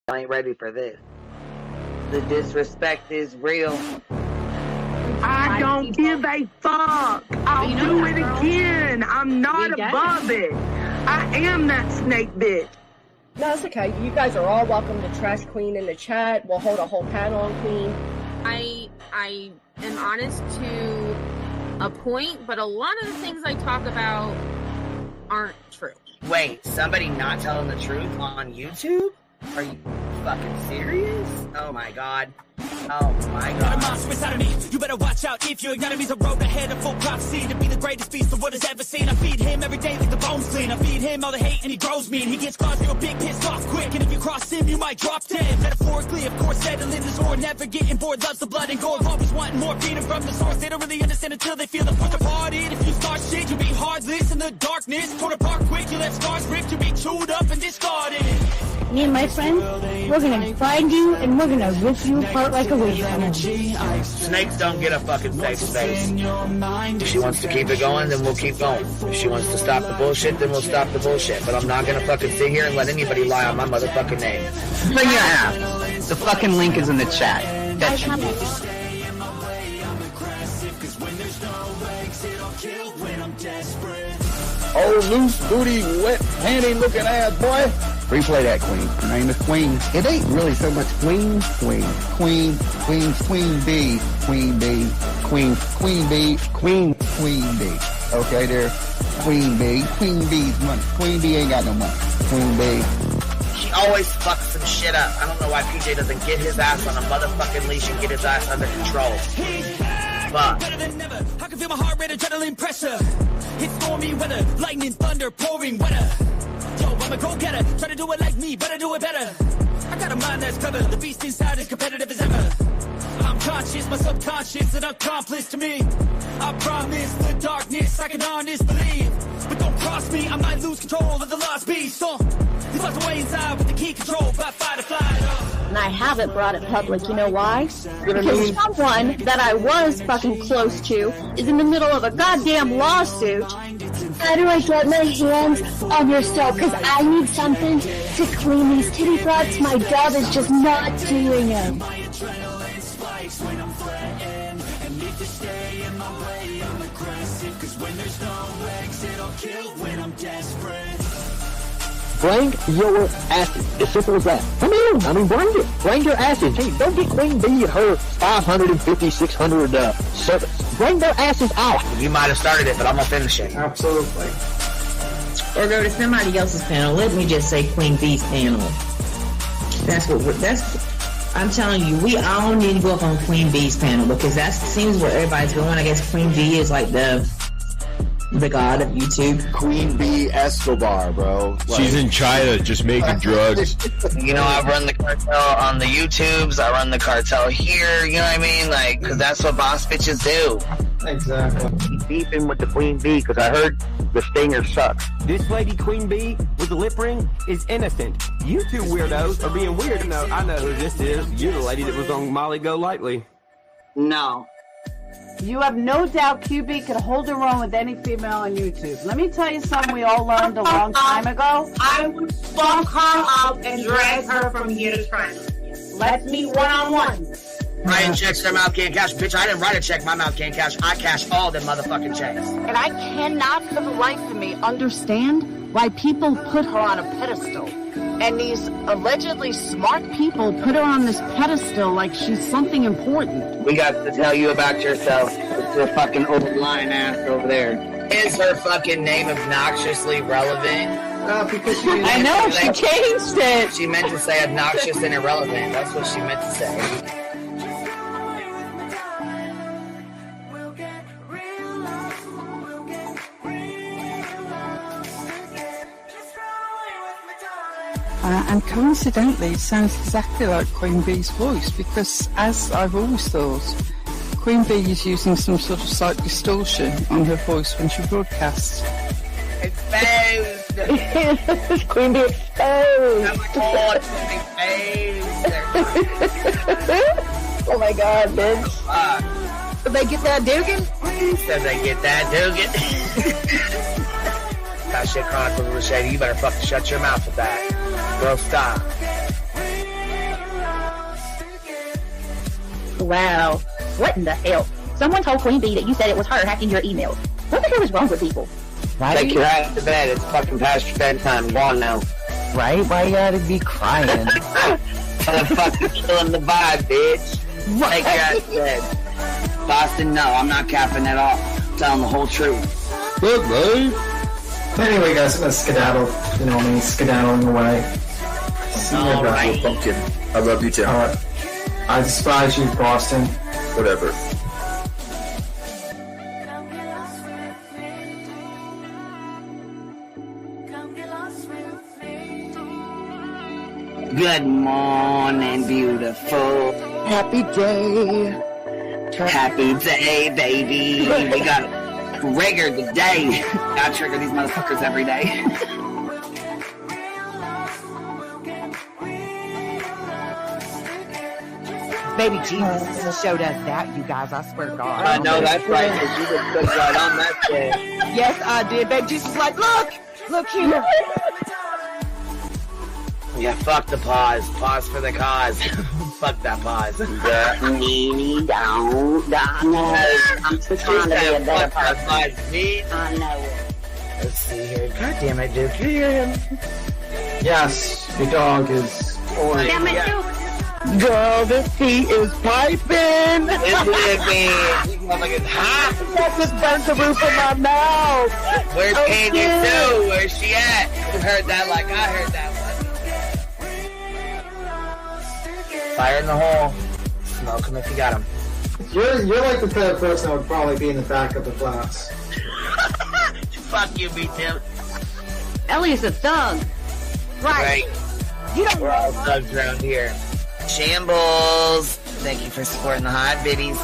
I ain't ready for this. The disrespect is real. I don't give a fuck. I'll do it again. I'm not above it. I am that snake bitch. No, it's okay. You guys are all welcome to trash Queen in the chat. We'll hold a whole panel on Queen. I am honest to a point, but a lot of the things I talk about aren't true. Wait, somebody not telling the truth on YouTube? Are you fucking serious? Oh my god. Oh my god. Got a monster inside of me. You better watch out if you ignite me. The road ahead of full prophecy to be the greatest beast the world has ever seen. I feed him every day like the bones clean. I feed him all the hate and he grows me. And he gets caused real big, pissed off quick. And if you cross him, you might drop dead. Metaphorically, of course, settling the sword. Never getting bored, loves the blood and gore. Always wanting more freedom from the source. They don't really understand until they feel the push apart. If you start shit, you'll be heartless in the darkness. Torn apart quick, you left scars ripped. You'll be chewed up and discarded. Me and my friends, we're gonna find you and we're gonna rip you apart like a wave hammer. Snakes don't get a fucking safe space. If she wants to keep it going, then we'll keep going. If she wants to stop the bullshit, then we'll stop the bullshit. But I'm not gonna fucking sit here and let anybody lie on my motherfucking name. Bring your ass. The fucking link is in the chat. That's Oh, loose booty, wet panty looking ass boy. Replay that, Queen. Her name is Queen. It ain't really so much Queen. Queen B. Queen B. Queen B. Okay, there. Queen B. Queen B's money. Queen B ain't got no money. Queen B. She always fucks some shit up. I don't know why PJ doesn't get his ass on a motherfucking leash and get his ass under control. Fuck. Better than never. I can feel my heart rate, adrenaline pressure. It's stormy weather, lightning, thunder, pouring weather. Yo, I'm a go-getter, try to do it like me, better do it better. I got a mind that's clever, the beast inside is competitive as ever. I'm conscious, my subconscious, an accomplice to me. I promise the darkness, I can honest believe. But don't cross me, I might lose control of the lost beast. He's locked away inside with the key control, by fight or flight. And I haven't brought it public, you know why? Because someone that I was fucking close to is in the middle of a goddamn lawsuit. How do I get my hands on your stuff? Because I need something to clean these titty frauds. My job is just not doing it. Bring your asses. As simple as that. Come on. I mean, bring it. Bring your asses. Hey, don't get Queen B and her 550, 600 servants. Bring their asses out. You might have started it, but I'm gonna finish it. Absolutely. Or go to somebody else's panel. Let me just say Queen B's panel. I'm telling you, we all need to go up on Queen B's panel because that seems where everybody's going. I guess Queen B is like the god of YouTube. Queen B Escobar, bro. She's in China just making drugs. You know, I run the cartel on the YouTubes. I run the cartel here. You know what I mean? Like, because that's what boss bitches do. Exactly. Beefing with the Queen B because I heard the stinger sucks. This lady Queen B with the lip ring is innocent. You two weirdos are being weird. No, I know who this is. You're the lady that was on Molly Go Lightly. No. You have no doubt QB could hold her own with any female on YouTube. Let me tell you something we all learned a long time ago. I would fuck her up and drag her from here to China. Let's meet one-on-one. Writing checks their mouth can't cash. Bitch, I didn't write a check my mouth can't cash. I cash all them motherfucking checks. And I cannot for the life of me understand why people put her on a pedestal. And these allegedly smart people put her on this pedestal like she's something important. We got to tell you about yourself. It's your fucking old lying ass over there. Is her fucking name obnoxiously relevant? Because she I know, she changed it. She meant to say obnoxious and irrelevant. That's what she meant to say. And coincidentally, it sounds exactly like Queen Bee's voice because, as I've always thought, Queen Bee is using some sort of slight distortion on her voice when she broadcasts. Exposed! Queen Bee exposed! Oh my god, exposed! Oh my god, bitch. Did they get that Dugan? Said they get that Dugan. That shit chronicle with Shady. You better fucking shut your mouth with that. Bro, stop. Wow. What in the hell? Someone told Queen Bee that you said it was her hacking your email. What the hell is wrong with people? Right? Take your ass to bed. It's fucking past your bedtime. Go on now. Right? Why you gotta be crying? Motherfucker killing the vibe, bitch. Take your ass to bed. Boston, no, I'm not capping at all. I'm telling the whole truth. Good, right? Anyway, guys, I'm gonna skedaddle. You know me, skedaddling away. See you guys. Pumpkin. I love you too. Alright. I despise you, Boston. Whatever. Good morning, beautiful. Happy day. Happy day, baby. We got trigger today. Gotta trigger these motherfuckers every day. Baby Jesus showed us that, you guys. I swear to God. I know that's right, because you just put right on that shit. Yes, I did. Baby Jesus was like, look here. Yeah, fuck the pause. Pause for the cause. Fuck that pause. I'm still trying to be a better person. I know it. Let's see here. God damn it, Duke. You hear him? Yes, your dog is boring. Damn it, Duke. Girl, this tea is piping. It's living. This motherfucker's hot. That just burnt the roof of my mouth. Where's Candy Sue? Where's she at? You heard that like I heard that one. Fire in the hole. Smoke him if you got him. You're like the type of person that would probably be in the back of the class. Fuck you, me too. Ellie's a thug. Right. You don't We're all thugs around here. Shambles. Thank you for supporting the hot biddies.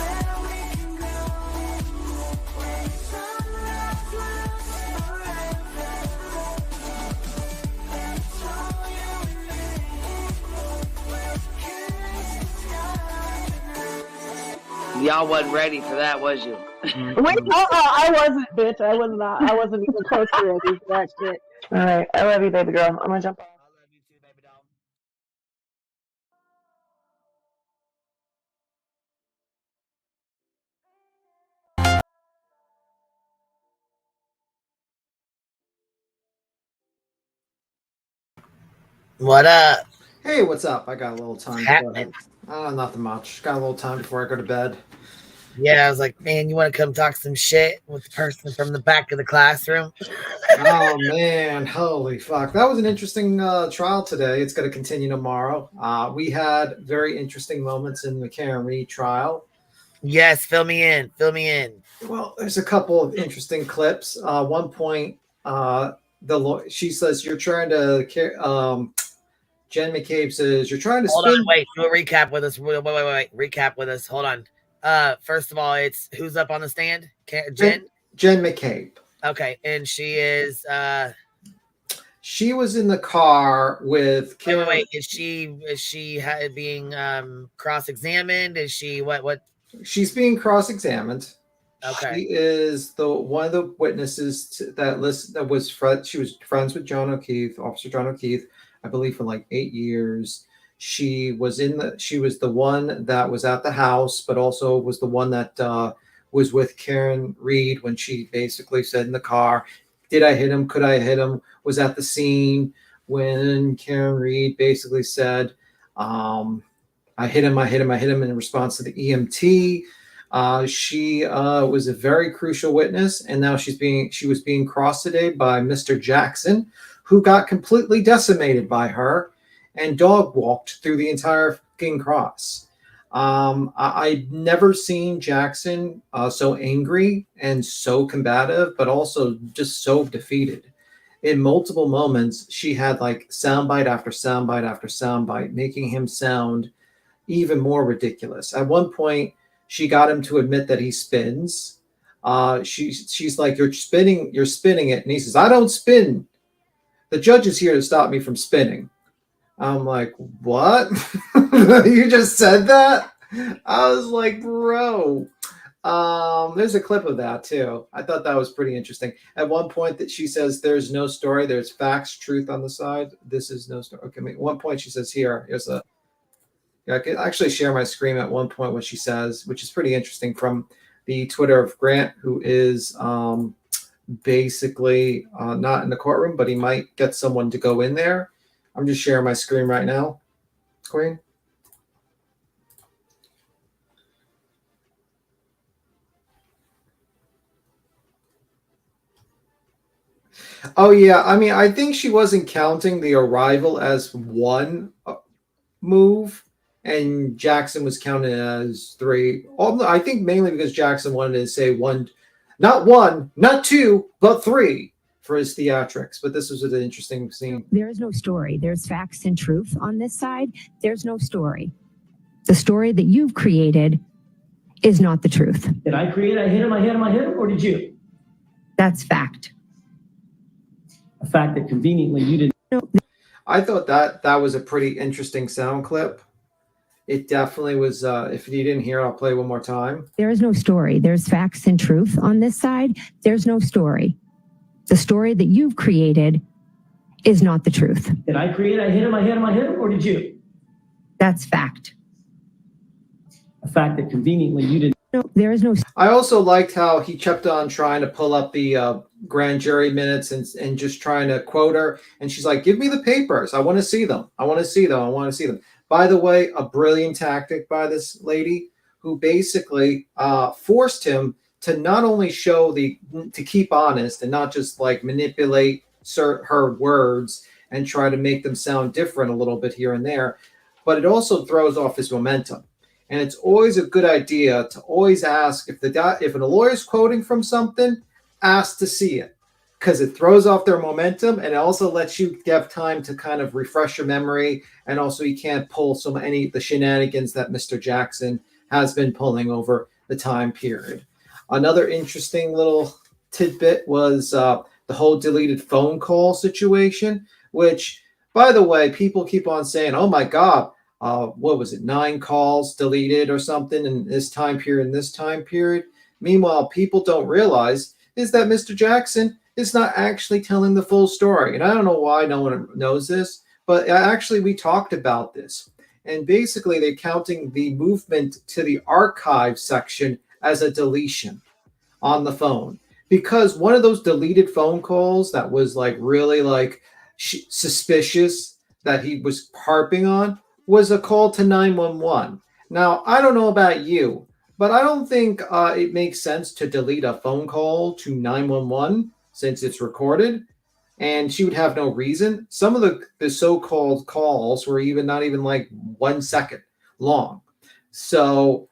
Y'all wasn't ready for that, was you? Wait, I wasn't, bitch. I was not. I wasn't even close to ready for that shit. Alright, I love you, baby girl. I'm gonna jump off. What up? Hey, what's up? I got a little time. Happening? Nothing much. Got a little time before I go to bed. Yeah, I was like, man, you want to come talk some shit with the person from the back of the classroom? Oh, man. Holy fuck. That was an interesting trial today. It's going to continue tomorrow. We had very interesting moments in the Karen Reed trial. Yes, fill me in. Fill me in. Well, there's a couple of interesting clips. One point, she says, you're trying to... Jen McCabe says, you're trying to Hold spin... on, wait. Do a recap with us. Wait. Recap with us. Hold on. First of all, it's who's up on the stand? Jen McCabe. Okay, and she is she was in the car with Karen. Wait. Is she being cross-examined? Is she what? She's being cross-examined. Okay. She is one of the witnesses she was friends with John O'Keefe, Officer John O'Keefe, I believe for like 8 years. She was the one that was at the house, but also was the one that was with Karen Reed when she basically said in the car, did I hit him? Could I hit him? Was at the scene when Karen Reed basically said, I hit him in response to the EMT. She was a very crucial witness, and now she was being crossed today by Mr. Jackson, who got completely decimated by her and dog walked through the entire fucking cross. I'd never seen Jackson so angry and so combative, but also just so defeated. In multiple moments, she had like soundbite after soundbite after soundbite, making him sound even more ridiculous. At one point, she got him to admit that he spins. She's like, you're spinning it. And he says, I don't spin. The judge is here to stop me from spinning. I'm like, what? You just said that? I was like, bro. There's a clip of that too. I thought that was pretty interesting. At one point that she says, there's no story. There's facts, truth on the side. This is no story. Okay. At one point she says here's a. I could actually share my screen at one point what she says, which is pretty interesting from the Twitter of Grant, who is basically not in the courtroom, but he might get someone to go in there. I'm just sharing my screen right now, Queen. Oh, yeah. I mean, I think she wasn't counting the arrival as one move, and Jackson was counted as three. I think mainly because Jackson wanted to say one, not two, but three for his theatrics. But this was an interesting scene. There is no story. There's facts and truth on this side. There's no story. The story that you've created is not the truth. Did I create? I hit him, or did you? That's fact. A fact that conveniently you didn't. I thought that was a pretty interesting sound clip. It definitely was. If you didn't hear it, I'll play one more time. There is no story. There's facts and truth on this side. There's no story. The story that you've created is not the truth. Did I create? I hit him, or did you? That's fact. A fact that conveniently you didn't. No, there is no. I also liked how he kept on trying to pull up the grand jury minutes and just trying to quote her. And she's like, give me the papers. I want to see them. I want to see them. I want to see them. By the way, a brilliant tactic by this lady who basically forced him to not only to keep honest and not just like manipulate her words and try to make them sound different a little bit here and there, but it also throws off his momentum. And it's always a good idea to always ask if a lawyer's quoting from something, ask to see it, because it throws off their momentum and it also lets you have time to kind of refresh your memory. And also you can't pull the shenanigans that Mr. Jackson has been pulling over the time period. Another interesting little tidbit was the whole deleted phone call situation, which, by the way, people keep on saying, oh my God, what was it, 9 calls deleted or something in this time period and this time period. Meanwhile, people don't realize is that Mr. Jackson is not actually telling the full story. And I don't know why no one knows this, but actually we talked about this. And basically they're counting the movement to the archive section as a deletion on the phone. Because one of those deleted phone calls that was like really like suspicious that he was harping on was a call to 911. Now, I don't know about you, but I don't think it makes sense to delete a phone call to 911 since it's recorded, and she would have no reason. Some of the so-called calls were not even like 1 second long. So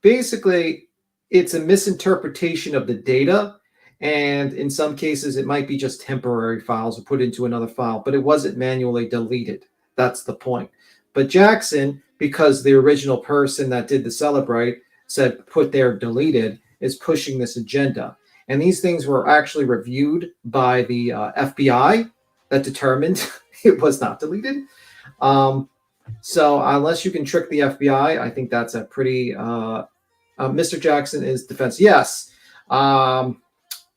basically, it's a misinterpretation of the data, and in some cases, it might be just temporary files or put into another file, but it wasn't manually deleted. That's the point. But Jackson, because the original person that did the Celebrate said put there deleted, is pushing this agenda. And these things were actually reviewed by the FBI that determined it was not deleted. So unless you can trick the FBI, I think that's a pretty... Mr. Jackson is defense. Yes.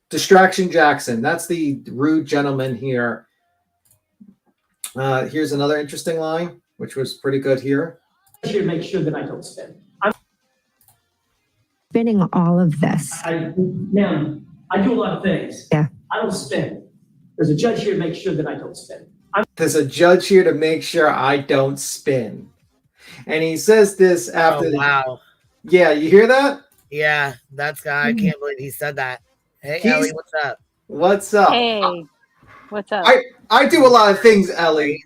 Distraction Jackson. That's the rude gentleman here. Here's another interesting line, which was pretty good here. Here, make sure that I don't spin. Spinning all of this. Ma'am, I do a lot of things. Yeah. I don't spin. There's a judge here to make sure that I don't spin. There's a judge here to make sure I don't spin. And he says this after... Oh, wow. Yeah, you hear that? Yeah, that's guy. I can't believe he said that. Hey, Ellie, what's up? What's up? Hey, what's up? I do a lot of things, Ellie.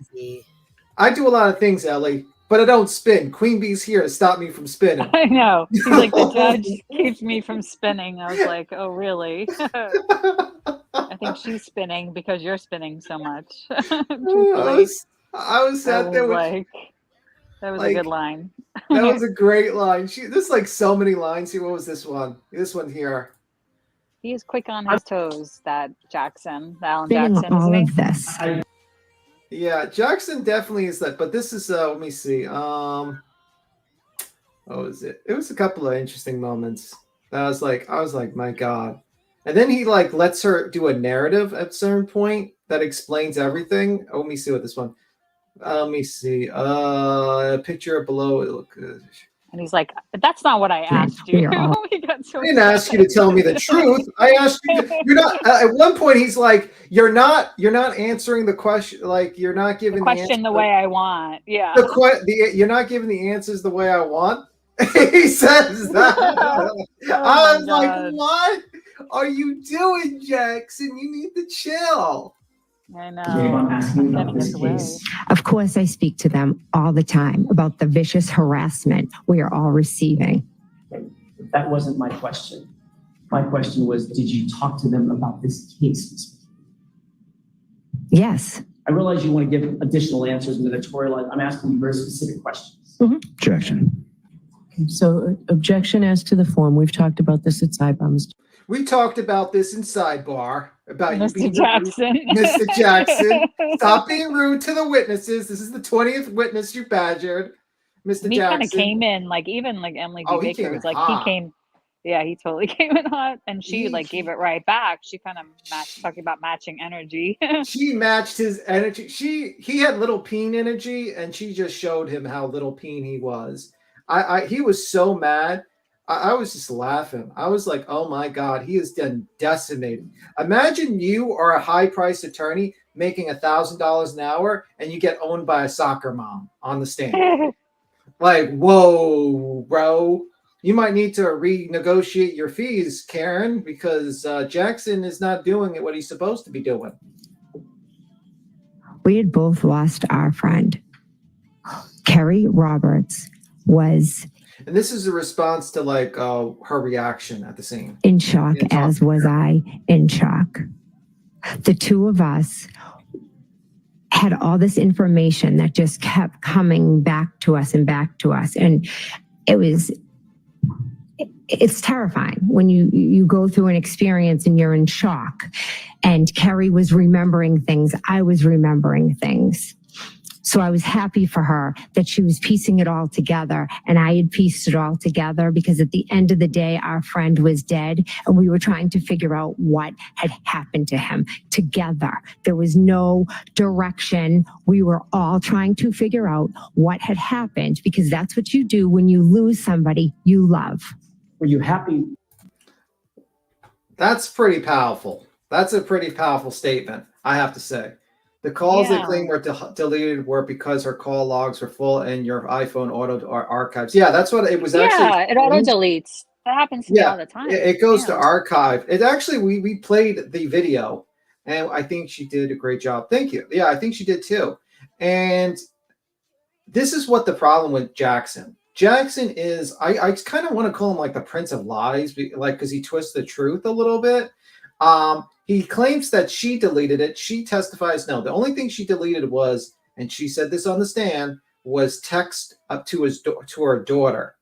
I do a lot of things, Ellie, but I don't spin. Queen Bee's here to stop me from spinning. I know. He's like, the judge keeps me from spinning. I was like, oh, really? I think she's spinning because you're spinning so much. I was sat there with... like, that was a good line. That was a great line. There's like so many lines here. What was this one? This one here. He is quick on his toes, that Jackson, Alan Spinning Jackson. all Isn't of this. Yeah, Jackson definitely is that. But this is, let me see. What was it? It was a couple of interesting moments. I was like, my God. And then he like lets her do a narrative at a certain point that explains everything. Oh, let me see what this one. Let me see. Picture below. It look good. And he's like, but that's not what I asked you. We are all- He got so I didn't ask you to tell me the truth. I asked you. You're not. At one point, he's like, "You're not answering the question. Like you're not giving the question the way I want." Yeah. You're not giving the answers the way I want. He says that. I was like, "What are you doing, Jackson? You need to chill." I know. I'm asking about this case. Of course, I speak to them all the time about the vicious harassment we are all receiving. That wasn't my question. My question was, did you talk to them about this case? Yes. I realize you want to give additional answers in the editorial. I'm asking you very specific questions. Objection. Okay, so objection as to the form. We've talked about this at Sidebombs. We talked about this in sidebar about Mr. you being Jackson. Mr. Jackson. Stop being rude to the witnesses. This is the 20th witness you badgered, Mr. He kind of Jackson. came in like even like Emily Oh, B. he Baker came was in like hot. he came. Yeah, he totally came in hot, and she like gave it right back. She kind of talking about matching energy. She matched his energy. He had little peen energy, and she just showed him how little peen he was. He was so mad. I was just laughing. I was like, oh my God, he is done decimated. Imagine you are a high-priced attorney making $1,000 an hour and you get owned by a soccer mom on the stand. Like, whoa, bro. You might need to renegotiate your fees, Karen, because Jackson is not doing what he's supposed to be doing. We had both lost our friend. Kerry Roberts was And this is a response to like her reaction at the scene. in shock, as was I in shock. The two of us had all this information that just kept coming back to us and back to us. And it's terrifying when you go through an experience and you're in shock. And Kerry was remembering things. I was remembering things. So I was happy for her that she was piecing it all together, and I had pieced it all together because at the end of the day, our friend was dead and we were trying to figure out what had happened to him together. There was no direction. We were all trying to figure out what had happened because that's what you do when you lose somebody you love. Were you happy? That's pretty powerful. That's a pretty powerful statement, I have to say. The calls they claim were deleted were because her call logs were full and your iPhone auto archives. Yeah, that's what it was actually. Yeah, it auto deletes. That happens to me all the time. It goes to archive. It actually, we played the video and I think she did a great job. Thank you. Yeah, I think she did too. And this is what the problem with Jackson. Jackson is, I kind of want to call him like the Prince of Lies, like because he twists the truth a little bit. He claims that she deleted it. She testifies no. The only thing she deleted was, and she said this on the stand, was text up to her daughter.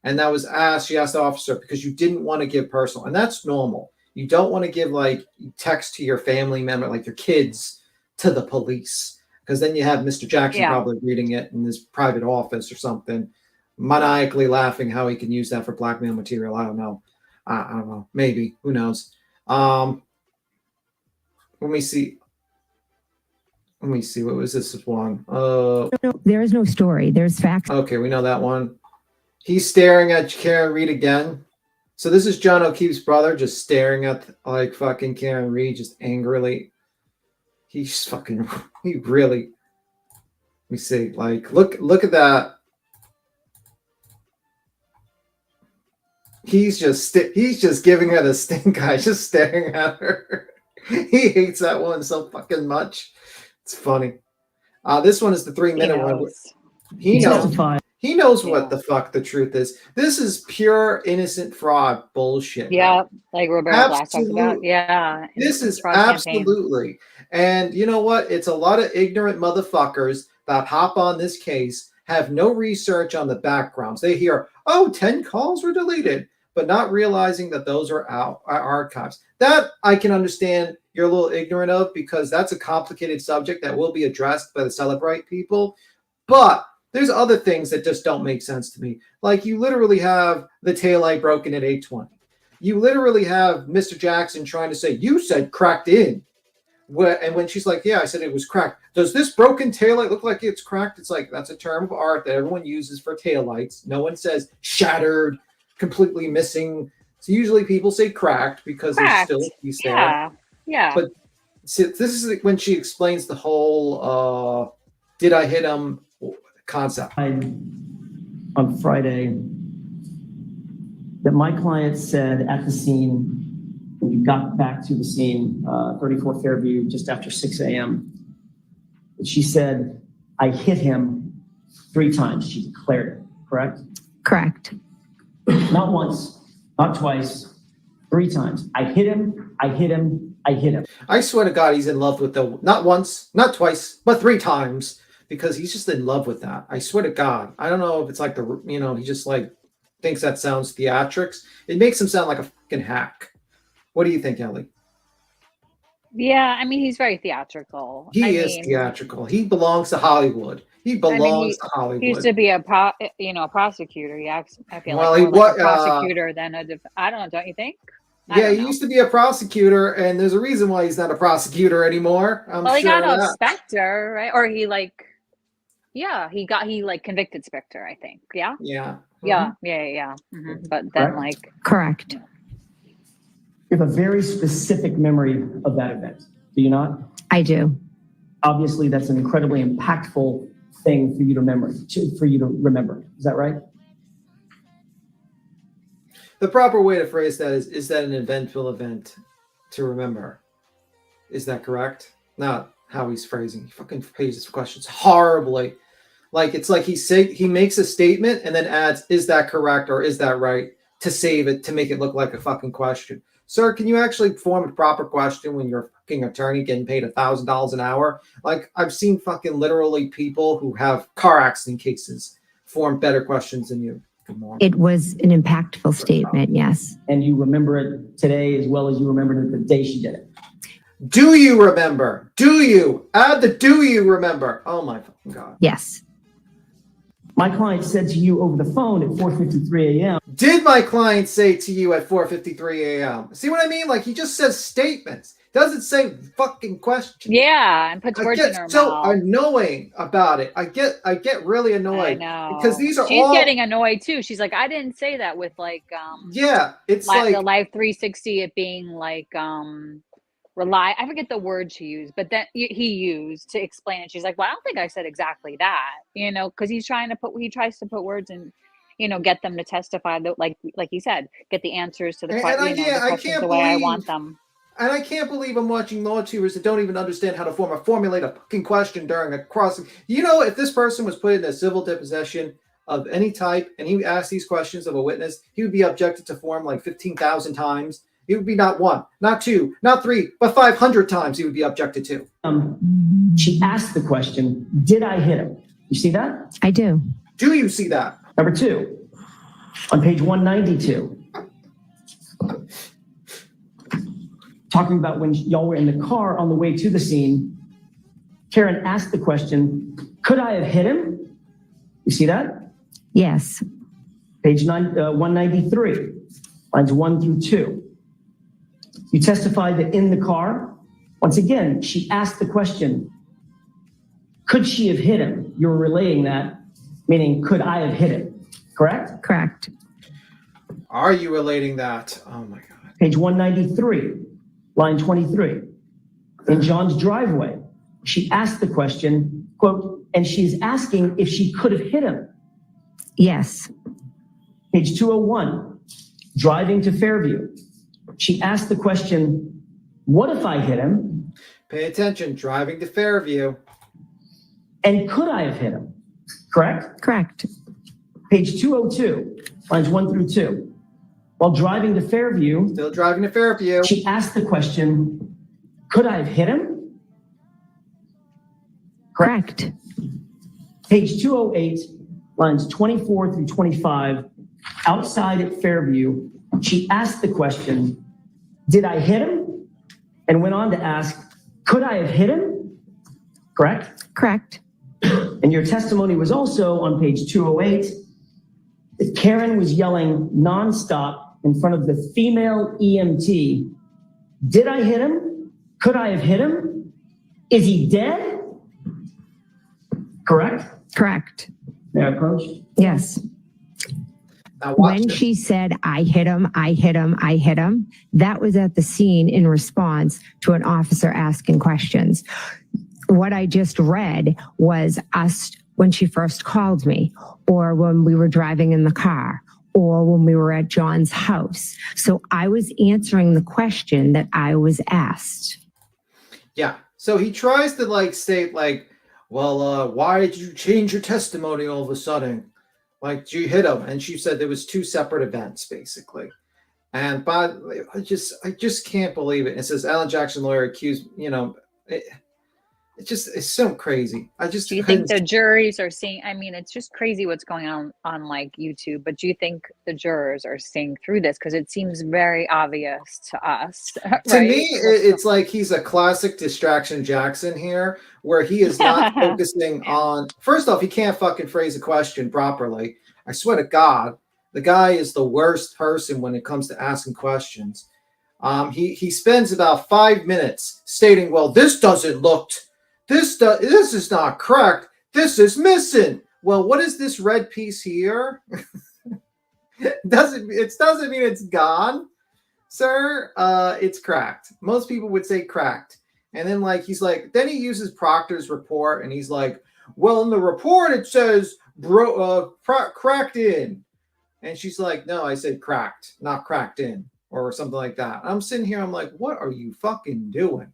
And that was she asked the officer, because you didn't want to give personal. And that's normal. You don't want to give like text to your family member, like your kids, to the police. Because then you have Mr. Jackson probably reading it in his private office or something, maniacally laughing how he can use that for blackmail material. I don't know. I don't know. Maybe. Who knows? Let me see. What was this one? There is no story. There's facts. Okay, we know that one. He's staring at Karen Reed again. So this is John O'Keefe's brother just staring at like fucking Karen Reed just angrily. He really. Let me see. Like, look at that. He's just giving her the stink eye, just staring at her. He hates that one so fucking much. It's funny. This one is the 3-minute one. He knows what the fuck the truth is. This is pure innocent fraud bullshit. Yeah, like Roberto Black talked about. Yeah. This is absolutely. And you know what? It's a lot of ignorant motherfuckers that hop on this case, have no research on the backgrounds. They hear, 10 calls were deleted, but not realizing that those are archives. That I can understand you're a little ignorant of, because that's a complicated subject that will be addressed by the Celebrate people. But there's other things that just don't make sense to me. Like, you literally have the taillight broken at 8:20. You literally have Mr. Jackson trying to say, you said cracked in. And when she's like, yeah, I said it was cracked. Does this broken taillight look like it's cracked? It's like, that's a term of art that everyone uses for taillights. No one says shattered, completely missing. So usually people say cracked because there's still a piece there. Yeah. But see, this is when she explains the whole did I hit him concept. On Friday, that my client said at the scene, when you got back to the scene, 34 Fairview, just after 6 a.m., she said, I hit him 3 times. She declared it, correct? Correct. Not once, not twice, 3 times. I hit him, I hit him, I hit him. I swear to God, he's in love with the, not once, not twice, but 3 times, because he's just in love with that. I swear to God. I don't know if it's like the, he just like thinks that sounds theatrics. It makes him sound like a fucking hack. What do you think, Ellie? Yeah, I mean, he's very theatrical. He is theatrical. He belongs to Hollywood. He belongs to Hollywood. He used to be a prosecutor. I feel like a prosecutor than a I don't know, don't you think? He used to be a prosecutor, and there's a reason why he's not a prosecutor anymore. He got a Spectre, right? Or he he convicted Spectre, I think. Yeah. Yeah. Yeah. Mm-hmm. But then correct. You have a very specific memory of that event, do you not? I do. Obviously, that's an incredibly impactful thing for you to remember. Is that right? The proper way to phrase that is that an eventful event to remember? Is that correct? Not how he's phrasing. He fucking phrases questions horribly. Like, it's like he makes a statement and then adds, is that correct or is that right, to save it, to make it look like a fucking question. Sir, can you actually form a proper question when you're a fucking attorney getting paid $1,000 an hour? Like, I've seen fucking literally people who have car accident cases form better questions than you. Good morning. It was an impactful statement, yes. And you remember it today as well as you remembered it the day she did it. Do you remember? Do you? Add the do you remember? Oh my fucking God. Yes. My client said to you over the phone at 4:53 a.m. Did my client say to you at 4:53 a.m.? See what I mean? Like, he just says statements. Doesn't say fucking questions. Yeah, and puts words in her mouth. So annoying about it. I get really annoyed. I know. Because these are She's getting annoyed too. She's like, I didn't say that with it's like the Live 360, it being I forget the word she used, but then he used to explain it. She's like, well, I don't think I said exactly that, because he tries to put words in, get them to testify that, like he said, get the answers to the questions the way I want them. And I can't believe I'm watching law tubers that don't even understand how to formulate a fucking question during a crossing. If this person was put in a civil deposition of any type and he asked these questions of a witness, he would be objected to form like 15,000 times. It would be not 1, not 2, not 3, but 500 times he would be objected to. She asked the question, did I hit him? You see that? I do. Do you see that? Number 2, on page 192. Talking about when y'all were in the car on the way to the scene, Karen asked the question, could I have hit him? You see that? Yes. Page 193, lines 1 through 2. You testified that in the car, once again, she asked the question, could she have hit him? You're relaying that, meaning, could I have hit him? Correct? Correct. Are you relating that? Oh my God. Page 193, line 23. In John's driveway, she asked the question, quote, and she's asking if she could have hit him. Yes. Page 201, driving to Fairview. She asked the question, what if I hit him? Pay attention, driving to Fairview. And could I have hit him? Correct? Correct. Page 202, lines 1 through 2. While driving to Fairview. Still driving to Fairview. She asked the question, could I have hit him? Correct. Page 208, lines 24 through 25. Outside at Fairview, she asked the question, did I hit him? And went on to ask, could I have hit him? Correct? Correct. And your testimony was also on page 208 that Karen was yelling nonstop in front of the female EMT, did I hit him? Could I have hit him? Is he dead? Correct? Correct. May I approach? Yes. When she said, I hit him, I hit him, I hit him, that was at the scene in response to an officer asking questions. What I just read was us when she first called me, or when we were driving in the car, or when we were at John's house. So I was answering the question that I was asked. Yeah. So he tries to like state like, well, why did you change your testimony all of a sudden? Like, you hit him, and she said there was 2 separate events, basically. And but I just can't believe it. It says Alan Jackson lawyer accused. It's so crazy. Do you think the juries are seeing? I mean, it's just crazy what's going on like YouTube. But do you think the jurors are seeing through this? Because it seems very obvious to us. Right? To me, it's like he's a classic distraction Jackson here, where he is not focusing on. First off, he can't fucking phrase a question properly. I swear to God, the guy is the worst person when it comes to asking questions. He spends about 5 minutes stating, "Well, this doesn't look. This is not correct. This is missing." Well, what is this red piece here? It doesn't mean it's gone, sir. It's cracked. Most people would say cracked. And then then he uses Proctor's report, and he's like, "Well, in the report it says cracked in," and she's like, "No, I said cracked, not cracked in," or something like that. I'm sitting here, I'm like, what are you fucking doing?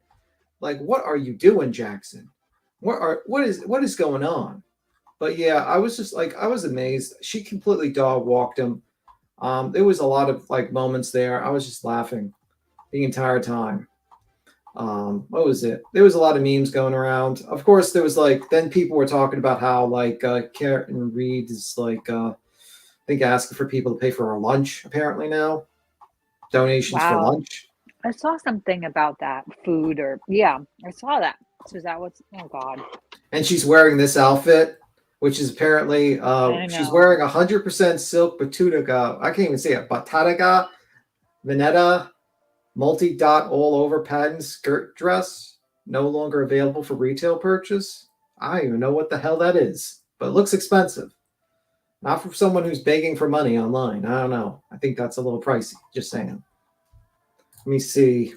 Like, what are you doing, Jackson? What is going on? But yeah, I was just like, I was amazed. She completely dog walked him. There was a lot of like moments there. I was just laughing the entire time. What was it? There was a lot of memes going around. Of course, there was like, then people were talking about how like Karen Reed is like, I think asking for people to pay for her lunch apparently now. Donations for lunch. I saw something about that food I saw that. So is that what's, oh God. And she's wearing this outfit, which is apparently, she's wearing 100% silk Batutaga. I can't even say it. Batataga, Vinetta, multi-dot all over patent skirt dress. No longer available for retail purchase. I don't even know what the hell that is, but it looks expensive. Not for someone who's begging for money online. I don't know. I think that's a little pricey. Just saying. Let me see.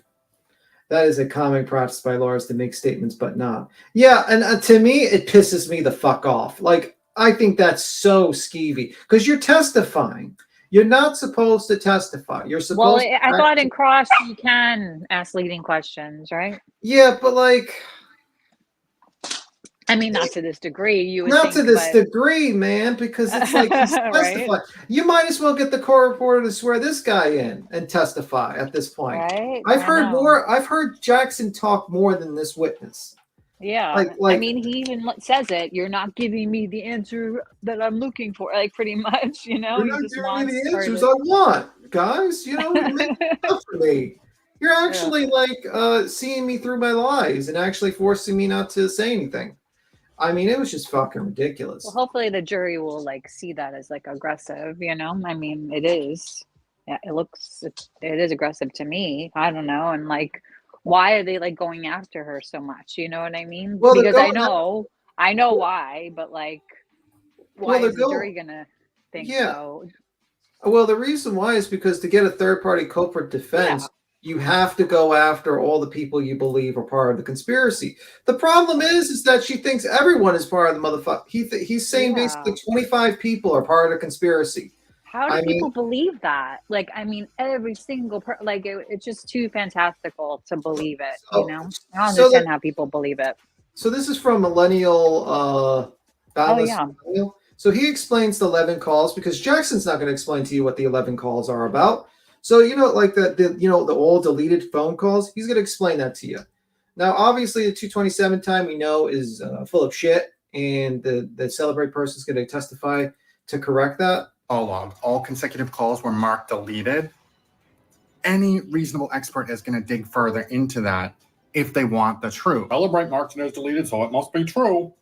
That is a common practice by lawyers to make statements, but not. Yeah, and to me, it pisses me the fuck off. Like, I think that's so skeevy because you're testifying. You're not supposed to testify. You're supposed. Well, I thought in cross you can ask leading questions, right? Yeah, but like. I mean, not to this degree. You would not think, to this degree, man, because it's like he's testifying. Right? You might as well get the court reporter to swear this guy in and testify at this point. Right? I've heard Jackson talk more than this witness. Yeah, like I mean, he even says it. You're not giving me the answer that I'm looking for. Like pretty much, you know. You're not giving me the answers I want, guys. You know, it makes it tough for me. You're actually seeing me through my lies and actually forcing me not to say anything. I mean, it was just fucking ridiculous. Well, hopefully the jury will like see that as like aggressive, you know? I mean, it is. Yeah, it is aggressive to me. I don't know. And like, why are they like going after her so much? You know what I mean? Well, because I know why, but like, why is the jury gonna think so? Well, the reason why is because to get a third-party culprit defense, you have to go after all the people you believe are part of the conspiracy. The problem is that she thinks everyone is part of the motherfucker. He's saying basically 25 people are part of the conspiracy. How do people believe that? Like, I mean, every single it's just too fantastical to believe it. You know, I don't understand how people believe it. So this is from Millennial. Millennial. So he explains the 11 calls because Jackson's not going to explain to you what the 11 calls are about. So, you know, like the all deleted phone calls, he's going to explain that to you. Now, obviously, the 227 time we know is full of shit, and the Celebrate person is going to testify to correct that. All consecutive calls were marked deleted. Any reasonable expert is going to dig further into that if they want the truth. Celebrate marked it as deleted, so it must be true.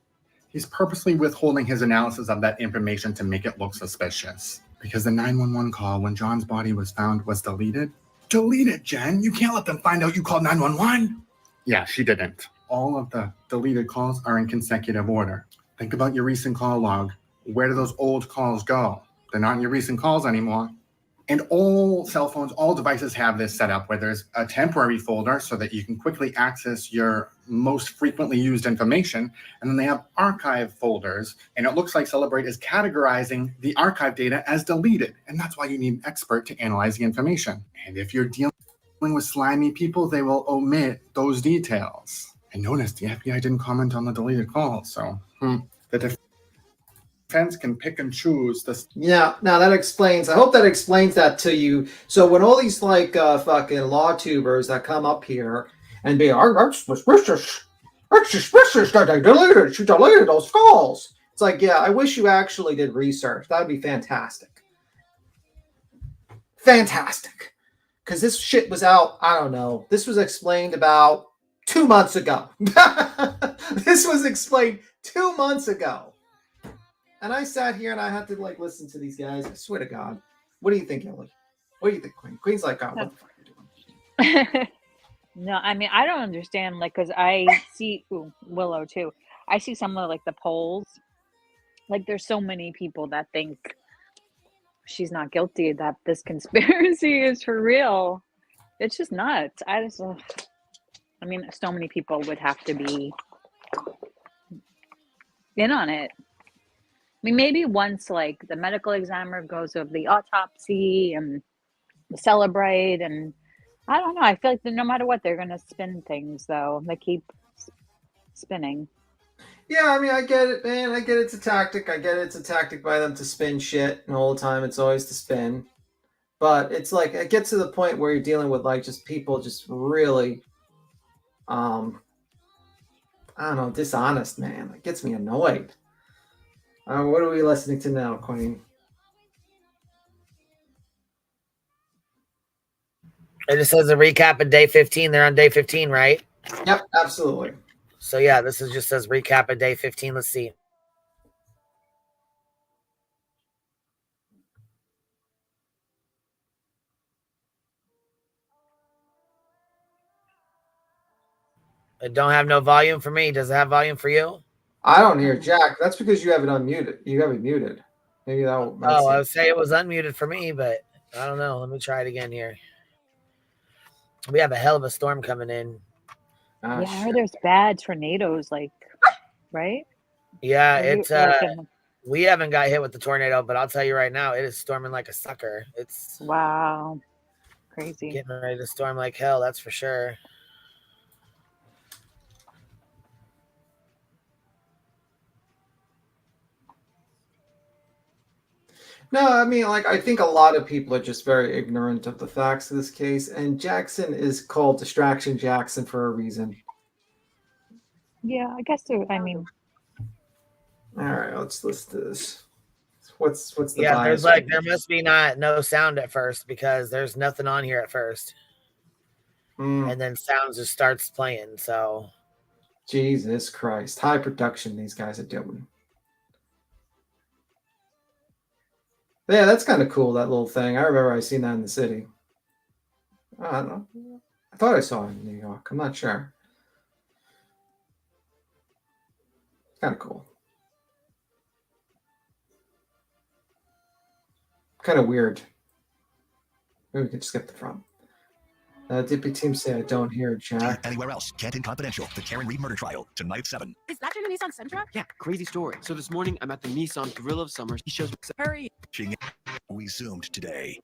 He's purposely withholding his analysis of that information to make it look suspicious. Because the 911 call when John's body was found was deleted. Delete it, Jen. You can't let them find out you called 911. Yeah, she didn't. all of the deleted calls are in consecutive order. Think about your recent call log. Where do those old calls go? They're not in your recent calls anymore. And all cell phones, all devices have this set up where there's a temporary folder so that you can quickly access your most frequently used information. And then they have archive folders. And it looks like Celebrate is categorizing the archive data as deleted. And that's why you need an expert to analyze the information. And if you're dealing with slimy people, they will omit those details. I noticed the FBI didn't comment on the deleted calls. So the defense can pick and choose this. Yeah, now that explains. I hope that explains that to you. So when all these like fucking law tubers that come up here and be, that's suspicious that they deleted. She deleted those calls. It's like, yeah, I wish you actually did research. That would be fantastic. Fantastic. Because this shit was out, I don't know. This was explained about 2 months ago. This was explained 2 months ago. And I sat here and I had to like listen to these guys. I swear to God. What do you think, Ellie? What do you think, Queen? Queen's like, oh, what the fuck are you doing? No, I mean, I don't understand, like, because I see Willow too. I see some of like the polls. Like, there's so many people that think she's not guilty, that this conspiracy is for real. It's just nuts. I mean, so many people would have to be in on it. I mean, maybe once like the medical examiner goes over the autopsy and the Celebrate, and I don't know. I feel like no matter what, they're gonna spin things though. They keep spinning. Yeah, I mean, I get it, man. I get it's a tactic. I get it's a tactic by them to spin shit, and all the time it's always to spin. But it's like it gets to the point where you're dealing with like just people just really, I don't know, dishonest, man. It gets me annoyed. What are we listening to now, Queen? It just says a recap of day 15. They're on day 15, right? Yep, absolutely. So yeah, this is just says recap of day 15. Let's see. It don't have no volume for me. Does it have volume for you? I don't hear Jack. That's because you have it unmuted. You have it muted. Maybe that. Oh, I would say it was unmuted for me, but I don't know. Let me try it again here. We have a hell of a storm coming in. Yeah, I heard there's bad tornadoes, like, right? Yeah, it's we haven't got hit with the tornado, but I'll tell you right now, it is storming like a sucker. It's wow, crazy. Getting ready to storm like hell, that's for sure. No, I mean, like, I think a lot of people are just very ignorant of the facts of this case, and Jackson is called Distraction Jackson for a reason. Yeah, I guess so. I mean, all right, let's list this. What's the yeah? There's like there must be no sound at first because there's nothing on here at first, and then sound just starts playing. So, Jesus Christ, high production these guys are doing. Yeah, that's kind of cool, that little thing. I remember I seen that in the city. I don't know. I thought I saw it in New York. I'm not sure. It's kind of cool. Kind of weird. Maybe we could skip the front. Dippy team say I don't hear Jack. Anywhere else. Canton Confidential. The Karen Reed murder trial. Tonight 7. Is that your new Nissan Sentra? Yeah, crazy story. So this morning I'm at the Nissan Gorilla of Summer. He shows me. Hurry! We zoomed today.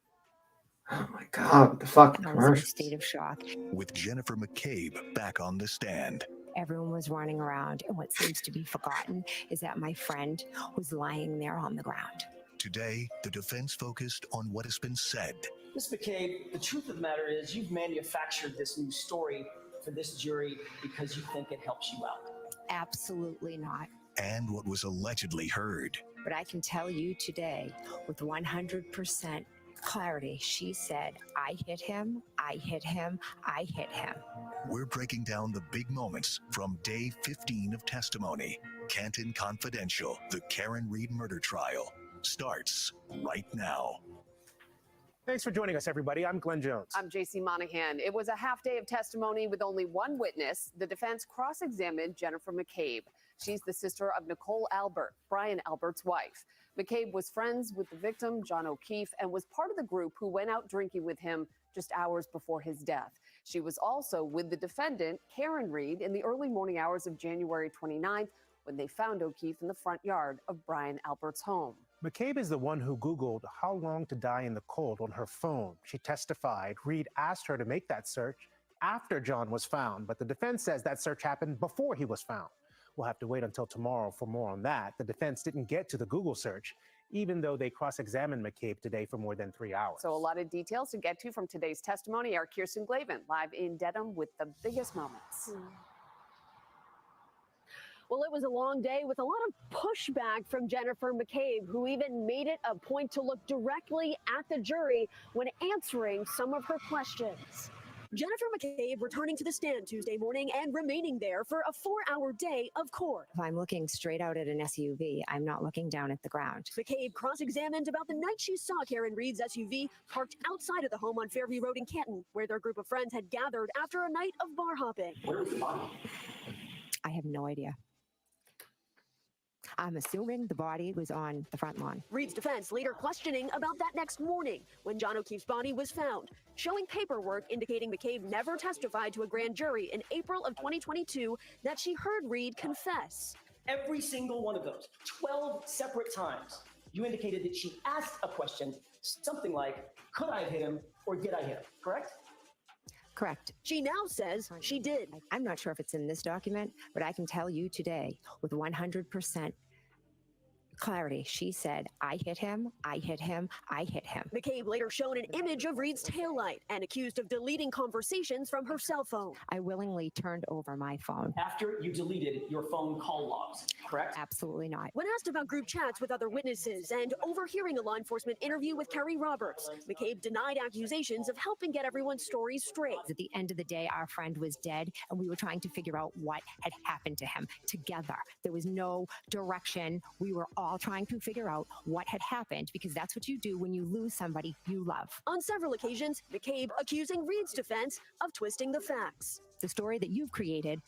Oh my God! The fucking I was in a state of shock. With Jennifer McCabe back on the stand. Everyone was running around, and what seems to be forgotten is that my friend was lying there on the ground. Today, the defense focused on what has been said. Ms. McCabe, the truth of the matter is you've manufactured this new story for this jury because you think it helps you out. Absolutely not. And what was allegedly heard. But I can tell you today, with 100% clarity, she said, I hit him, I hit him, I hit him. We're breaking down the big moments from day 15 of testimony. Canton Confidential, the Karen Reed murder trial, starts right now. Thanks for joining us, everybody. I'm Glenn Jones. I'm JC Monahan. It was a half day of testimony with only one witness. The defense cross-examined Jennifer McCabe. She's the sister of Nicole Albert, Brian Albert's wife. McCabe was friends with the victim, John O'Keefe, and was part of the group who went out drinking with him just hours before his death. She was also with the defendant, Karen Reed, in the early morning hours of January 29th when they found O'Keefe in the front yard of Brian Albert's home. McCabe is the one who Googled how long to die in the cold on her phone. She testified Reed asked her to make that search after John was found, but the defense says that search happened before he was found. We'll have to wait until tomorrow for more on that. The defense didn't get to the Google search, even though they cross-examined McCabe today for more than 3 hours. So a lot of details to get to from today's testimony. Our Kirsten Glavin live in Dedham with the biggest moments. Well, it was a long day with a lot of pushback from Jennifer McCabe, who even made it a point to look directly at the jury when answering some of her questions. Jennifer McCabe returning to the stand Tuesday morning and remaining there for a 4-hour day of court. If I'm looking straight out at an SUV, I'm not looking down at the ground. McCabe cross-examined about the night she saw Karen Reed's SUV parked outside of the home on Fairview Road in Canton, where their group of friends had gathered after a night of bar hopping. Where was the body? I have no idea. I'm assuming the body was on the front lawn. Reed's defense later questioning about that next morning when John O'Keefe's body was found, showing paperwork indicating McCabe never testified to a grand jury in April of 2022 that she heard Reed confess. Every single one of those, 12 separate times, you indicated that she asked a question, something like, could I have hit him or did I hit him, correct? Correct. She now says she did. I'm not sure if it's in this document, but I can tell you today with 100% clarity. She said, I hit him, I hit him, I hit him. McCabe later shown an image of Reed's taillight and accused of deleting conversations from her cell phone. I willingly turned over my phone. After you deleted your phone call logs, correct? Absolutely not. When asked about group chats with other witnesses and overhearing a law enforcement interview with Kerry Roberts, McCabe denied accusations of helping get everyone's stories straight. At the end of the day, our friend was dead, and we were trying to figure out what had happened to him together. There was no direction. We were all trying to figure out what had happened, because that's what you do when you lose somebody you love. On several occasions, McCabe accusing Reed's defense of twisting the facts. The story that you've created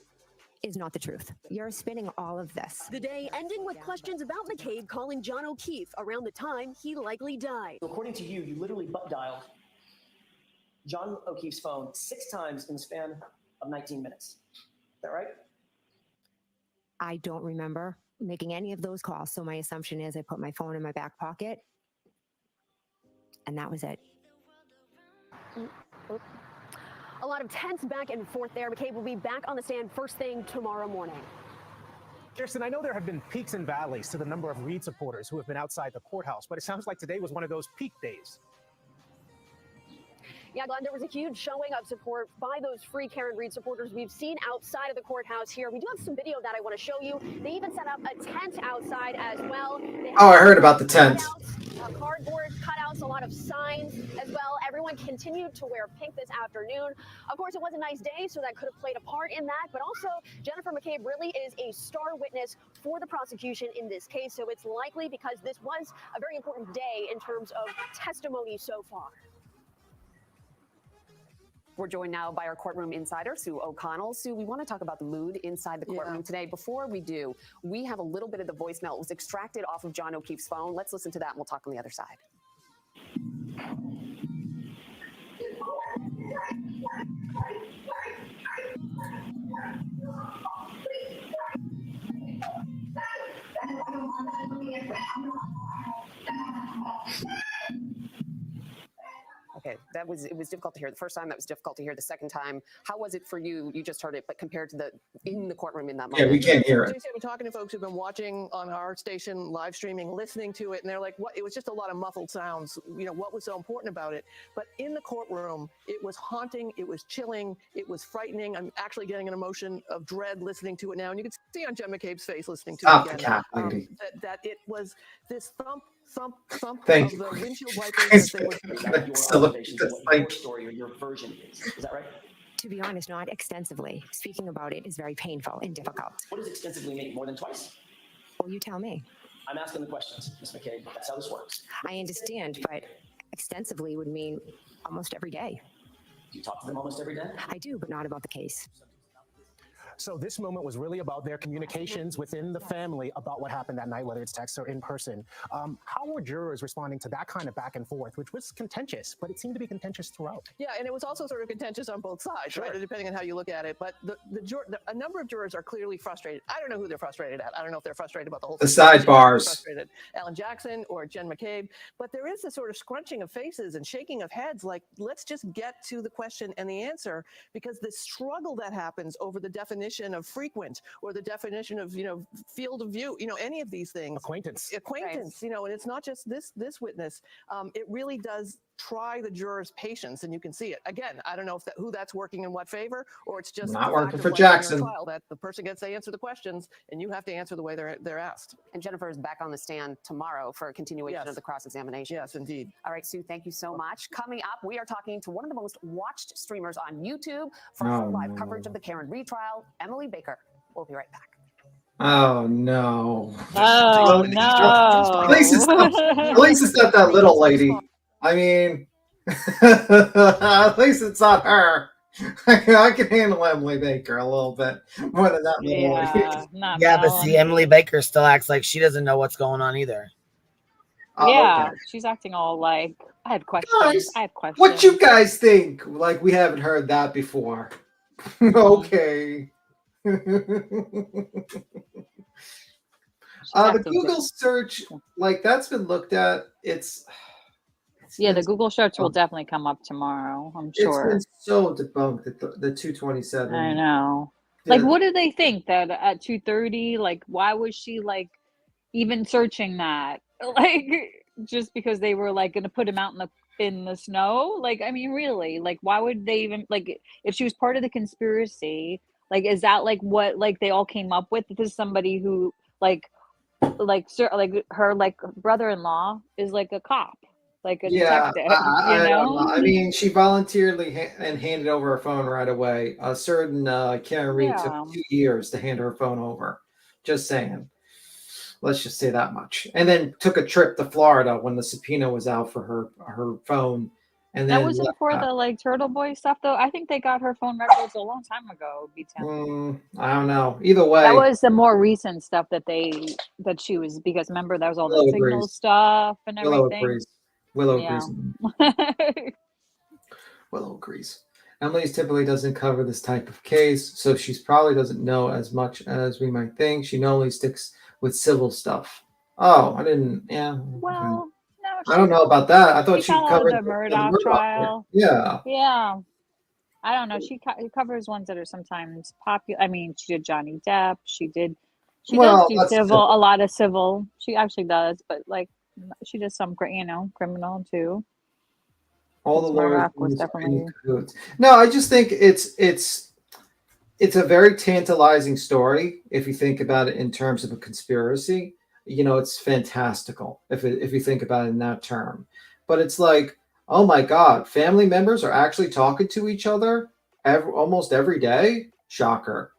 is not the truth. You're spinning all of this. The day ending with questions about McCabe calling John O'Keefe around the time he likely died. According to you, you literally butt dialed John O'Keefe's phone 6 times in the span of 19 minutes. Is that right? I don't remember making any of those calls, so my assumption is I put my phone in my back pocket, and that was it. A lot of tense back and forth there. McCabe will be back on the stand first thing tomorrow morning. Kirsten, I know there have been peaks and valleys to the number of Reed supporters who have been outside the courthouse, but it sounds like today was one of those peak days. Yeah, Glenn, there was a huge showing of support by those Free Karen Reed supporters we've seen outside of the courthouse here. We do have some video that I want to show you. They even set up a tent outside as well. Oh, I heard about the tent. Cardboard cutouts, a lot of signs as well. Everyone continued to wear pink this afternoon. Of course, it was a nice day, so that could have played a part in that. But also, Jennifer McCabe really is a star witness for the prosecution in this case. So it's likely because this was a very important day in terms of testimony so far. We're joined now by our courtroom insider, Sue O'Connell. Sue, we want to talk about the mood inside the courtroom today. Before we do, we have a little bit of the voicemail. It was extracted off of John O'Keefe's phone. Let's listen to that and we'll talk on the other side. Okay, it was difficult to hear. The first time, that was difficult to hear. The second time, how was it for you? You just heard it, but compared to in the courtroom in that moment. Yeah, we can't hear it. I've been talking to folks who've been watching on our station, live streaming, listening to it, and they're like, "What? It was just a lot of muffled sounds. You know, what was so important about it?" But in the courtroom, it was haunting. It was chilling. It was frightening. I'm actually getting an emotion of dread listening to it now, and you can see on Jen McCabe's face listening to it again that it was this thump. Thank of you. the windshield wipers as they were Your observations of what your story or your version is that right? To be honest, not extensively. Speaking about it is very painful and difficult. What does extensively mean? More than twice? Well, you tell me. I'm asking the questions, Ms. McCabe. That's how this works. I understand, but extensively would mean almost every day. You talk to them almost every day? I do, but not about the case. So this moment was really about their communications within the family about what happened that night, whether it's text or in person. How were jurors responding to that kind of back and forth, which was contentious, but it seemed to be contentious throughout? Yeah, and it was also sort of contentious on both sides, right? Depending on how you look at it. But a number of jurors are clearly frustrated. I don't know who they're frustrated at. I don't know if they're frustrated about the whole The situation, sidebars. frustrated Alan Jackson or Jen McCabe. But there is a sort of scrunching of faces and shaking of heads, like, let's just get to the question and the answer, because the struggle that happens over the definition of frequent or the definition of, field of view, any of these things. Acquaintance, and it's not just this witness. It really does try the jurors' patience, and you can see it. Again, I don't know if who that's working in what favor, or it's just Not the working fact of for life in your Jackson. trial, that the person gets to answer the questions, and you have to answer the way they're asked. And Jennifer is back on the stand tomorrow for a continuation of the cross-examination. Yes, indeed. All right, Sue, thank you so much. Coming up, we are talking to one of the most watched streamers on YouTube for her live coverage of the Karen retrial, Emily Baker. We'll be right back. Oh no! Oh no! At least it's not that little lady. I mean, at least it's not her. I can handle Emily Baker a little bit more than that little lady. Yeah, but see, Emily Baker still acts like she doesn't know what's going on either. Yeah, she's acting all like, I have questions. Guys, I have questions. what you guys think? Like, we haven't heard that before. Okay. The Google search, like, that's been looked at. Yeah, the Google search will definitely come up tomorrow, I'm sure. It's been so debunked, the 227. I know. Yeah. Like, what do they think that at 2:30? Like, why was she like even searching that? Like, just because they were like going to put him out in the snow? Like, I mean, really? Like, why would they even, like, if she was part of the conspiracy? Like, is that like what like they all came up with? This is somebody who like her like brother-in-law is like a cop, like a detective. I don't know. I mean, she voluntarily and handed over her phone right away. A certain Karen Reed took 2 years to hand her phone over. Just saying. Let's just say that much. And then took a trip to Florida when the subpoena was out for her phone. And then that wasn't for the like Turtle Boy stuff, though. I think they got her phone records a long time ago. I don't know. Either way, that was the more recent stuff that she was, because remember there was all the signal stuff and everything. Willow agrees. Willow agrees. Emily typically doesn't cover this type of case, so she probably doesn't know as much as we might think. She normally sticks with civil stuff. Oh, I didn't. Yeah. Well. No, I don't know about that. I thought she covered the Murdoch trial. Yeah. Yeah. I don't know. She covers ones that are sometimes popular. I mean, she did Johnny Depp. She does do civil, a lot of civil. She actually does, but like she does some, criminal too. All the lawyers was definitely. No, I just think it's a very tantalizing story if you think about it in terms of a conspiracy. It's fantastical if you think about it in that term. But it's like, oh my God, family members are actually talking to each other almost every day. Shocker.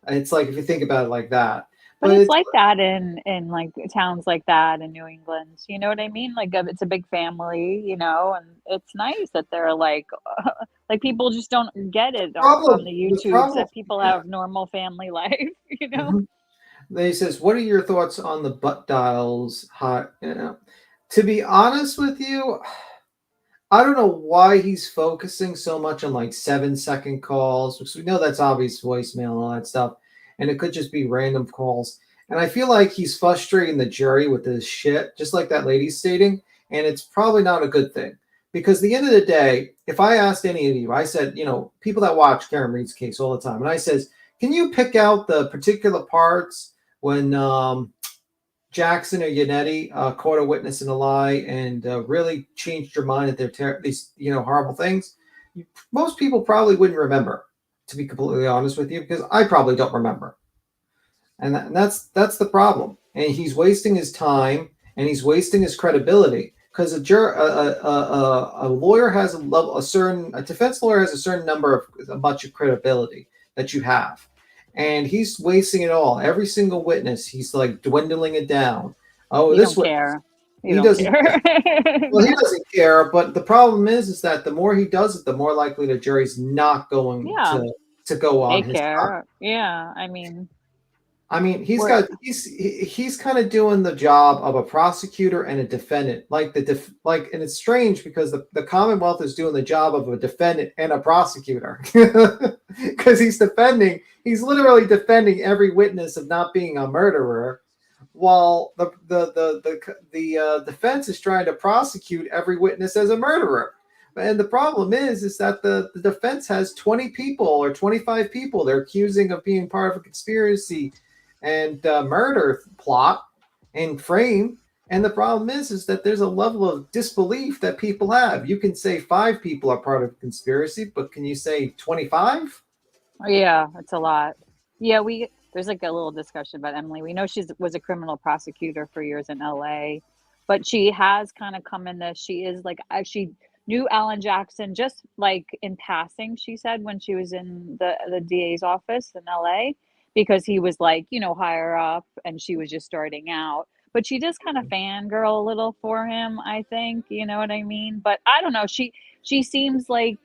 And it's like, if you think about it like that. But it's like that in like towns like that in New England. You know what I mean? Like, it's a big family, and it's nice that they're like people just don't get it on the YouTube that people have normal family life, Mm-hmm. Then he says, what are your thoughts on the butt dials? To be honest with you, I don't know why he's focusing so much on like 7-second calls, because we know that's obvious voicemail and all that stuff. And it could just be random calls. And I feel like he's frustrating the jury with this shit, just like that lady's stating. And it's probably not a good thing. Because at the end of the day, if I asked any of you, I said, people that watch Karen Reed's case all the time, and I says, can you pick out the particular parts when Jackson or Yannetti caught a witness in a lie and really changed your mind at these horrible things? Most people probably wouldn't remember, to be completely honest with you, because I probably don't remember. And that's the problem. And he's wasting his time and he's wasting his credibility, because a lawyer has a defense lawyer has a certain number of much of credibility that you have. And he's wasting it all. Every single witness, he's like dwindling it down. Oh, he don't care. You don't care. Well, he doesn't care, but the problem is that the more he does it, the more likely the jury's not going Yeah. to go on They his side. care. Yeah, I mean, he's kind of doing the job of a prosecutor and a defendant. And it's strange because the Commonwealth is doing the job of a defendant and a prosecutor because he's literally defending every witness of not being a murderer, while the defense is trying to prosecute every witness as a murderer. And the problem is that the defense has 20 people or 25 people they're accusing of being part of a conspiracy and murder plot and frame. And the problem is that there's a level of disbelief that people have. You can say 5 people are part of a conspiracy, but can you say 25? yeah, it's a lot. Yeah, there's like a little discussion about Emily. We know was a criminal prosecutor for years in LA, but she has kind of come in this. She is like, she knew Alan Jackson just like in passing, she said, when she was in the DA's office in LA, because he was like, higher up and she was just starting out. But she just kind of fangirl a little for him, I think, you know what I mean? But I don't know. She seems like,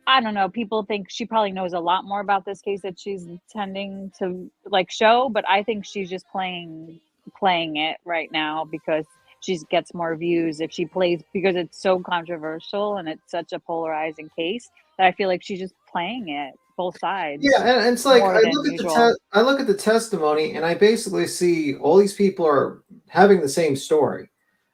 I don't know, people think she probably knows a lot more about this case that she's tending to like show, but I think she's just playing it right now because she gets more views if she plays, because it's so controversial and it's such a polarizing case that I feel like she's just playing it both sides. Yeah, and it's like I look at the testimony and I basically see all these people are having the same story,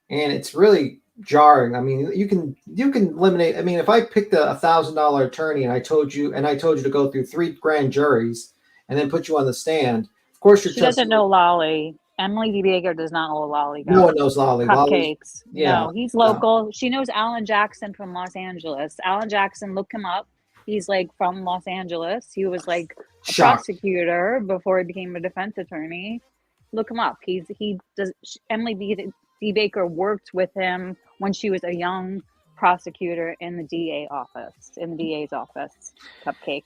and it's really jarring. I mean, you can eliminate. I mean, if I picked a $1,000 attorney and I told you to go through 3 grand juries and then put you on the stand, of course she doesn't know Lolly. Emily D. Baker does not know Lolly. No one knows Lolly. Cupcakes. Yeah, no, he's local. She knows Alan Jackson from Los Angeles. Alan Jackson, look him up. He's like from Los Angeles. He was like a prosecutor before he became a defense attorney. Look him up. Emily D. Baker worked with him when she was a young prosecutor in the DA's office. Cupcake.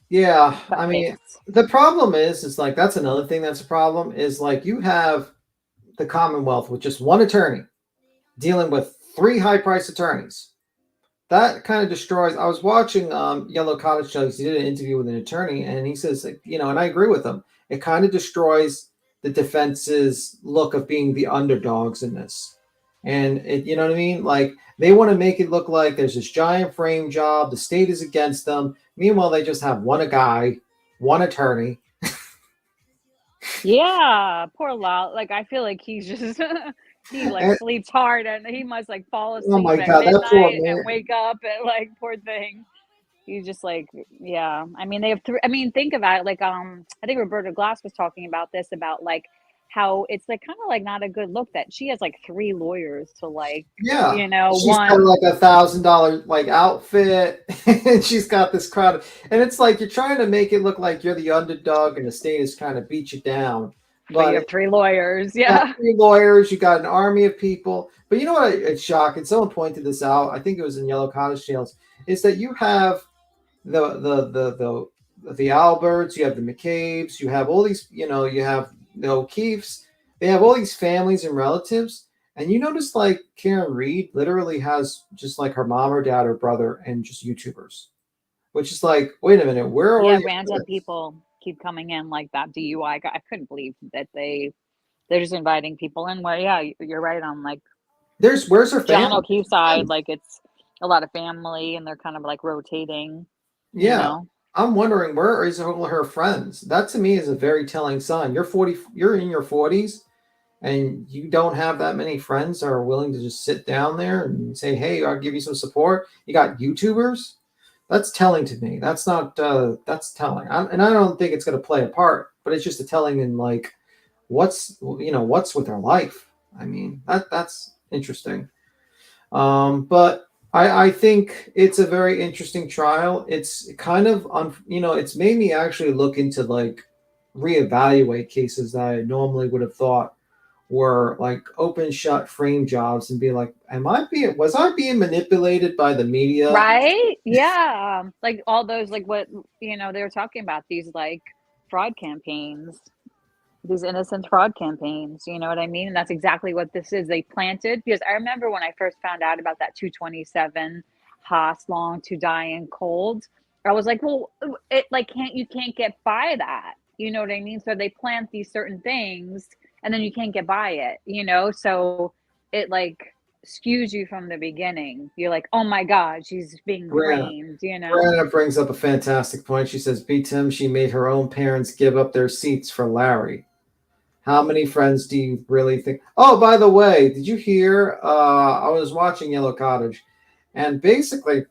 Yeah, I mean, the problem is like that's another thing that's a problem is like you have the Commonwealth with just one attorney dealing with 3 high-priced attorneys. That kind of destroys. I was watching Yellow Cottage Chugs. He did an interview with an attorney, and he says, and I agree with him. It kind of destroys the defense's look of being the underdogs in this. And it, you know what I mean? Like they want to make it look like there's this giant frame job. The state is against them. Meanwhile, they just have one attorney. Yeah, poor Lal. Like I feel like he's just he like sleeps hard and he must like fall asleep at midnight and wake up and like poor thing. He's just like, yeah. I mean, they have think about it. Like, I think Roberta Glass was talking about this, about like how it's like kind of like not a good look that she has like 3 lawyers to like, she's got like $1,000 like outfit, and she's got this crowd, and it's like you're trying to make it look like you're the underdog, and the state is kind of beat you down. But you have 3 lawyers, yeah. 3 lawyers. You got an army of people. But you know what? It's shocking. Someone pointed this out. I think it was in Yellow Cottage Tales. Is that you have the Alberts, you have the McCabe's, you have all these, you have the O'Keefes. They have all these families and relatives, and you notice like Karen Reed literally has just like her mom or dad or brother and just YouTubers, which is like, wait a minute, where are random people keep coming in like that DUI guy. I couldn't believe that they're just inviting people in. Well, yeah, you're right on like. Where's her family? John O'Keefe side, like it's a lot of family, and they're kind of like rotating. Yeah, I'm wondering where is all her friends. That to me is a very telling sign. You're in your 40s, and you don't have that many friends that are willing to just sit down there and say, "Hey, I'll give you some support." You got YouTubers. That's telling to me. That's not. That's telling, and I don't think it's going to play a part, but it's just a telling in like what's with her life. I mean, that's interesting. But I think it's a very interesting trial. It's kind of it's made me actually look into like reevaluate cases that I normally would have thought were like open shut frame jobs and be like, was I being manipulated by the media? Right? Yeah. Like all those, like what, they were talking about these like fraud campaigns. these innocent fraud campaigns, you know what I mean? And that's exactly what this is. They planted, because I remember when I first found out about that 227 Haas long to die in cold, I was like, well, it like you can't get by that, you know what I mean? So they plant these certain things and then you can't get by it, you know? So it like skews you from the beginning. You're like, oh my God, she's being framed, you know? Brianna brings up a fantastic point. She says, "B. Tim, she made her own parents give up their seats for Larry." How many friends do you really think? Oh, by the way, did you hear? I was watching Yellow Cottage, and basically,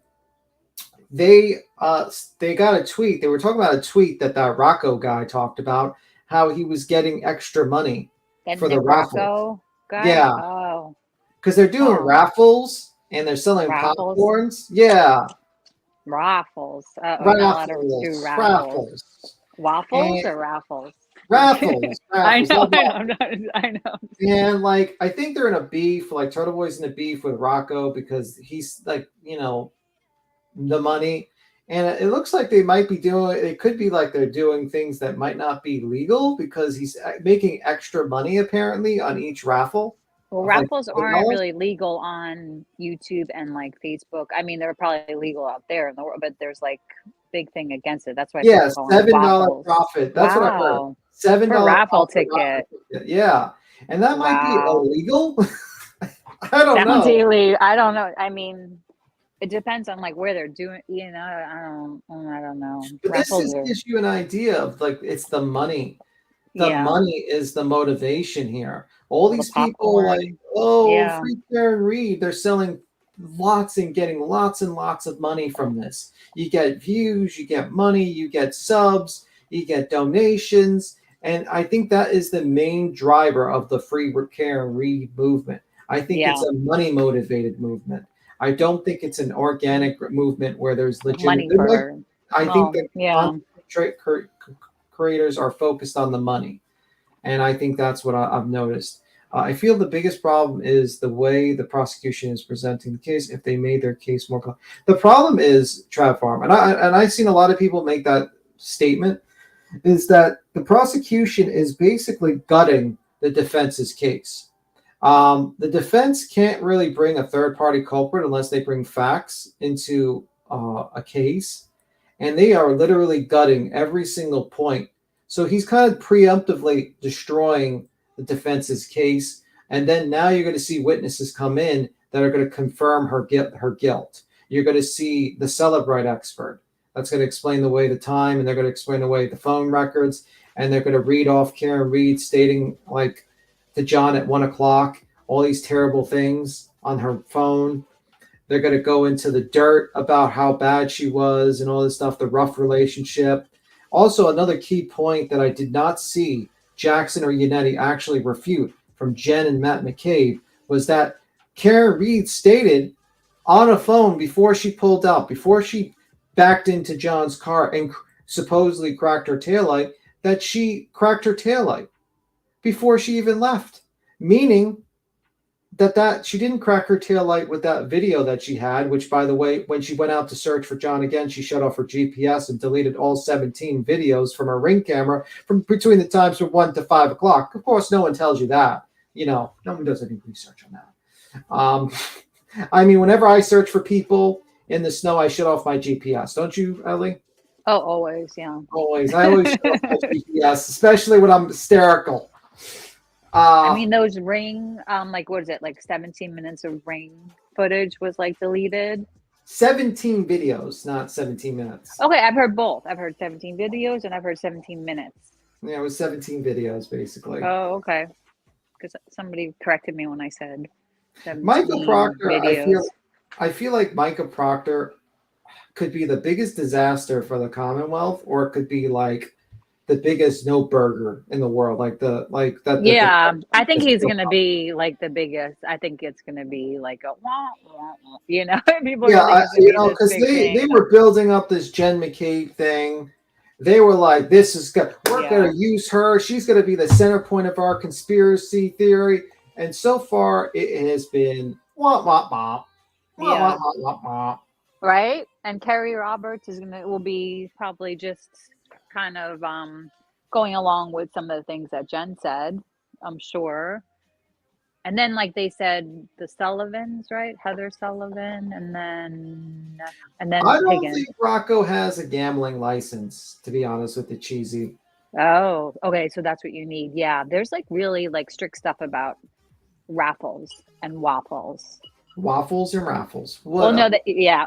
they got a tweet. They were talking about a tweet that Rocco guy talked about, how he was getting extra money for the raffle. Rocco guy? Yeah, Oh. because they're doing raffles and they're selling Raffles? popcorns. Yeah, Raffles. We're not allowed to do raffles. Waffles And- or raffles? Raffles. I know. And like, I think they're in a beef. Like, Turtle Boy's in a beef with Rocco because he's like, you know, the money. And it looks like they might be doing. It could be like they're doing things that might not be legal because he's making extra money apparently on each raffle. Well, raffles aren't really legal on YouTube and like Facebook. I mean, they're probably legal out there in the world, but there's like big thing against it. That's why. Yeah, people call them $7 waffles. profit. That's what I heard. Wow. $7 Per raffle profit, ticket. Yeah, and that might be Wow. illegal. I don't Sounds know. illegal. I don't know. I mean, it depends on like where they're doing. You know, I don't know. But Raffles this gives you an idea of like it's the money. The Yeah. money is the motivation here. All The these people popcorn. like, oh, Yeah. free Karen Reed. They're selling lots and getting lots and lots of money from this. You get views, you get money, you get subs, you get donations. And I think that is the main driver of the free Karen Reed movement. I think it's a money motivated movement. I don't think it's an organic movement where there's Money legitimate. for. I think that yeah. creators are focused on the money. And I think that's what I've noticed. I feel the biggest problem is the way the prosecution is presenting the case. If they made their case more, the problem is Trav Farm, and I've seen a lot of people make that statement, is that the prosecution is basically gutting the defense's case. The defense can't really bring a third-party culprit unless they bring facts into a case, and they are literally gutting every single point. So he's kind of preemptively destroying the defense's case, and then now you're going to see witnesses come in that are going to confirm her guilt. You're going to see the Celebrite expert that's going to explain the way the time, and they're going to explain the way the phone records, and they're going to read off Karen Reed stating like to John at 1 o'clock all these terrible things on her phone. They're going to go into the dirt about how bad she was and all this stuff, the rough relationship. Also, another key point that I did not see Jackson or Yannetti actually refute from Jen and Matt McCabe was that Karen Reed stated on a phone before she pulled out, before she backed into John's car and supposedly cracked her taillight, that she cracked her taillight before she even left, meaning that she didn't crack her taillight with that video that she had, which, by the way, when she went out to search for John again, she shut off her GPS and deleted all 17 videos from her Ring camera from between the times from 1 to 5 o'clock. Of course, no one tells you that. You know, no one does any research on that. I mean, whenever I search for people in the snow, I shut off my GPS. Don't you, Ellie? Oh, always, yeah. Always. I always shut off my GPS, especially when I'm hysterical. I mean, those Ring, like, what is it? Like 17 minutes of Ring footage was like deleted. 17 videos, not 17 minutes. Okay, I've heard both. I've heard 17 videos and I've heard 17 minutes. Yeah, it was 17 videos basically. Oh, okay. Because somebody corrected me when I said 17 Micah Proctor, videos. I feel like Micah Proctor could be the biggest disaster for the Commonwealth, or it could be like the biggest no burger in the world, Yeah, I think he's gonna be like the biggest. I think it's gonna be like a wah, wah, wah, you know. People because they were building up this Jen McCabe thing. They were like, "This is good. We're gonna use her. She's gonna be the center point of our conspiracy theory." And so far, it has been wah wah wah, wah wah wah wah wah. Right, and Kerry Roberts will be probably just kind of going along with some of the things that Jen said, I'm sure. And then, like they said, the Sullivans, right? Heather Sullivan, and then I don't Higgins. think Rocco has a gambling license, to be honest with you, Cheesy. Oh, okay. So that's what you need. Yeah, there's like really like strict stuff about raffles and waffles. Waffles or raffles? Well, no,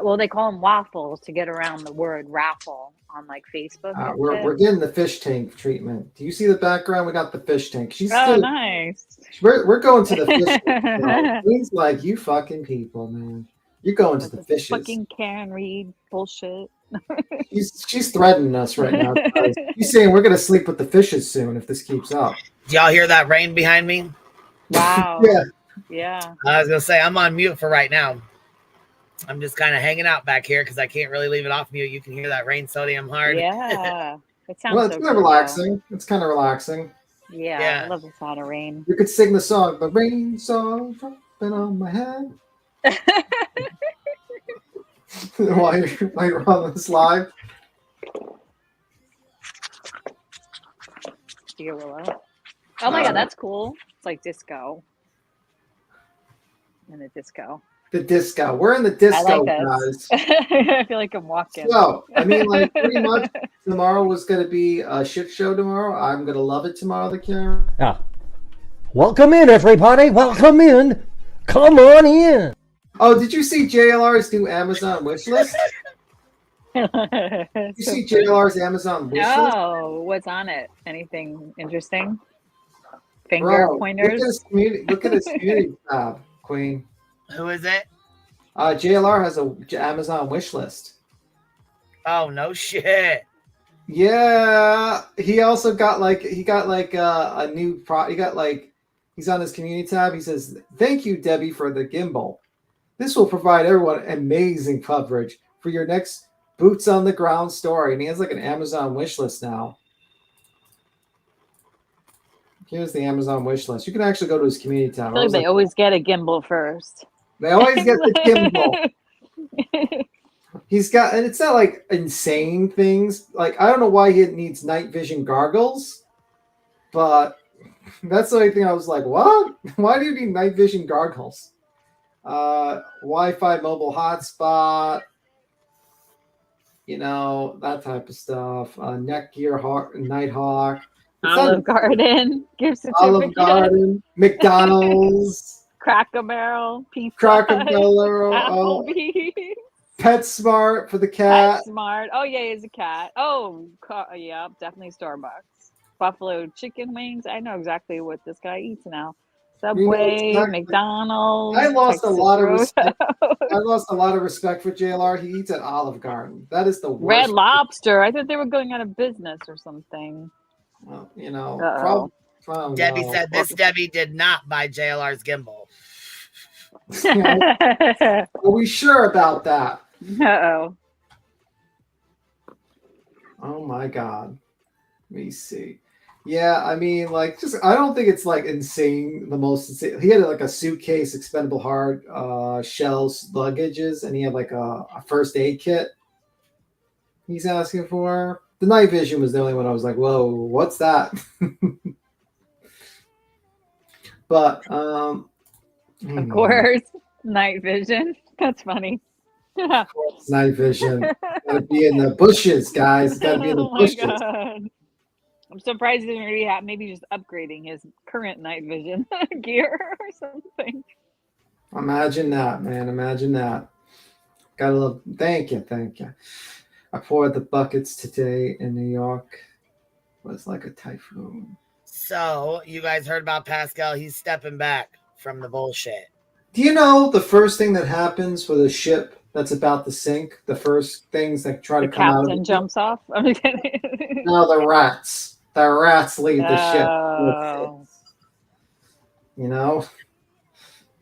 well, they call them waffles to get around the word raffle on like Facebook. And we're getting the fish tank treatment. Do you see the background? We got the fish tank. She's still nice. We're going to the fish tank. Things like you fucking people, man. You're going to the fishes. Fucking Karen Reed bullshit. She's threatening us right now, guys. She's saying we're gonna sleep with the fishes soon if this keeps up. Do y'all hear that rain behind me? Wow. Yeah. I was gonna say I'm on mute for right now. I'm just kind of hanging out back here because I can't really leave it off mute. You can hear that rain so damn hard. Yeah. It sounds Well, it's so kind of relaxing. It's kind of relaxing. Yeah, I love the sound of rain. You could sing the song, "The Rain Song Dropping on My Head." while you're on this live. Dear Willow. Oh my God, that's cool. It's like disco. In the disco. The disco. We're in the disco, guys. I feel like I'm walking. So, I mean, like, pretty much tomorrow was going to be a shit show tomorrow. I'm going to love it tomorrow, the camera. Yeah. Welcome in, everybody. Welcome in. Come on in. Oh, did you see JLR's new Amazon wish list? Did you see JLR's Amazon wish list? Oh, what's on it? Anything interesting? Finger pointers? Look at his community tab, Queen. Who is it? JLR has a Amazon wish list. Oh, no shit. Yeah, he also got a new he's on his community tab. He says, "Thank you, Debbie, for the gimbal. This will provide everyone amazing coverage for your next boots on the ground story." And he has like an Amazon wish list now. Here's the Amazon wish list. You can actually go to his community tab. I feel like they always get a gimbal first. They always get the gimbal. He's got, and it's not like insane things. Like, I don't know why he needs night vision goggles, but that's the only thing I was like, what? Why do you need night vision goggles? Wi-Fi mobile hotspot, that type of stuff. Netgear Nighthawk. Olive Garden. Gift certificate. Olive Garden. McDonald's. Cracker Barrel. Pizza. Cracker Barrel. Applebee's. PetSmart for the cat. PetSmart. Oh, yeah, he's a cat. Oh, yeah, definitely Starbucks. Buffalo chicken wings. I know exactly what this guy eats now. Subway, McDonald's. I lost Texas a lot of Roadhouse. respect. I lost a lot of respect for JLR. He eats at Olive Garden. That is the worst. Red Lobster. I thought they were going out of business or something. Well, Debbie said this Debbie did not buy JLR's gimbal. Are we sure about that? Uh-oh. Oh my God. Let me see. Yeah, I mean, like, I don't think it's like insane. The most insane. He had like a suitcase, expendable hard shells, luggages, and he had like a first aid kit. He's asking for. The night vision was the only one I was like, whoa, what's that? But of course, night vision. That's funny. Night vision. Gotta be in the bushes, guys. Gotta be in the bushes. God. I'm surprised he didn't already have, maybe just upgrading his current night vision gear or something. Imagine that, man. Imagine that. Gotta love. Thank you. I poured the buckets today in New York. It was like a typhoon. So, you guys heard about Pascal. He's stepping back from the bullshit. Do you know the first thing that happens with a ship that's about to sink? The first things that try to come out. The captain jumps off? I'm kidding. No, the rats. The rats leave the ship.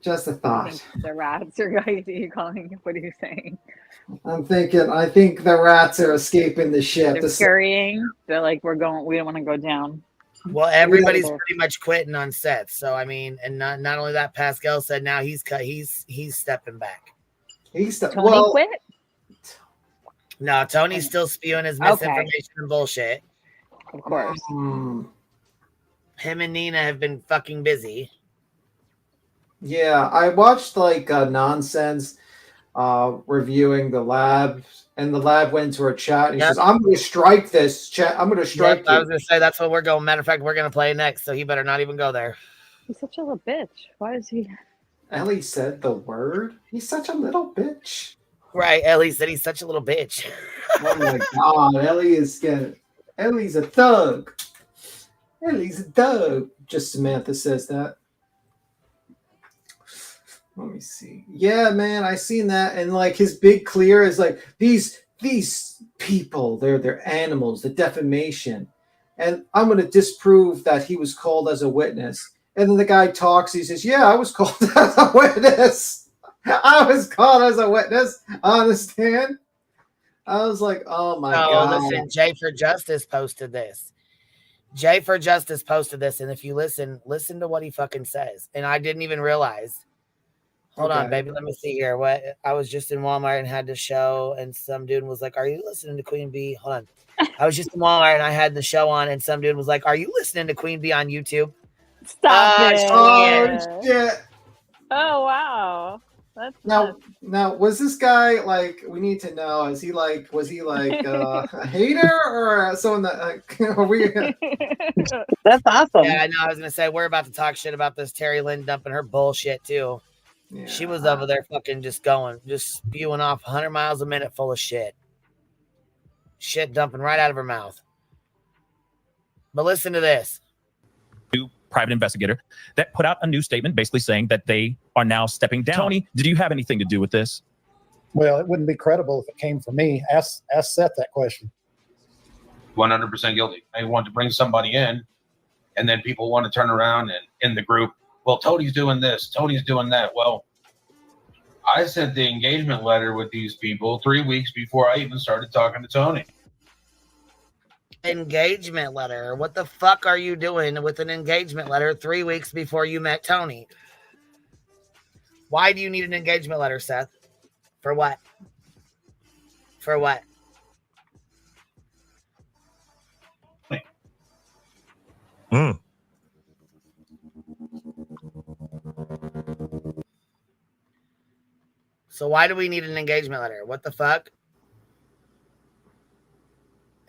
Just a thought. The rats are going to be calling. What are you saying? I think the rats are escaping the ship. They're scurrying. They're like, we don't want to go down. Well, everybody's pretty much quitting on set. So, I mean, and not only that, Pascal said now he's stepping back. Tony quit? No, Tony's still spewing his misinformation and bullshit. Of course. Him and Nina have been fucking busy. Yeah, I watched like nonsense reviewing the lab, and the lab went to her chat and he says, I'm going to strike this chat. I'm going to strike I was going to say, that's what we're going. Matter of fact, we're going to play next, so he better not even go there. He's such a little bitch. Why is he? Ellie said the word. He's such a little bitch. Right, Ellie said he's such a little bitch. Oh my god, Ellie's a thug. Ellie's a thug. Just Samantha says that. Let me see. Yeah, man, I seen that, and like his big clear is like these people, they're animals, the defamation. And I'm gonna disprove that he was called as a witness. And then the guy talks, he says, yeah, I was called as a witness. I was called as a witness on the stand. I was like, oh my God. Listen, Jay for Justice posted this. Jay for Justice posted this, and if you listen to what he fucking says. And I didn't even realize. Hold on, baby. Let me see here. What I was just in Walmart and had the show, and some dude was like, are you listening to Queen Bee? Hold on. I was just in Walmart and I had the show on, and some dude was like, are you listening to Queen Bee on YouTube? Stop it. Oh, shit. Oh, wow. That's now, was this guy like? We need to know. Was he like a hater or someone that? That's awesome. Yeah, I know. I was gonna say we're about to talk shit about this Terry Lynn dumping her bullshit too. Yeah. She was over there fucking just spewing off 100 miles a minute full of shit. Shit dumping right out of her mouth. But listen to this. Private investigator that put out a new statement basically saying that they are now stepping down. Tony, did you have anything to do with this? Well, it wouldn't be credible if it came from me. Ask Seth that question. 100% guilty. They want to bring somebody in, and then people want to turn around and in the group, well, Tony's doing this, Tony's doing that. Well, I sent the engagement letter with these people 3 weeks before I even started talking to Tony. Engagement letter. What the fuck are you doing with an engagement letter 3 weeks before you met Tony? Why do you need an engagement letter, Seth? For what? For what? So why do we need an engagement letter? What the fuck?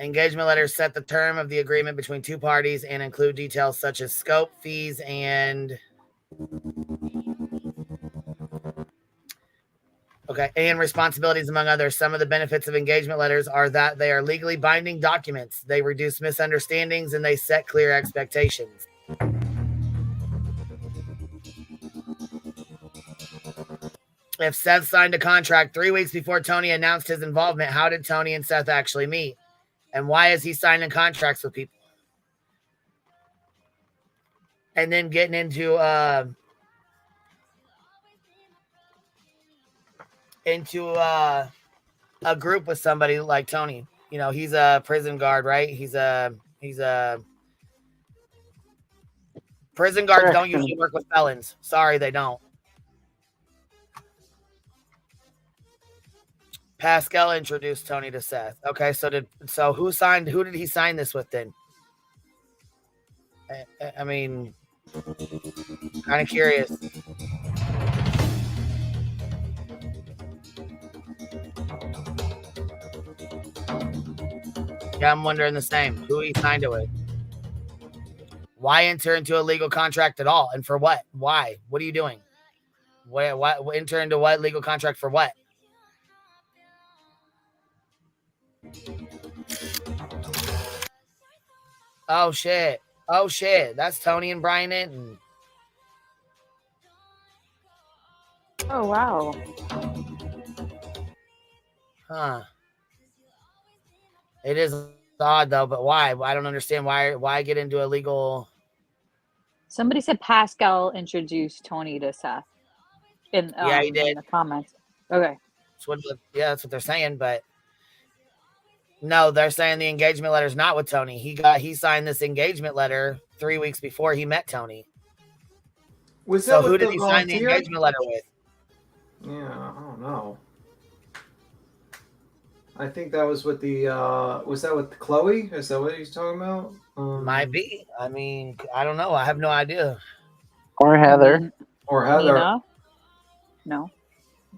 Engagement letters set the term of the agreement between two parties and include details such as scope, fees, and responsibilities, among others. Some of the benefits of engagement letters are that they are legally binding documents. They reduce misunderstandings and they set clear expectations. If Seth signed a contract 3 weeks before Tony announced his involvement, how did Tony and Seth actually meet? And why is he signing contracts with people? And then getting into a group with somebody like Tony. You know, he's a prison guard, right? He's a prison guards don't usually work with felons. Sorry, they don't. Pascal introduced Tony to Seth. Okay, so who did he sign this with then? I mean, kind of curious. Yeah, I'm wondering the same. Who he signed it with? Why enter into a legal contract at all? And for what? Why? What are you doing? What enter into what legal contract for what? Oh shit. Oh shit. That's Tony and Brian Inton. Oh wow. Huh. It is odd though, but why? I don't understand why get into a legal. Somebody said Pascal introduced Tony to Seth. Yeah, he did. In the comments. Okay. That's what they're saying, but no, they're saying the engagement letter is not with Tony. He signed this engagement letter 3 weeks before he met Tony. So who did he sign the engagement letter with? Yeah, I don't know. I think that was with the was that with Chloe? Is that what he's talking about? Might be. I mean, I don't know. I have no idea. Or Heather. Or Heather. Nina? No.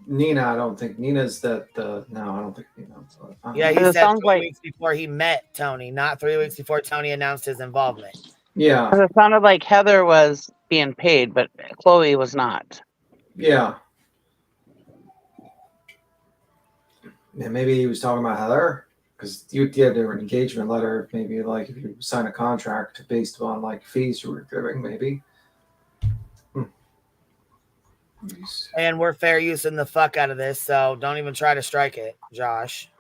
Nina, I don't think Nina's the no, I don't think Nina. Yeah, he It said sounds 3 like- weeks before he met Tony, not 3 weeks before Tony announced his involvement. Yeah. 'Cause it sounded like Heather was being paid, but Chloe was not. Yeah. Yeah, maybe he was talking about Heather, because you did an engagement letter. Maybe like if you sign a contract based on like fees you were giving, maybe. And we're fair using the fuck out of this, so don't even try to strike it, Josh.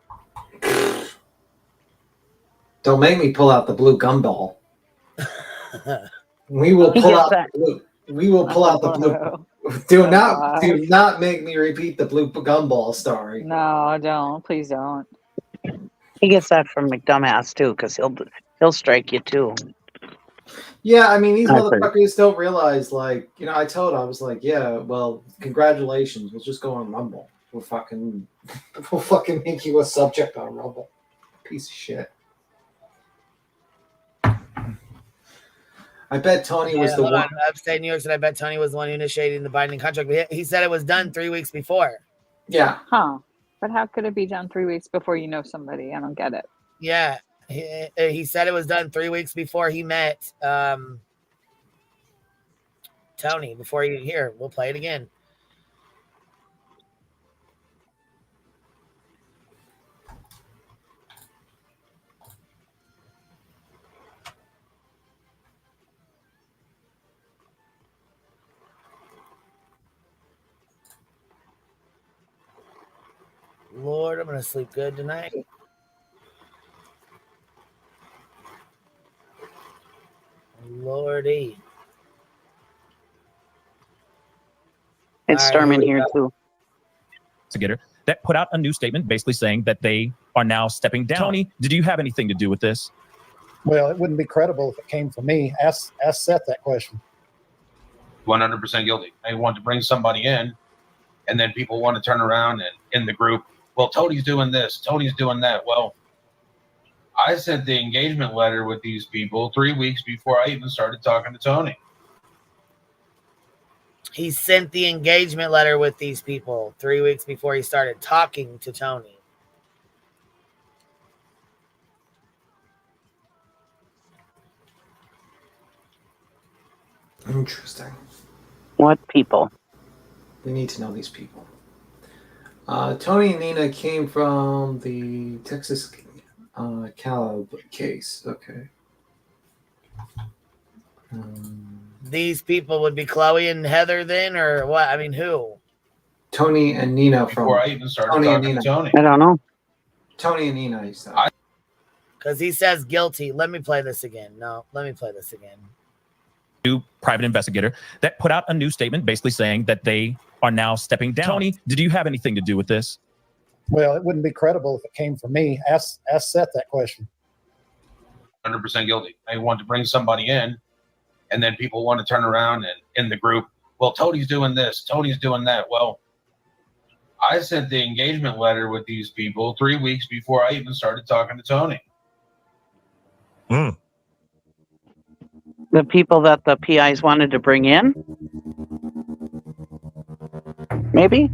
Don't make me pull out the blue gumball. We will pull out the blue. We will pull out the blue. Do not make me repeat the blue gumball story. No, don't. Please don't. He gets that from McDumbass too, because he'll strike you too. Yeah, I mean, these I think. motherfuckers don't realize, like, you know, I told him, I was like, yeah, well, congratulations. We'll just go on Rumble. We'll fucking make you a subject on Rumble. Piece of shit. I bet Tony was the hold one. on. Upstate New York said I bet Tony was the one who initiated the binding contract. But he said it was done 3 weeks before. Yeah. Huh. But how could it be done 3 weeks before you know somebody? I don't get it. Yeah. He said it was done 3 weeks before he met Tony. Before he here, we'll play it again. Lord, I'm gonna sleep good tonight. Lordy. It's storming here too. Investigator that put out a new statement basically saying that they are now stepping down. Tony, did you have anything to do with this? Well, it wouldn't be credible if it came from me. Ask Seth that question. 100% guilty. They want to bring somebody in, and then people want to turn around and in the group, well, Tony's doing this, Tony's doing that. Well, I sent the engagement letter with these people 3 weeks before I even started talking to Tony. He sent the engagement letter with these people 3 weeks before he started talking to Tony. Interesting. What people? We need to know these people. Tony and Nina came from the Texas Caleb case. Okay. These people would be Chloe and Heather then, or what? I mean, who? Tony and Nina from Before I even started Tony and talking Nina. to Tony. I don't know. Tony and Nina, he said. Because he says guilty. Let me play this again. No, let me play this again. New private investigator that put out a new statement basically saying that they are now stepping down. Tony, did you have anything to do with this? Well, it wouldn't be credible if it came from me. Ask Seth that question. 100% guilty. They want to bring somebody in, and then people want to turn around and in the group, well, Tony's doing this, Tony's doing that. Well, I sent the engagement letter with these people 3 weeks before I even started talking to Tony. The people that the PIs wanted to bring in? Maybe?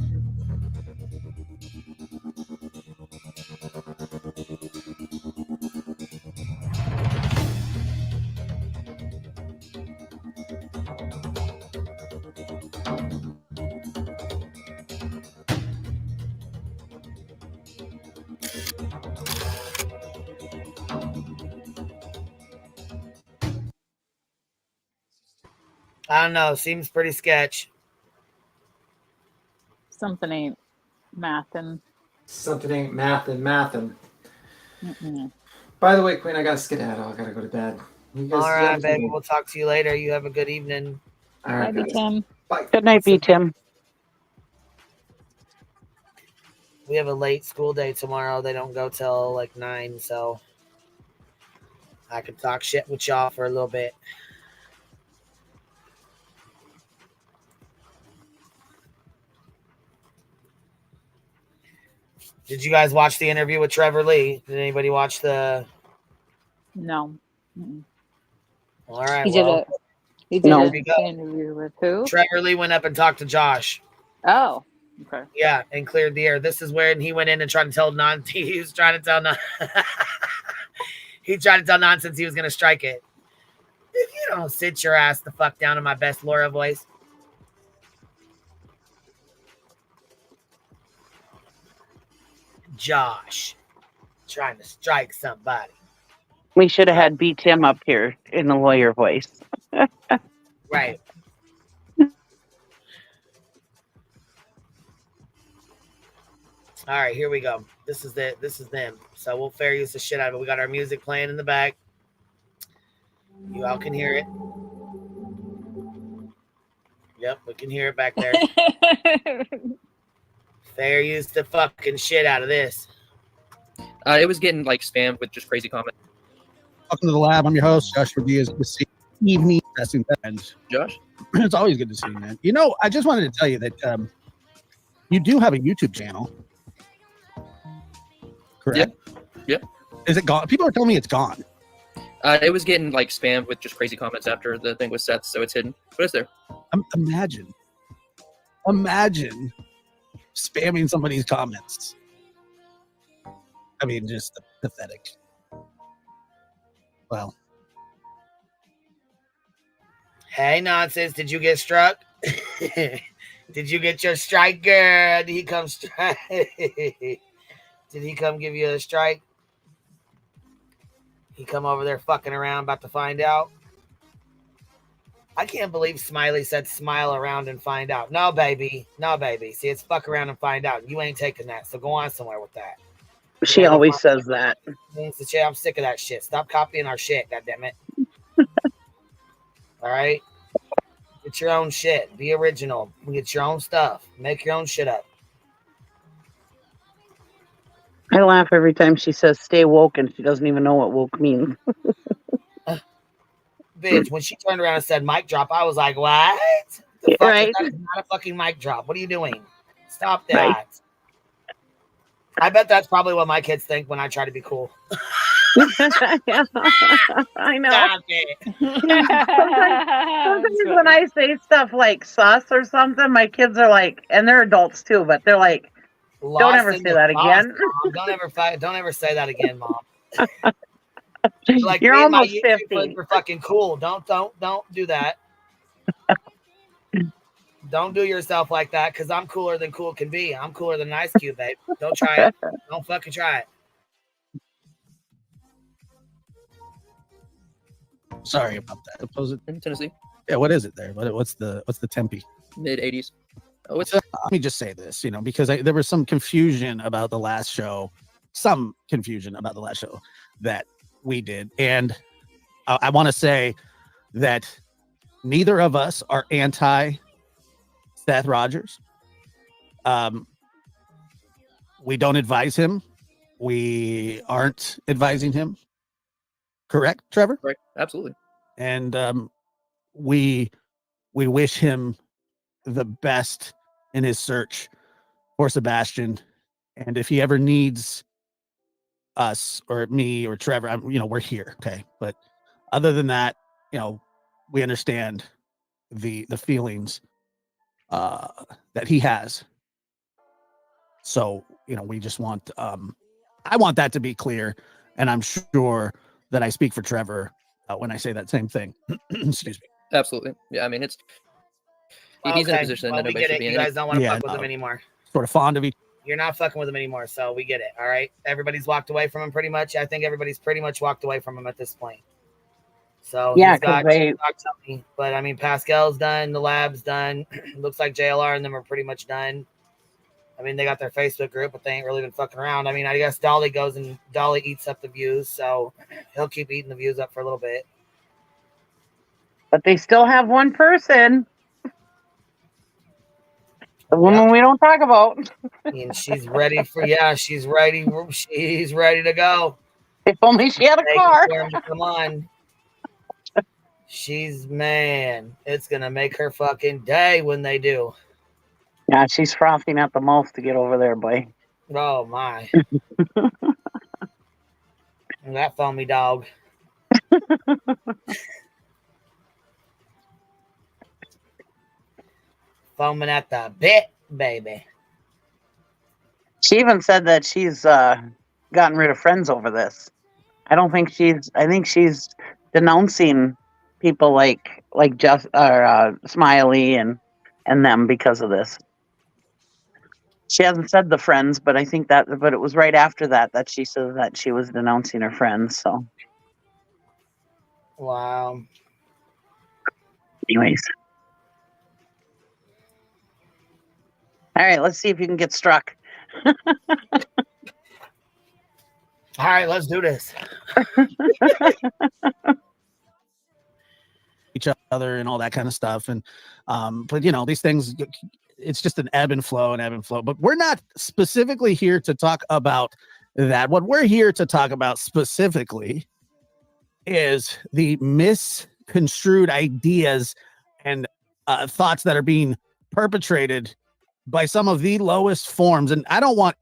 I don't know. Seems pretty sketch. Something ain't mathin'. Something ain't mathin'. By the way, Queen, I gotta skedaddle. I gotta go to bed. You guys, All right, baby. We'll talk to you later. You have a good evening. All right, Bye, guys. Tim. Bye. Good night, B. Tim. We have a late school day tomorrow. They don't go till like 9, so I could talk shit with y'all for a little bit. Did you guys watch the interview with Trevor Lee? Did anybody watch the? No. All right. He did well, He did here an we go. interview with who? Trevor Lee went up and talked to Josh. Oh, okay. Yeah, and cleared the air. This is where he went in and tried to tell he was trying to tell he tried to tell nonsense he was going to strike it. If you don't sit your ass the fuck down in my best Laura voice. Josh trying to strike somebody. We should have had B. Tim up here in the lawyer voice. Right. All right, here we go. This is them. So we'll fair use the shit out of it. We got our music playing in the back. You all can hear it. Yep, we can hear it back there. Fair use the fucking shit out of this. It was getting like spammed with just crazy comments. Welcome to the lab. I'm your host, Josh Diaz. Good to see you. Evening, friends. Josh, it's always good to see you, man. You know, I just wanted to tell you that you do have a YouTube channel, correct? Yeah. Is it gone? People are telling me it's gone. It was getting like spammed with just crazy comments after the thing was set, so it's hidden. But it's there. Imagine spamming somebody's comments. I mean, just pathetic. Well. Hey, nonsense. Did you get struck? Did you get your strike, girl? Did he come strike? Did he come give you a strike? He come over there fucking around about to find out. I can't believe Smiley said smile around and find out. No, baby. No, baby. See, it's fuck around and find out. You ain't taking that, so go on somewhere with that. She always says that. I'm sick of that shit. Stop copying our shit, goddammit. All right? Get your own shit. Be original. Get your own stuff. Make your own shit up. I laugh every time she says stay woke and she doesn't even know what woke means. Bitch, when she turned around and said mic drop, I was like, what? The fuck Right. That is not a fucking mic drop. What are you doing? Stop that. Right. I bet that's probably what my kids think when I try to be cool. I know. Stop it. Sometimes when I say stuff like sus or something, my kids are like, and they're adults too, but they're like, don't ever say that again. Don't ever say that again, Mom. Like, You're me and my almost YouTube 50. friends are fucking cool. Don't do that. Don't do yourself like that, because I'm cooler than cool can be. I'm cooler than Ice Cube, babe. Don't try it. Don't fucking try it. Sorry about that. Oppose it in Tennessee. Yeah, what is it there? What's the Tempe? Mid-80s. Oh, it's let me just say this, because there was some confusion about the last show. That we did, and I want to say that neither of us are anti Seth Rogers. We don't advise him. We aren't advising him. Correct, Trevor? Right, absolutely. And we wish him the best in his search for Sebastian. And if he ever needs us or me or Trevor, we're here. Okay. But other than that, we understand the feelings that he has. So, we just want, I want that to be clear. And I'm sure that I speak for Trevor when I say that same thing. Excuse me. Absolutely. Yeah. I mean, he's in a position that nobody should be in. You guys don't want to fuck with him anymore. Sort of fond of each. You're not fucking with him anymore, so we get it. All right. Everybody's walked away from him pretty much. I think everybody's pretty much walked away from him at this point. So yeah, he's got Tony, but I mean, Pascal's done, the lab's done. Looks like JLR and them are pretty much done. I mean, they got their Facebook group, but they ain't really been fucking around. I mean, I guess Dolly goes and Dolly eats up the views, so he'll keep eating the views up for a little bit. But they still have one person. The woman we don't talk about. And she's ready for, she's ready to go. If only she had a car. Come on. It's going to make her fucking day when they do. Yeah, she's frothing at the mouth to get over there, boy. Oh my. That foamy dog. Foaming at the bit, baby. She even said that she's gotten rid of friends over this. I think she's denouncing people like just Smiley and them because of this. She hasn't said the friends, but I think but it was right after that she said that she was denouncing her friends. So, wow. Anyways, all right, let's see if you can get struck. All right, let's do this. Each other and all that kind of stuff. And but these things, it's just an ebb and flow. But we're not specifically here to talk about that. What we're here to talk about specifically is the misconstrued ideas and thoughts that are being perpetrated by some of the lowest forms. And I don't want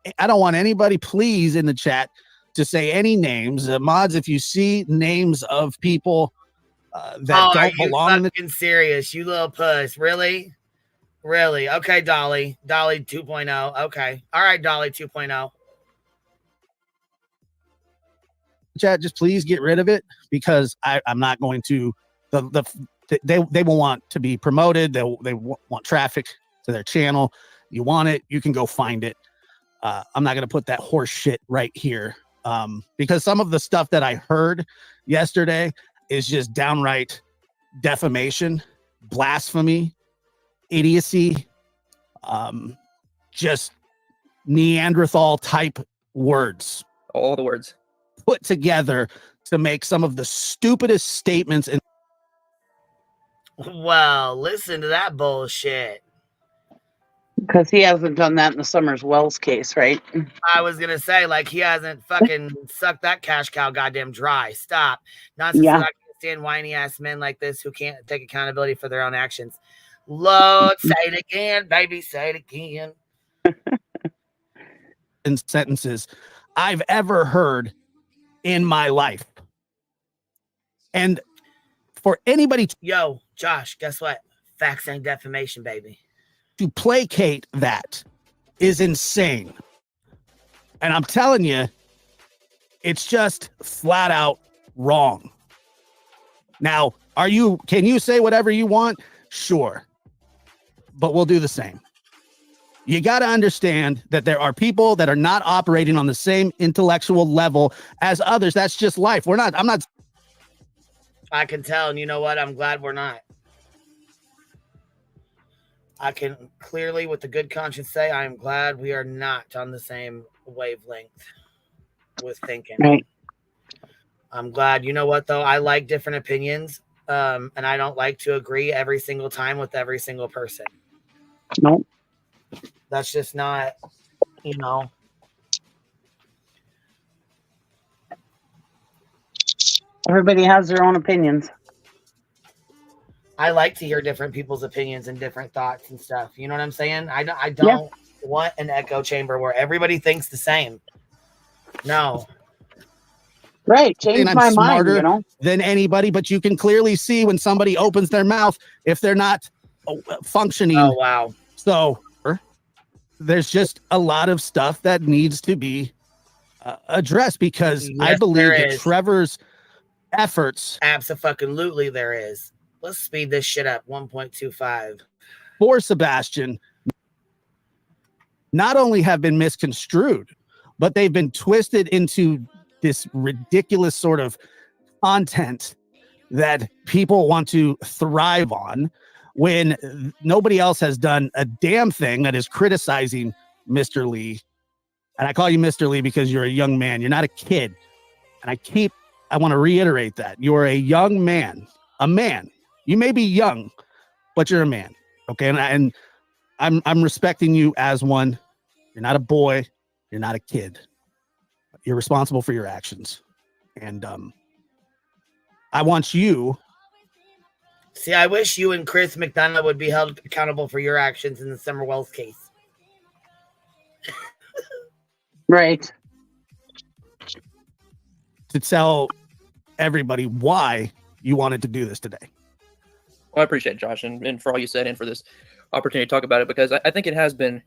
anybody, please, in the chat to say any names. Mods, if you see names of people that don't belong in the serious, you little puss. Really? Okay, Dolly 2.0. Okay, all right, Dolly 2.0. Chat, just please get rid of it, because I'm not going to. They will want to be promoted. They want traffic to their channel. You want it, you can go find it. I'm not going to put that horse shit right here, because some of the stuff that I heard yesterday is just downright defamation, blasphemy, idiocy, just Neanderthal type words. All the words put together to make some of the stupidest statements. Well, listen to that bullshit. Because he hasn't done that in the Summers Wells case, right? I was gonna say, like, he hasn't fucking sucked that cash cow goddamn dry. Stop. Nonsense. Yeah. I can't stand whiny ass men like this who can't take accountability for their own actions. Lord, say it again, baby, say it again. In sentences I've ever heard in my life. And for anybody yo, Josh, guess what? Facts ain't defamation, baby. To placate that is insane. And I'm telling you, it's just flat out wrong. Now, can you say whatever you want? Sure. But we'll do the same. You got to understand that there are people that are not operating on the same intellectual level as others. That's just life. I'm not. I can tell, and you know what? I'm glad we're not. I can clearly, with a good conscience, say I am glad we are not on the same wavelength with thinking. Right. I'm glad. You know what, though? I like different opinions, and I don't like to agree every single time with every single person. Nope. That's just not, Everybody has their own opinions. I like to hear different people's opinions and different thoughts and stuff. You know what I'm saying? I don't want an echo chamber where everybody thinks the same. No. Right. Change my mind, than anybody, but you can clearly see when somebody opens their mouth if they're not functioning. Oh, wow. So there's just a lot of stuff that needs to be addressed, because yes, I believe that Trevor's efforts. Absolutely there is. Let's speed this shit up. 1.25. For Sebastian, not only have been misconstrued, but they've been twisted into this ridiculous sort of content that people want to thrive on, when nobody else has done a damn thing that is criticizing Mr. Lee. And I call you Mr. Lee because you're a young man. You're not a kid. And I want to reiterate that. You're a young man, a man. You may be young, but you're a man. Okay. And I'm respecting you as one. You're not a boy. You're not a kid. You're responsible for your actions. And I want you. See, I wish you and Chris McDonough would be held accountable for your actions in the Summer Wells case. Right. To tell everybody why you wanted to do this today. Well, I appreciate it, Josh, and for all you said and for this opportunity to talk about it, because I think it has been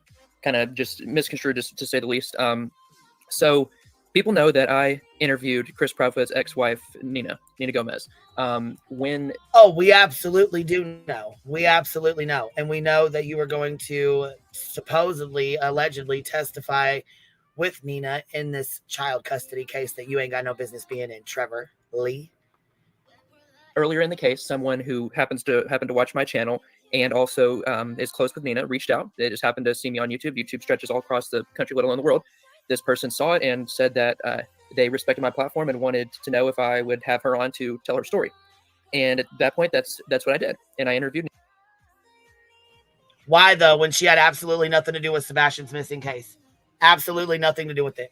kind of just misconstrued, to say the least. So people know that I interviewed Chris Proudfoot's ex-wife, Nina Gomez. We absolutely do know. We absolutely know. And we know that you were going to supposedly, allegedly testify with Nina in this child custody case that you ain't got no business being in, Trevor Lee. Earlier in the case, someone who happened to watch my channel and also is close with Nina reached out. They just happened to see me on YouTube. YouTube stretches all across the country, let alone the world. This person saw it and said that they respected my platform and wanted to know if I would have her on to tell her story. And at that point, that's what I did. And I interviewed. Why, though, when she had absolutely nothing to do with Sebastian's missing case? Absolutely nothing to do with it.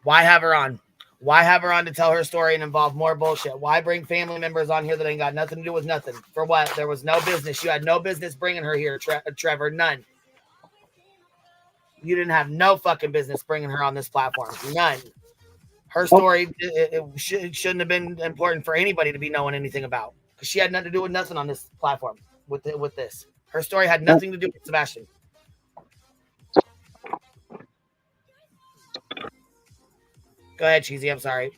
Why have her on? Why have her on to tell her story and involve more bullshit? Why bring family members on here that ain't got nothing to do with nothing? For what? There was no business. You had no business bringing her here, Trevor. None. You didn't have no fucking business bringing her on this platform. None. Her story it shouldn't have been important for anybody to be knowing anything about, because she had nothing to do with nothing on this platform with this. Her story had nothing to do with Sebastian. Go ahead, Cheesy. I'm sorry.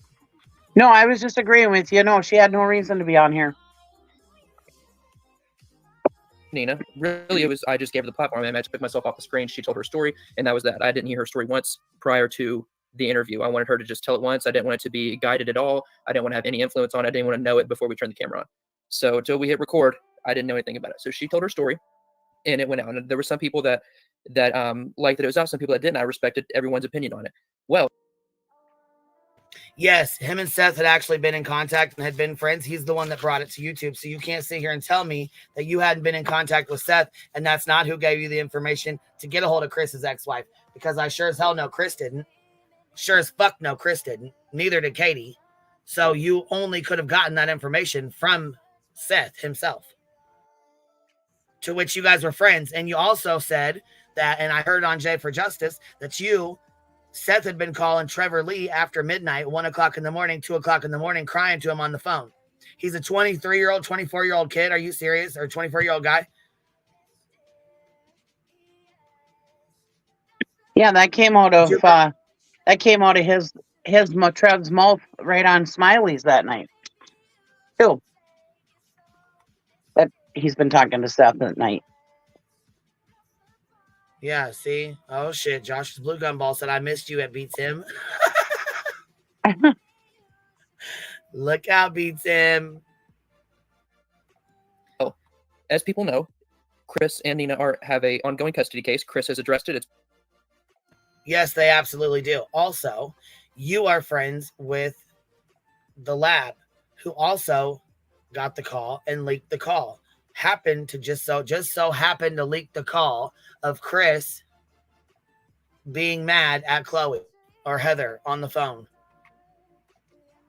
No, I was just agreeing with you. No, she had no reason to be on here. Nina, really, I just gave her the platform. I took myself off the screen. She told her story, and that was that. I didn't hear her story once prior to the interview. I wanted her to just tell it once. I didn't want it to be guided at all. I didn't want to have any influence on it. I didn't want to know it before we turned the camera on. So until we hit record, I didn't know anything about it. So she told her story, and it went out. And there were some people that liked that it was out. Some people that didn't. I respected everyone's opinion on it. Well, yes, him and Seth had actually been in contact and had been friends. He's the one that brought it to YouTube. So you can't sit here and tell me that you hadn't been in contact with Seth and that's not who gave you the information to get a hold of Chris's ex-wife, because I sure as hell know Chris didn't. Sure as fuck no, Chris didn't. Neither did Katie. So you only could have gotten that information from Seth himself, to which you guys were friends. And you also said that, and I heard on Jay for Justice, that Seth had been calling Trevor Lee after midnight, 1 o'clock in the morning, 2 o'clock in the morning, crying to him on the phone. He's a 23-year-old, 24-year-old kid. Are you serious? Or 24-year-old guy? Yeah, that came out of his Trev's mouth right on Smiley's that night too. But he's been talking to Seth at night. Yeah, see? Oh, shit. Josh's Blue Gumball said, I missed you at Beats Him. Look out, Beats Him. Oh, as people know, Chris and Nina have a ongoing custody case. Chris has addressed it. Yes, they absolutely do. Also, you are friends with the lab, who also got the call and leaked the call. Happened to just so happened to leak the call of Chris being mad at Chloe or Heather on the phone.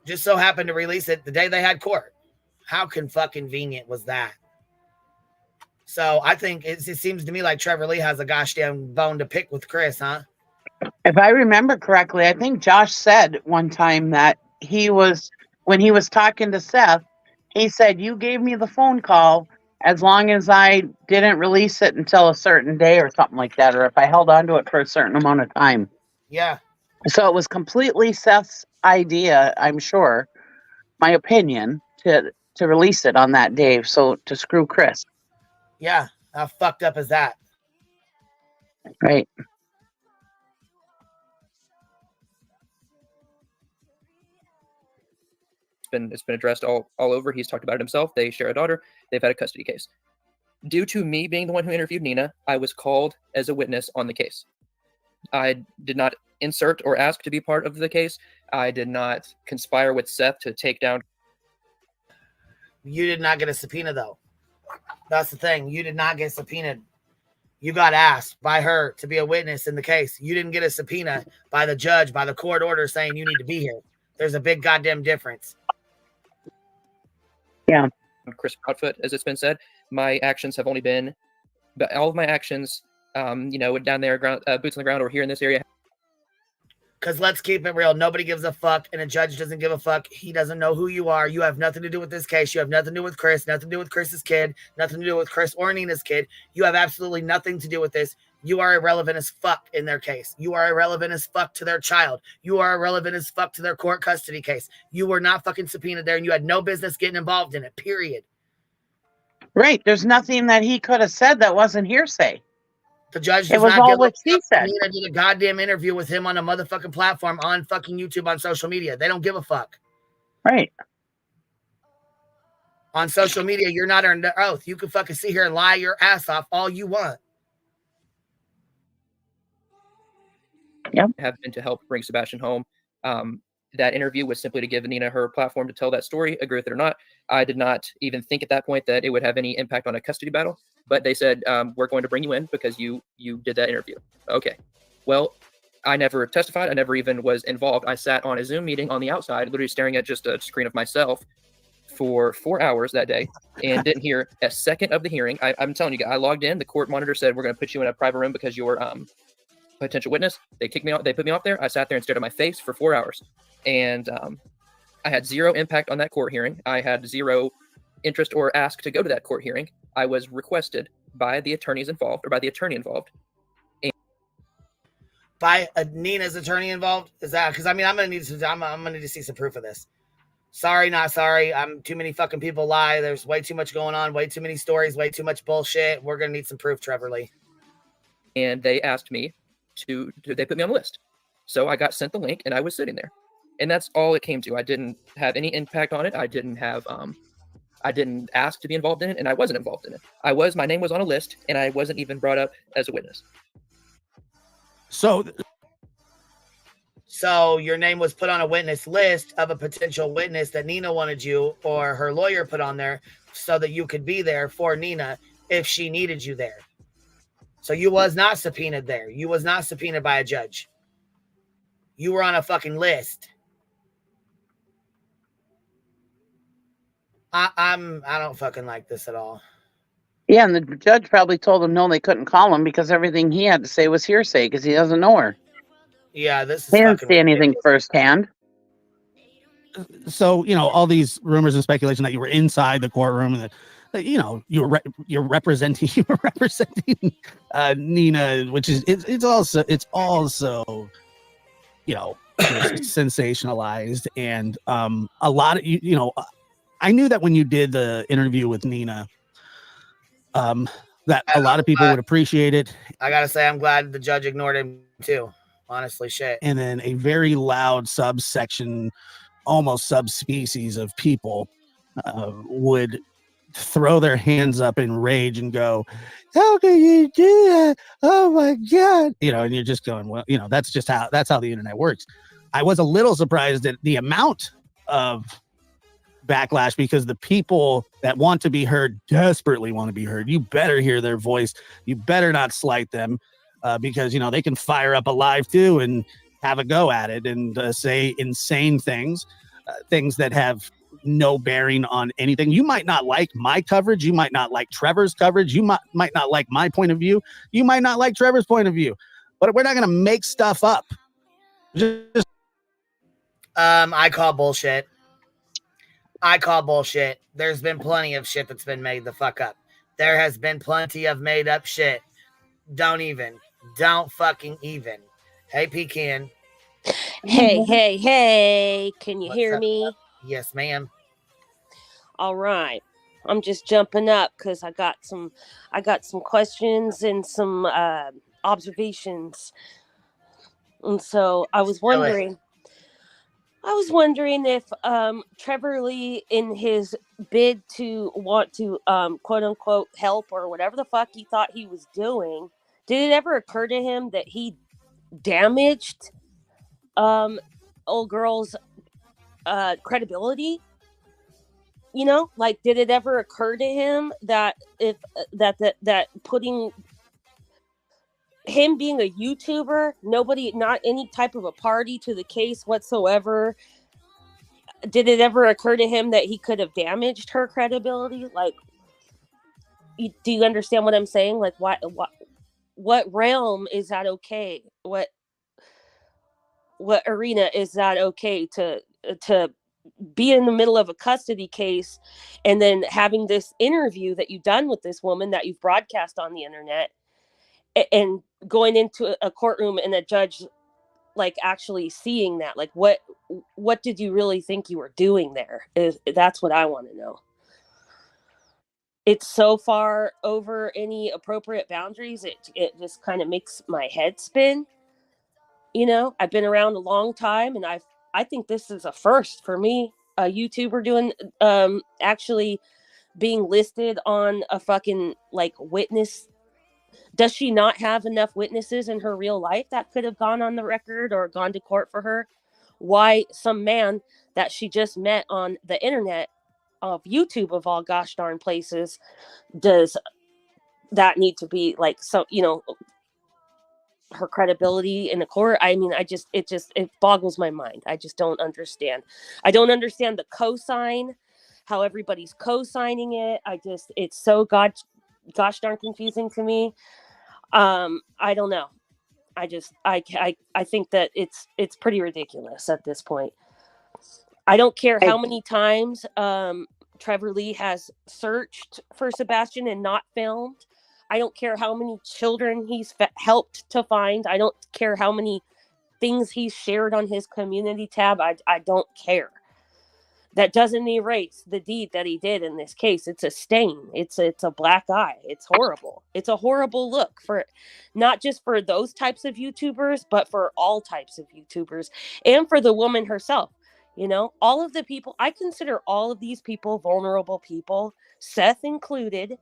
Just so happened to release it the day they had court. How fucking convenient was that? So I think it seems to me like Trevor Lee has a gosh damn bone to pick with Chris, huh? If I remember correctly, I think Josh said one time that when he was talking to Seth, he said, you gave me the phone call as long as I didn't release it until a certain day or something like that, or if I held on to it for a certain amount of time. Yeah. So it was completely Seth's idea, I'm sure, my opinion, to release it on that day, so to screw Chris. Yeah. How fucked up is that? Right. It's been addressed all over. He's talked about it himself. They share a daughter. They've had a custody case. Due to me being the one who interviewed Nina, I was called as a witness on the case. I did not insert or ask to be part of the case. I did not conspire with Seth to take down. You did not get a subpoena, though. That's the thing. You did not get subpoenaed. You got asked by her to be a witness in the case. You didn't get a subpoena by the judge, by the court order saying you need to be here. There's a big goddamn difference. Yeah. Chris Proudfoot, as it's been said, my actions have only been, but all of my actions, down there, boots on the ground, or here in this area, Because let's keep it real. Nobody gives a fuck, and a judge doesn't give a fuck. He doesn't know who you are. You have nothing to do with this case. You have nothing to do with Chris, nothing to do with Chris's kid, nothing to do with Chris or Nina's kid. You have absolutely nothing to do with this. You are irrelevant as fuck in their case. You are irrelevant as fuck to their child. You are irrelevant as fuck to their court custody case. You were not fucking subpoenaed there, and you had no business getting involved in it, period. Right. There's nothing that he could have said that wasn't hearsay. The judge It does was not all give what she said. Nina did a goddamn interview with him on a motherfucking platform on fucking YouTube on social media. They don't give a fuck. Right. On social media, you're not under oath. You can fucking sit here and lie your ass off all you want. Yep. Have been to help bring Sebastian home. That interview was simply to give Nina her platform to tell that story, agree with it or not. I did not even think at that point that it would have any impact on a custody battle, but they said, we're going to bring you in because you did that interview. Okay. Well, I never testified. I never even was involved. I sat on a Zoom meeting on the outside, literally staring at just a screen of myself for 4 hours that day and didn't hear a second of the hearing. I'm telling you guys, I logged in. The court monitor said, we're going to put you in a private room because you're potential witness. They kicked me out. They put me off there. I sat there and stared at my face for 4 hours. And I had zero impact on that court hearing. I had zero interest or ask to go to that court hearing. I was requested by the attorneys involved, or by the attorney involved. By Nina's attorney involved? Is that because I'm gonna need to see some proof of this. Sorry, not sorry. Too many fucking people lie. There's way too much going on, way too many stories, way too much bullshit. We're gonna need some proof, Trevor Lee. And they asked me they put me on the list. So I got sent the link and I was sitting there. And that's all it came to. I didn't have any impact on it. I didn't ask to be involved in it, and I wasn't involved in it. My name was on a list, and I wasn't even brought up as a witness. So your name was put on a witness list of a potential witness that Nina wanted you or her lawyer put on there so that you could be there for Nina if she needed you there. So you was not subpoenaed there. You was not subpoenaed by a judge. You were on a fucking list. I don't fucking like this at all. Yeah, and the judge probably told him no, they couldn't call him because everything he had to say was hearsay because he doesn't know her. Yeah, this is. He didn't see anything firsthand. So all these rumors and speculation that you were inside the courtroom and that you're representing Nina, which is it's also sensationalized, and a lot of I knew that when you did the interview with Nina, that a lot of people would appreciate it. I gotta say, I'm glad the judge ignored him too. Honestly, shit. And then a very loud subsection, almost subspecies of people would throw their hands up in rage and go, "How can you do that? Oh my God!" And you're just going, "Well, that's how the internet works." I was a little surprised at the amount of backlash because the people that want to be heard desperately want to be heard. You better hear their voice. You better not slight them because they can fire up a live too and have a go at it and say insane things, things that have no bearing on anything. You might not like my coverage. You might not like Trevor's coverage. You might not like my point of view. You might not like Trevor's point of view. But we're not going to make stuff up. I call bullshit. There's been plenty of shit that's been made the fuck up. There has been plenty of made up shit. Don't fucking even. Hey, Pecan. Hey. Can you hear me? Yes, ma'am. All right. I'm just jumping up because I got some questions and some observations. And so I was wondering if Trevor Lee, in his bid to want to quote unquote help or whatever the fuck he thought he was doing, did it ever occur to him that he damaged old girl's credibility? Did it ever occur to him that if that putting him being a YouTuber, not any type of a party to the case whatsoever, did it ever occur to him that he could have damaged her credibility? Do you understand what I'm saying? What realm is that okay? What what arena is that okay to be in the middle of a custody case and then having this interview that you've done with this woman that you've broadcast on the internet and going into a courtroom and a judge like actually seeing that? Like what did you really think you were doing there? That's what I want to know. It's so far over any appropriate boundaries. It just kind of makes my head spin. You know, I've been around a long time, and I think this is a first for me. A YouTuber doing actually being listed on a fucking like witness. Does she not have enough witnesses in her real life that could have gone on the record or gone to court for her? Why some man that she just met on the internet of YouTube of all gosh darn places does that need to be like, so, you know, her credibility in the court? I mean, it boggles my mind. I just don't understand. I don't understand the cosign, how everybody's co-signing it. It's so gosh darn confusing to me. I don't know. I think that it's pretty ridiculous at this point. I don't care how many times Trevor Lee has searched for Sebastian and not filmed. I don't care how many children he's helped to find. I don't care how many things he's shared on his community tab. I don't care. That doesn't erase the deed that he did in this case. It's a stain. It's a black eye. It's horrible. It's a horrible look for not just for those types of YouTubers, but for all types of YouTubers and for the woman herself. You know, all of the people, I consider all of these people vulnerable people, Seth included,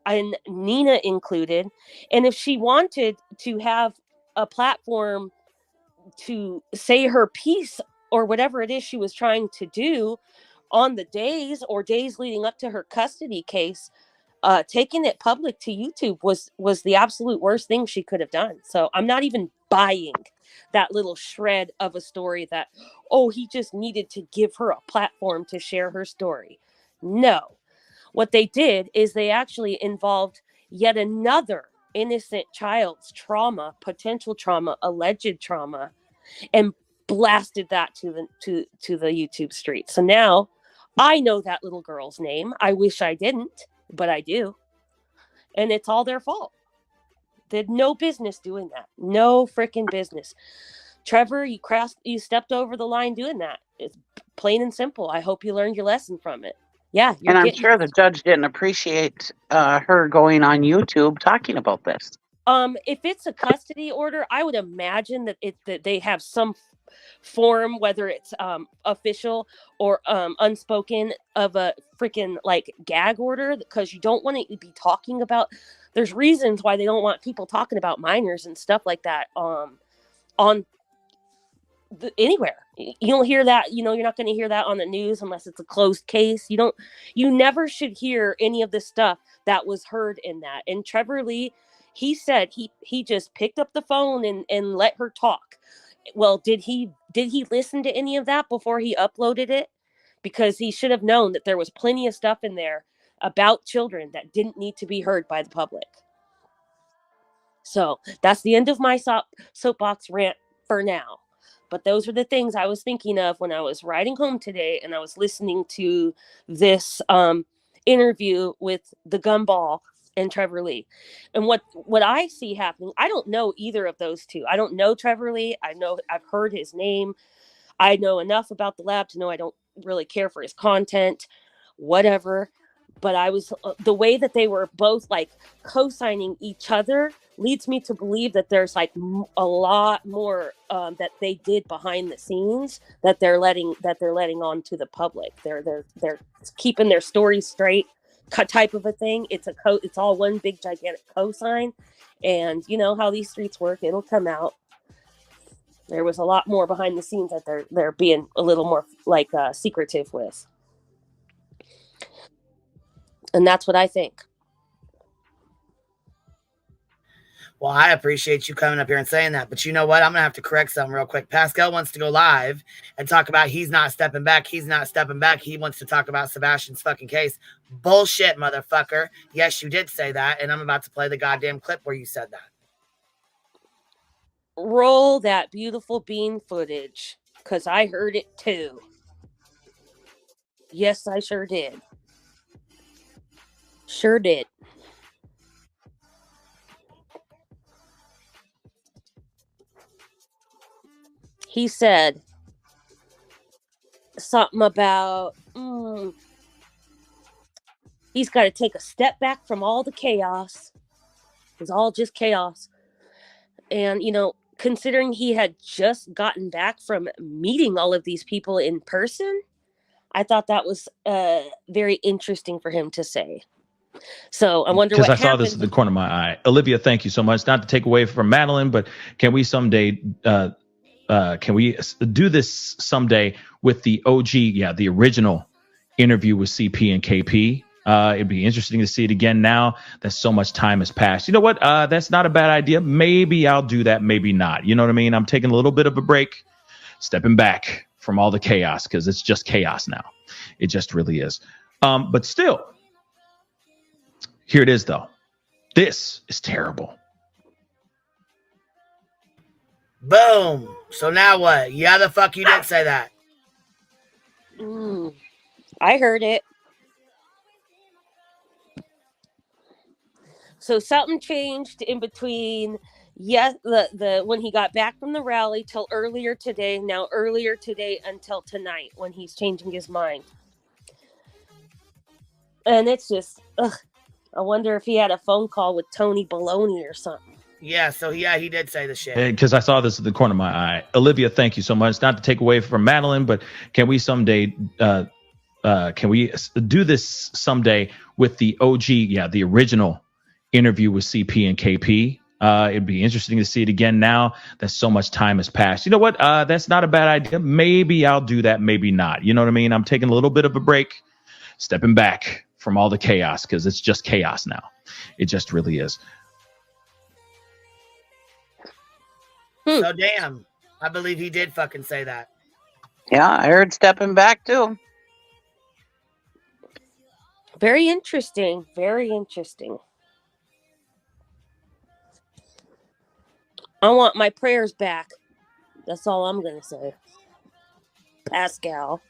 and Nina included. And if she wanted to have a platform to say her piece or whatever it is she was trying to do on the days leading up to her custody case, taking it public to YouTube was the absolute worst thing she could have done. So I'm not even buying that little shred of a story that, oh, he just needed to give her a platform to share her story. No. What they did is they actually involved yet another innocent child's trauma, potential trauma, alleged trauma, and blasted that to the YouTube street. So now I know that little girl's name. I wish I didn't, but I do. And it's all their fault. They had no business doing that. No freaking business. Trevor, you stepped over the line doing that. It's plain and simple. I hope you learned your lesson from it. Yeah. And I'm sure the judge didn't appreciate her going on YouTube talking about this. If it's a custody order, I would imagine that they have some form, whether it's official or unspoken, of a freaking like gag order, because you don't want to be talking about. There's reasons why they don't want people talking about minors and stuff like that on anywhere. You don't hear that. You know, you're not going to hear that on the news unless it's a closed case. You never should hear any of the stuff that was heard in that. And Trevor Lee, he said he just picked up the phone and let her talk. Well, did he listen to any of that before he uploaded it? Because he should have known that there was plenty of stuff in there about children that didn't need to be heard by the public. So that's the end of my soapbox rant for now. But those are the things I was thinking of when I was riding home today and I was listening to this interview with the Gumball and Trevor Lee. And what I see happening, I don't know either of those two. I don't know Trevor Lee. I've heard his name. I know enough about the lab to know I don't really care for his content, whatever. But the way that they were both like co-signing each other leads me to believe that there's like a lot more that they did behind the scenes that they're letting on to the public. They're keeping their stories straight, type of a thing. It's all one big gigantic cosign, and you know how these streets work. It'll come out. There was a lot more behind the scenes that they're being a little more like secretive with. And that's what I think. Well, I appreciate you coming up here and saying that. But you know what? I'm going to have to correct something real quick. Pascal wants to go live and talk about he's not stepping back. He's not stepping back. He wants to talk about Sebastian's fucking case. Bullshit, motherfucker. Yes, you did say that. And I'm about to play the goddamn clip where you said that. roll that beautiful bean footage, because I heard it too. Yes, I sure did. Sure did. He said something about he's got to take a step back from all the chaos. It's all just chaos. And, you know, considering he had just gotten back from meeting all of these people in person, I thought that was very interesting for him to say. So I wonder Because what I saw this happened. at the corner of my eye. Olivia, thank you so much. Not to take away from Madeline, but can we someday can we do this someday with the OG, the original interview with CP and KP? It'd be interesting to see it again now that so much time has passed. You know what? That's not a bad idea. Maybe I'll do that. Maybe not. You know what I mean? I'm taking a little bit of a break, stepping back from all the chaos because it's just chaos now. It just really is. But still, here it is, though. This is terrible. Boom. So now what? Yeah, the fuck you did say that. I heard it. So something changed in between the when he got back from the rally till earlier today, now earlier today until tonight when he's changing his mind. And it's just, I wonder if he had a phone call with Tony Baloney or something. Yeah, so yeah, he did say the shit. Because I saw this at the corner of my eye. Olivia, thank you so much. Not to take away from Madeline, but can we someday can we do this someday with the OG, the original interview with CP and KP? It'd be interesting to see it again now that so much time has passed. You know what? That's not a bad idea. Maybe I'll do that. Maybe not. You know what I mean? I'm taking a little bit of a break, stepping back from all the chaos because it's just chaos now. It just really is. So damn, I believe he did fucking say that. Yeah, I heard stepping back too. Very interesting. Very interesting. I want my prayers back. That's all I'm going to say. Pascal.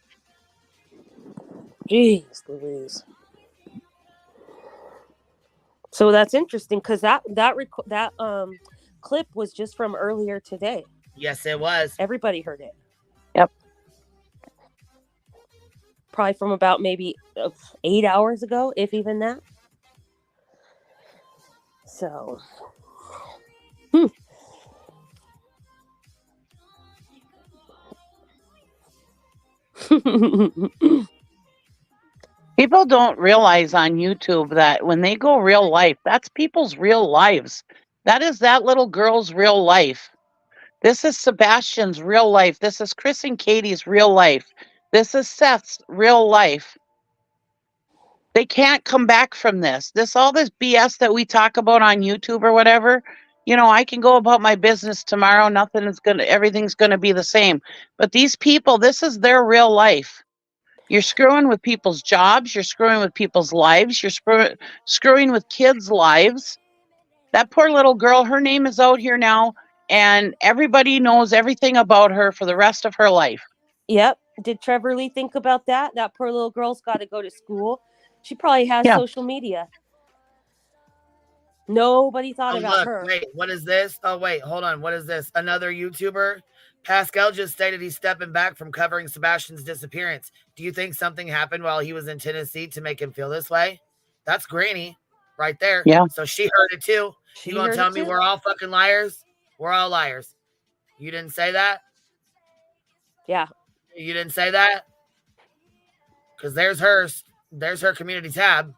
Jeez Louise. So that's interesting because that clip was just from earlier today. Yes, it was. Everybody heard it. Yep. Probably from about maybe 8 hours ago, if even that. So. People don't realize on YouTube that when they go real life, that's people's real lives. That is that little girl's real life. This is Sebastian's real life. This is Chris and Katie's real life. This is Seth's real life. They can't come back from this. All this BS that we talk about on YouTube or whatever, you know, I can go about my business tomorrow. Everything's going to be the same. But these people, this is their real life. You're screwing with people's jobs. You're screwing with people's lives. You're screwing with kids' lives. That poor little girl, her name is out here now, and everybody knows everything about her for the rest of her life. Yep. Did Trevor Lee think about that? That poor little girl's got to go to school. She probably has social media. Nobody thought about her. Wait, what is this? Oh, wait, hold on. What is this? Another YouTuber? Pascal just stated he's stepping back from covering Sebastian's disappearance. Do you think something happened while he was in Tennessee to make him feel this way? That's Granny right there. Yeah. So she heard it too. You gonna tell me we're all fucking liars? We're all liars. You didn't say that? Yeah. You didn't say that? Because there's her community tab.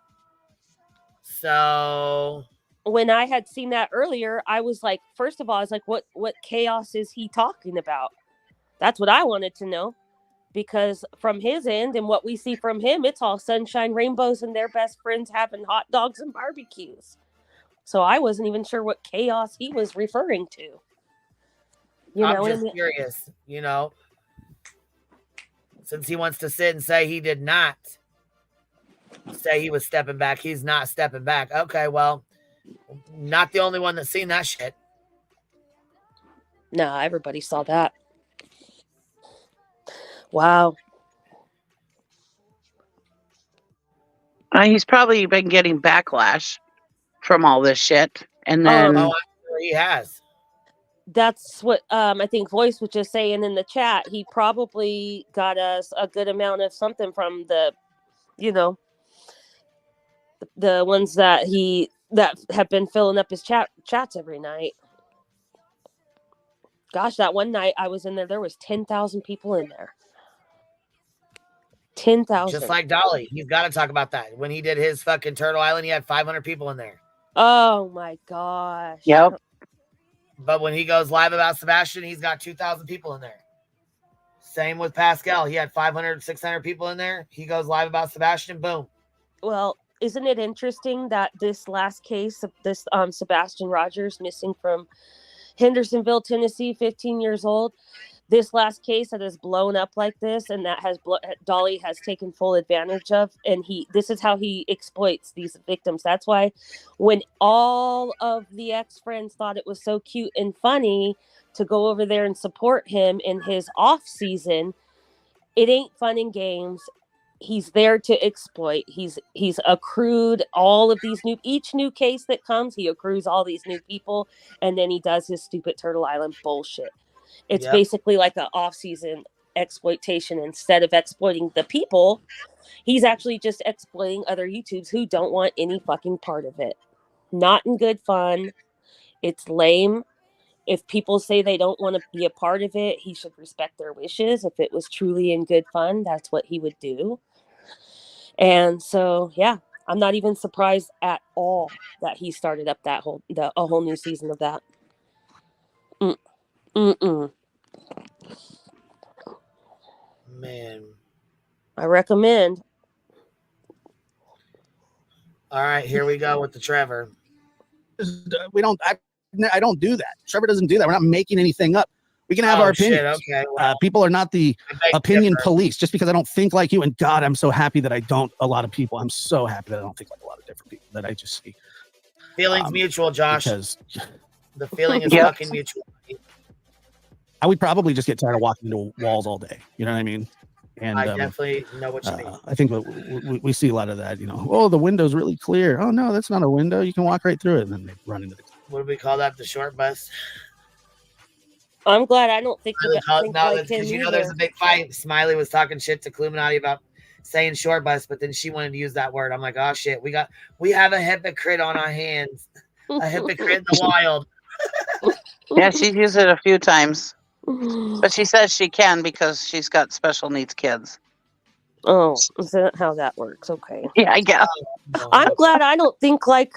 So when I had seen that earlier, I was like, first of all, I was like, what chaos is he talking about? That's what I wanted to know. Because from his end and what we see from him, it's all sunshine, rainbows, and their best friends having hot dogs and barbecues. So I wasn't even sure what chaos he was referring to. I'm just curious, since he wants to sit and say he did not say he was stepping back. He's not stepping back. Okay, well, not the only one that's seen that shit. No, everybody saw that. Wow. He's probably been getting backlash from all this shit, and then I'm sure he has. That's what I think Voice was just saying in the chat. He probably got us a good amount of something from the, the ones that have been filling up his chats every night. Gosh, that one night I was in there was 10,000 people in there. 10,000. Just like Dolly. You've got to talk about that. When he did his fucking Turtle Island, he had 500 people in there. Oh my gosh. Yep. But when he goes live about Sebastian, he's got 2,000 people in there. Same with Pascal. He had 500, 600 people in there. He goes live about Sebastian, boom. Well, isn't it interesting that this last case of this Sebastian Rogers missing from Hendersonville, Tennessee, 15 years old, this last case that has blown up like this, and that Dolly has taken full advantage of, and this is how he exploits these victims. That's why when all of the ex-friends thought it was so cute and funny to go over there and support him in his off season, it ain't fun and games. He's there to exploit. He's accrued all of these each new case that comes, he accrues all these new people, and then he does his stupid Turtle Island bullshit. It's basically like an off-season exploitation. Instead of exploiting the people, he's actually just exploiting other YouTubers who don't want any fucking part of it. Not in good fun. It's lame. If people say they don't want to be a part of it, he should respect their wishes. If it was truly in good fun, that's what he would do. And so, yeah, I'm not even surprised at all that he started up a whole new season of that. Man. I recommend. All right, here we go with the Trevor. I don't do that. Trevor doesn't do that. We're not making anything up. We can have our opinions. Shit, okay, well, people are not the opinion police. Just because I don't think like you, and God, I'm so happy that I don't. A lot of people. I'm so happy that I don't think like a lot of different people. That I just see. Feelings mutual, Josh. Because the feeling is fucking mutual. I would probably just get tired of walking into walls all day. You know what I mean? And I definitely know what you mean. I think we see a lot of that. Oh, the window's really clear. Oh no, that's not a window. You can walk right through it, and then they run into the. What do we call that? The short bus. I'm glad I don't think because there's a big fight. Smiley was talking shit to Cluminati about saying short bus, but then she wanted to use that word. I'm like, oh shit, we have a hypocrite on our hands, a hypocrite in the wild. Yeah, she's used it a few times, but she says she can because she's got special needs kids. Oh, is that how that works? Okay. Yeah, I guess. I'm glad I don't think like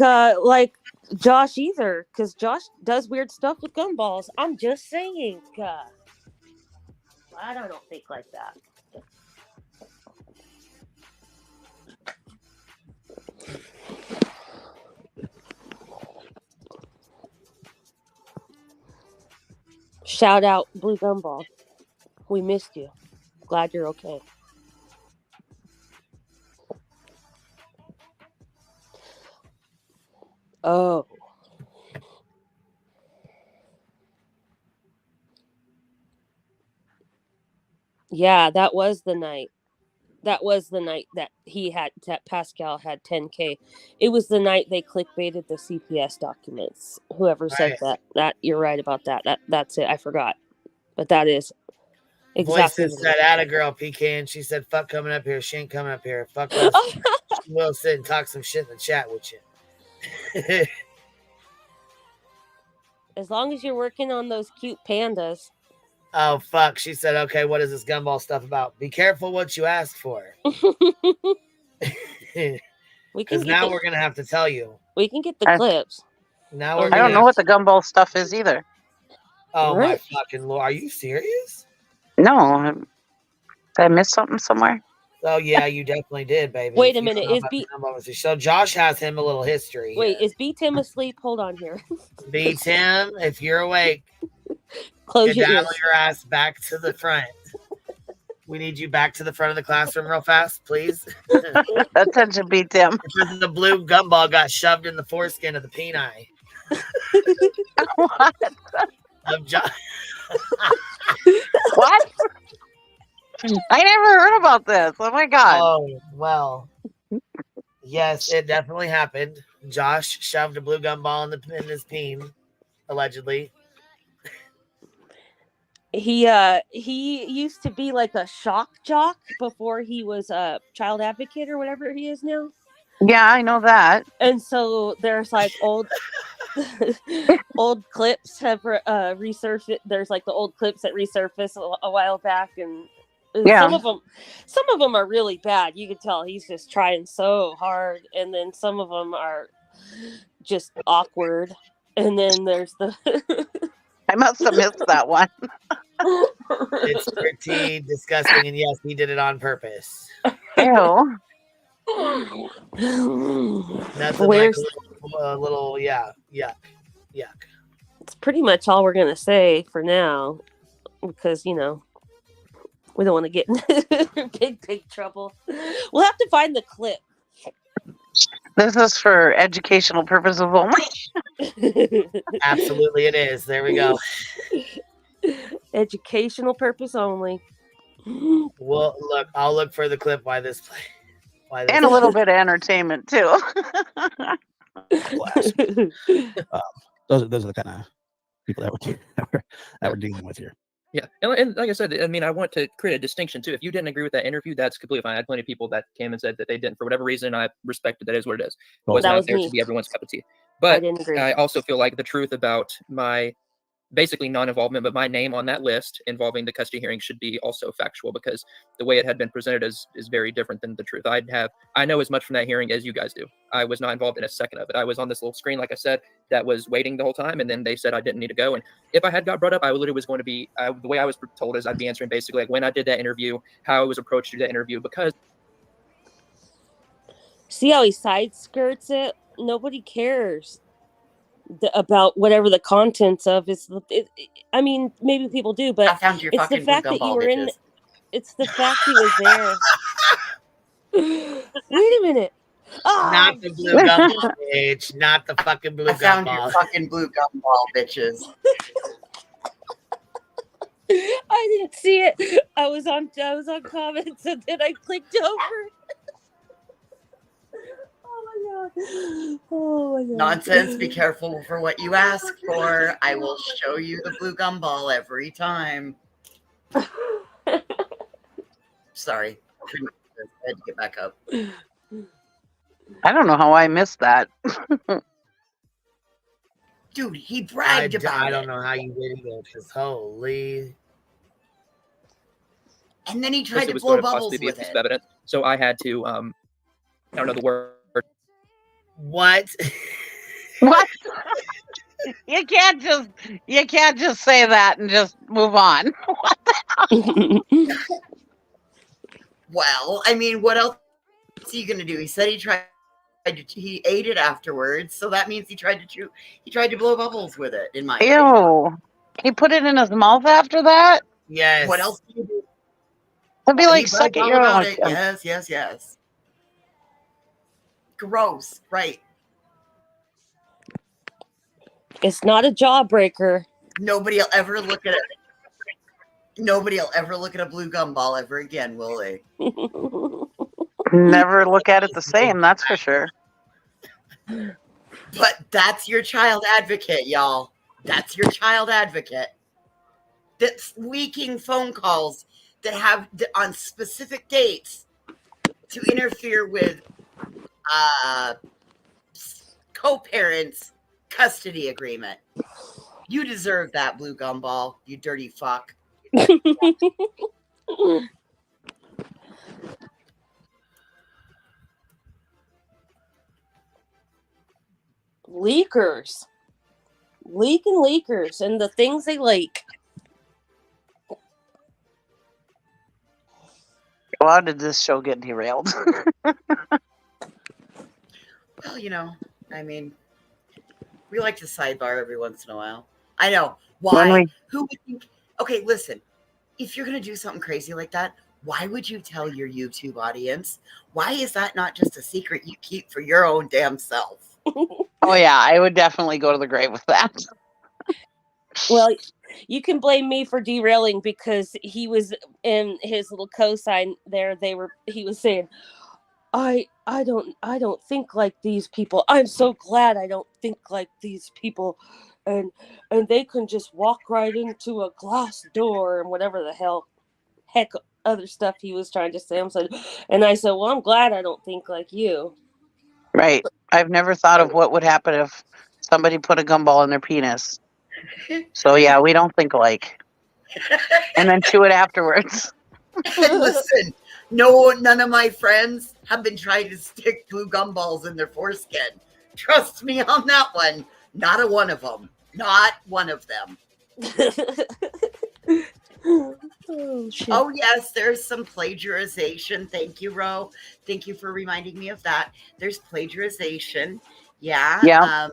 Josh either, because Josh does weird stuff with gumballs. I'm just saying. I don't think like that. Shout out Blue Gumball. We missed you. Glad you're okay. Oh. Yeah, that was the night. That was the night that that Pascal had 10K. It was the night they clickbaited the CPS documents. Whoever said that you're right about that. That's it. I forgot. But that is exactly. Voices said, "Atta girl, PK," she said, "Fuck coming up here. She ain't coming up here. Fuck us." She will sit and talk some shit in the chat with you. As long as you're working on those cute pandas. Oh, fuck. She said, okay, what is this gumball stuff about? Be careful what you ask for. Because now we're going to have to tell you. We can get the clips. Now we're I don't know what the gumball stuff is either. Oh, my fucking Lord. Are you serious? No. Did I miss something somewhere? Oh, yeah, you definitely did, baby. Wait a minute. So Josh has him a little history. Wait, is B Tim asleep? Hold on here. B Tim, if you're awake, close your ears. Your ass back to the front. We need you back to the front of the classroom real fast, please. Attention, B Tim. Because the blue gumball got shoved in the foreskin of the peni. What? of Josh. What? I never heard about this. Oh my god. Oh, well. Yes, it definitely happened. Josh shoved a blue gumball in his peen, allegedly. He used to be like a shock jock before he was a child advocate or whatever he is now. Yeah, I know that. And so there's like old clips have resurfaced. There's like the old clips that resurfaced a while back, and some of them are really bad. You can tell he's just trying so hard, and then some of them are just awkward. And then there's the I must have missed that one. It's pretty disgusting, and yes, he did it on purpose. Ew. Nothing like a little yuck. It's pretty much all we're gonna say for now, because we don't want to get in big trouble. We'll have to find the clip. This is for educational purposes only. Absolutely, it is. There we go. Educational purpose only. Well, look, I'll look for the clip. Why this? And a little bit of entertainment too. Those are the kind of people that we're dealing with here. Yeah, and like I said, I mean, I want to create a distinction too. If you didn't agree with that interview, that's completely fine. I had plenty of people that came and said that they didn't for whatever reason. I respected that is what it is. It was not there to be everyone's cup of tea. But I also feel like the truth about my basically non-involvement, but my name on that list involving the custody hearing should be also factual, because the way it had been presented is very different than the truth. I know as much from that hearing as you guys do. I was not involved in a second of it. I was on this little screen, like I said, that was waiting the whole time, and then they said I didn't need to go. And if I had got brought up, I literally was going to be, the way I was told is I'd be answering basically like when I did that interview, how I was approached to that interview, because... See how he side skirts it? Nobody cares about whatever the contents of is. I mean, maybe people do, but I found your it's the fact that you were in. It's the fact he was there. Wait a minute. Oh, not the blue gumball, bitch. Not the fucking blue gumball. I found your fucking blue gumball, bitches. I didn't see it. I was on comments, and then I clicked over. Oh my god. Nonsense. Be careful for what you ask for. I will show you the blue gumball every time. Sorry. I had to get back up. I don't know how I missed that. Dude, he bragged about it. I don't know how you did it, because holy. And then he tried to blow bubbles with it. Evidence. So I had to, I don't know the word. What? What? You can't just say that and just move on. What the hell? Well, I mean, what else is he gonna do? He said he ate it afterwards, so that means he tried to blow bubbles with it. In my opinion. He put it in his mouth after that? Yes. What else did you do? It'd be like suck it your own. Yes. Gross, right? It's not a jawbreaker. Nobody will ever look at it. Nobody will ever look at a blue gumball ever again, will they? Never look at it the same, that's for sure. But that's your child advocate, y'all. That's your child advocate. That's leaking phone calls that have on specific dates to interfere with co-parents' custody agreement. You deserve that, blue gumball, you dirty fuck. Leakers. Leakers and the things they leak. How did this show get derailed? Well, I mean, we like to sidebar every once in a while. I know. Why? Who would think? Okay, listen. If you're going to do something crazy like that, why would you tell your YouTube audience? Why is that not just a secret you keep for your own damn self? Oh, yeah. I would definitely go to the grave with that. Well, you can blame me for derailing because he was in his little cosign there. He was saying, I don't think like these people. I'm so glad I don't think like these people, and they can just walk right into a glass door and whatever the heck other stuff he was trying to say. And I said, well, I'm glad I don't think like you. Right. I've never thought of what would happen if somebody put a gumball in their penis. So yeah, we don't think alike. And then chew it afterwards. And listen, none of my friends have been trying to stick blue gumballs in their foreskin. Trust me on that one. Not a one of them. Not one of them. Oh, yes, there's some plagiarization. Thank you, Ro. Thank you for reminding me of that. There's plagiarization. Yeah. Yeah.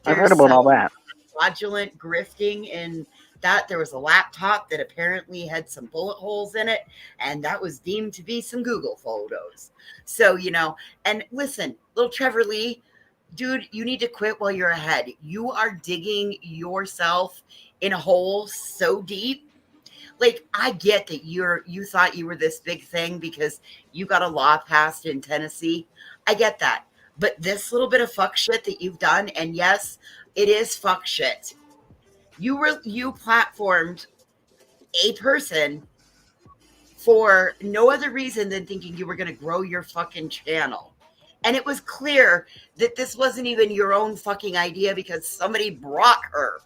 I've heard about all that. Fraudulent grifting in that. There was a laptop that apparently had some bullet holes in it, and that was deemed to be some Google photos. So, and listen, little Trevor Lee, dude, you need to quit while you're ahead. You are digging yourself in a hole so deep. Like, I get that you thought you were this big thing because you got a law passed in Tennessee. I get that. But this little bit of fuck shit that you've done, and yes, it is fuck shit. You platformed a person for no other reason than thinking you were going to grow your fucking channel. And it was clear that this wasn't even your own fucking idea because somebody brought her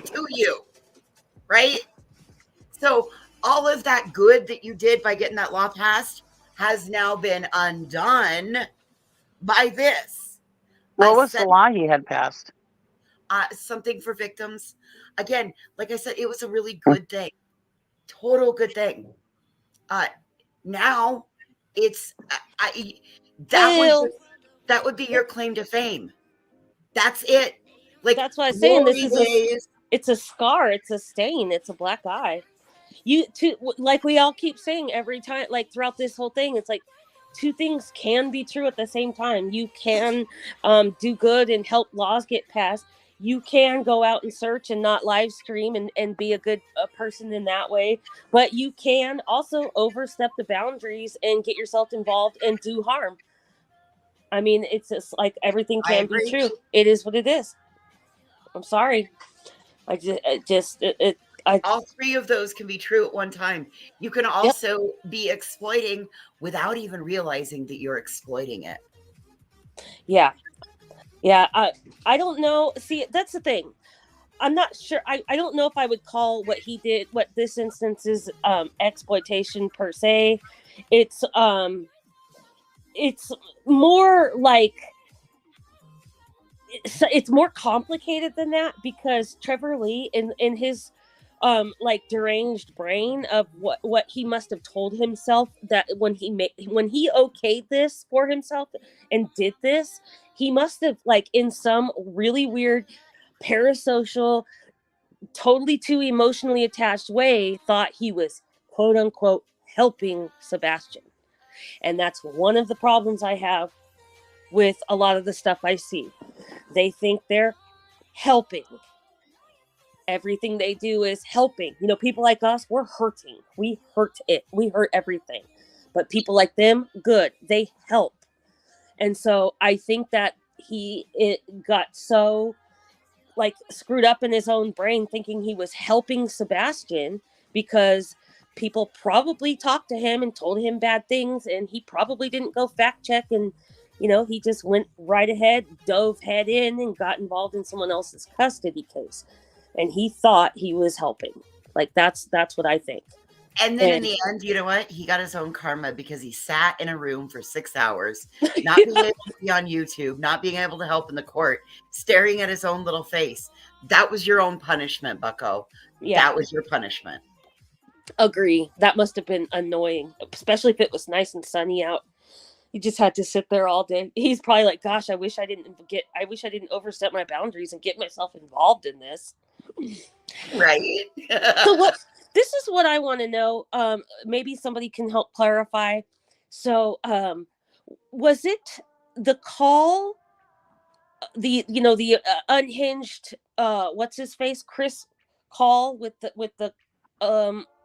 to you, right? So all of that good that you did by getting that law passed has now been undone by this. What was the law he had passed? Something for victims. Again, like I said, it was a really good thing. Total good thing. Now it's that would be your claim to fame. That's it. Like, that's why I'm saying it's a scar, it's a stain, it's a black eye. Like we all keep saying every time, like throughout this whole thing, it's like two things can be true at the same time. You can do good and help laws get passed. You can go out and search and not live stream and be a good person in that way. But you can also overstep the boundaries and get yourself involved and do harm. I mean, it's just like everything can be true. It is what it is. I'm sorry. All three of those can be true at one time. You can also be exploiting without even realizing that you're exploiting it. Yeah. I don't know. See, that's the thing. I'm not sure. I don't know if I would call what he did, what this instance is, exploitation per se. It's more like it's more complicated than that because Trevor Lee in his like deranged brain of what he must have told himself that when he okayed this for himself and did this, he must have, like, in some really weird parasocial, totally too emotionally attached way, thought he was quote unquote helping Sebastian. And that's one of the problems I have with a lot of the stuff I see. They think they're helping. Everything they do is helping. People like us, we're hurting. We hurt it. We hurt everything. But people like them, good. They help. And so I think that it got so, like, screwed up in his own brain thinking he was helping Sebastian because people probably talked to him and told him bad things, and he probably didn't go fact check, and he just went right ahead, dove head in, and got involved in someone else's custody case, and he thought he was helping. Like, that's what I think. And then in the end, you know what? He got his own karma because he sat in a room for 6 hours, not being able to be on YouTube, not being able to help in the court, staring at his own little face. That was your own punishment, Bucko. Yeah. That was your punishment. Agree. That must have been annoying, especially if it was nice and sunny out. You just had to sit there all day. He's probably like, gosh, I wish I didn't overstep my boundaries and get myself involved in this. Right. So this is what I want to know. Maybe somebody can help clarify. So, was it the call, the unhinged, what's his face? call with the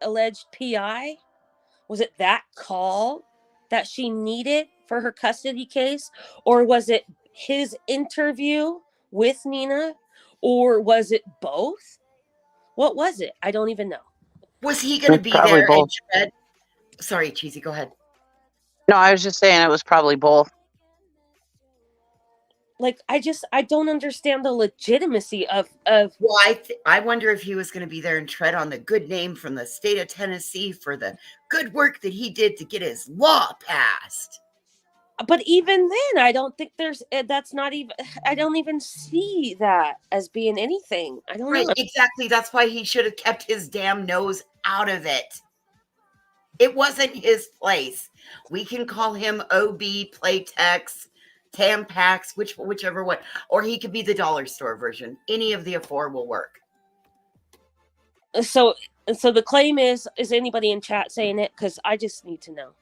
alleged PI? Was it that call that she needed for her custody case? Or was it his interview with Nina? Or was it both? What was it? I don't even know. Was he going to be probably there both. and tread? Sorry, Cheesy, go ahead. No, I was just saying it was probably both. Like, I don't understand the legitimacy of Well, I wonder if he was going to be there and tread on the good name from the state of Tennessee for the good work that he did to get his law passed. But even then, I don't think that's not even, I don't even see that as being anything. I don't know. Exactly. That's why he should have kept his damn nose out of it. It wasn't his place. We can call him OB, Playtex, Tampax, whichever one, or he could be the dollar store version. Any of the four will work. So the claim is anybody in chat saying it? Because I just need to know.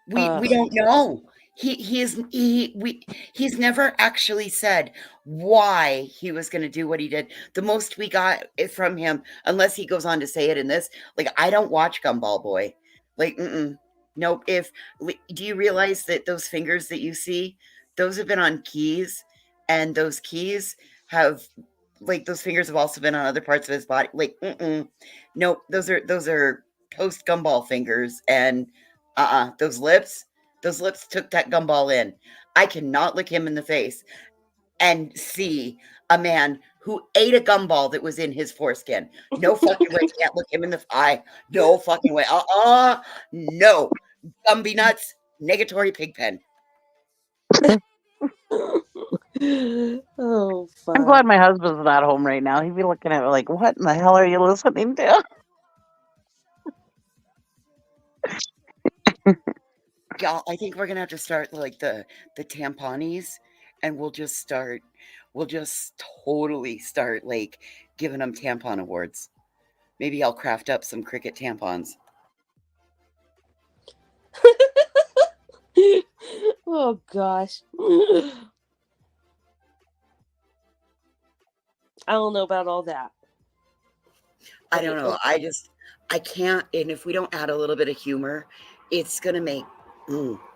We don't know. He's never actually said why he was going to do what he did. The most we got from him, unless he goes on to say it in this, like, I don't watch Gumball Boy. Like, nope. Do you realize that those fingers that you see, those have been on keys, and those keys have, like, those fingers have also been on other parts of his body. Like, nope. Those are post Gumball fingers, and those lips took that gumball in. I cannot look him in the face and see a man who ate a gumball that was in his foreskin. No fucking way. Can't look him in the eye. No fucking way. No. Gumby nuts. Negatory Pigpen. Oh, fuck. I'm glad my husband's not home right now. He'd be looking at me like, what in the hell are you listening to? Y'all, I think we're gonna have to start like the tamponies, and we'll just totally start like giving them tampon awards. Maybe I'll craft up some cricket tampons. Oh gosh. I don't know about all that. I don't know. I can't. And if we don't add a little bit of humor, it's gonna make.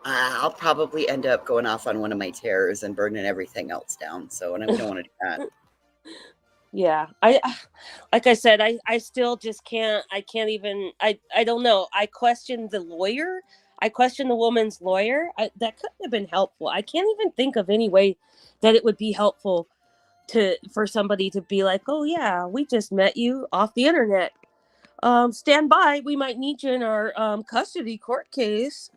I'll probably end up going off on one of my terrors and burning everything else down. So, and we don't want to do that. Yeah, like I said, I still just can't. I can't even. I don't know. I questioned the lawyer. I questioned the woman's lawyer. That couldn't have been helpful. I can't even think of any way that it would be helpful for somebody to be like, oh yeah, we just met you off the internet. Stand by. We might need you in our custody court case.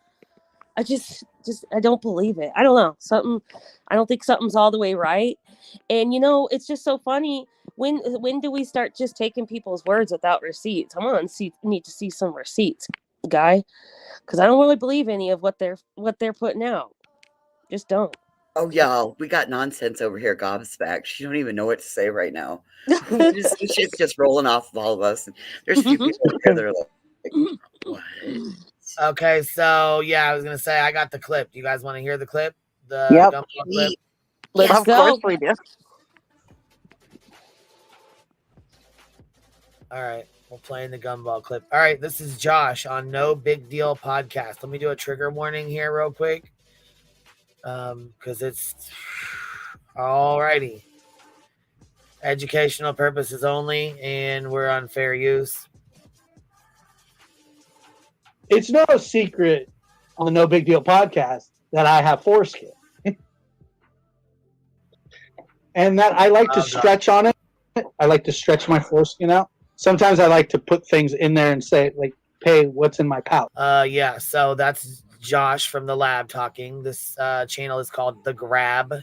I just I don't believe it. I don't know. I don't think something's all the way right. And it's just so funny. When do we start just taking people's words without receipts? I'm gonna need to see some receipts, guy, because I don't really believe any of what they're putting out. Just don't. Oh y'all, we got nonsense over here, gobsmacked. She don't even know what to say right now. Shit's just rolling off of all of us. There's a few people over here that are like, what? Okay, so yeah, I was gonna say I got the clip. Do you guys want to hear the clip? The Gumball clip? Let's of go. course we do. All right, we're playing the Gumball clip. All right, this is Josh on No Big Deal Podcast. Let me do a trigger warning here real quick. Because it's all righty. Educational purposes only, and we're on fair use. It's no secret on the No Big Deal podcast that I have foreskin. And that I like to stretch on it. I like to stretch my foreskin out. Sometimes I like to put things in there and say, like, hey, what's in my pouch? Yeah, so that's Josh from the lab talking. This channel is called The Grab.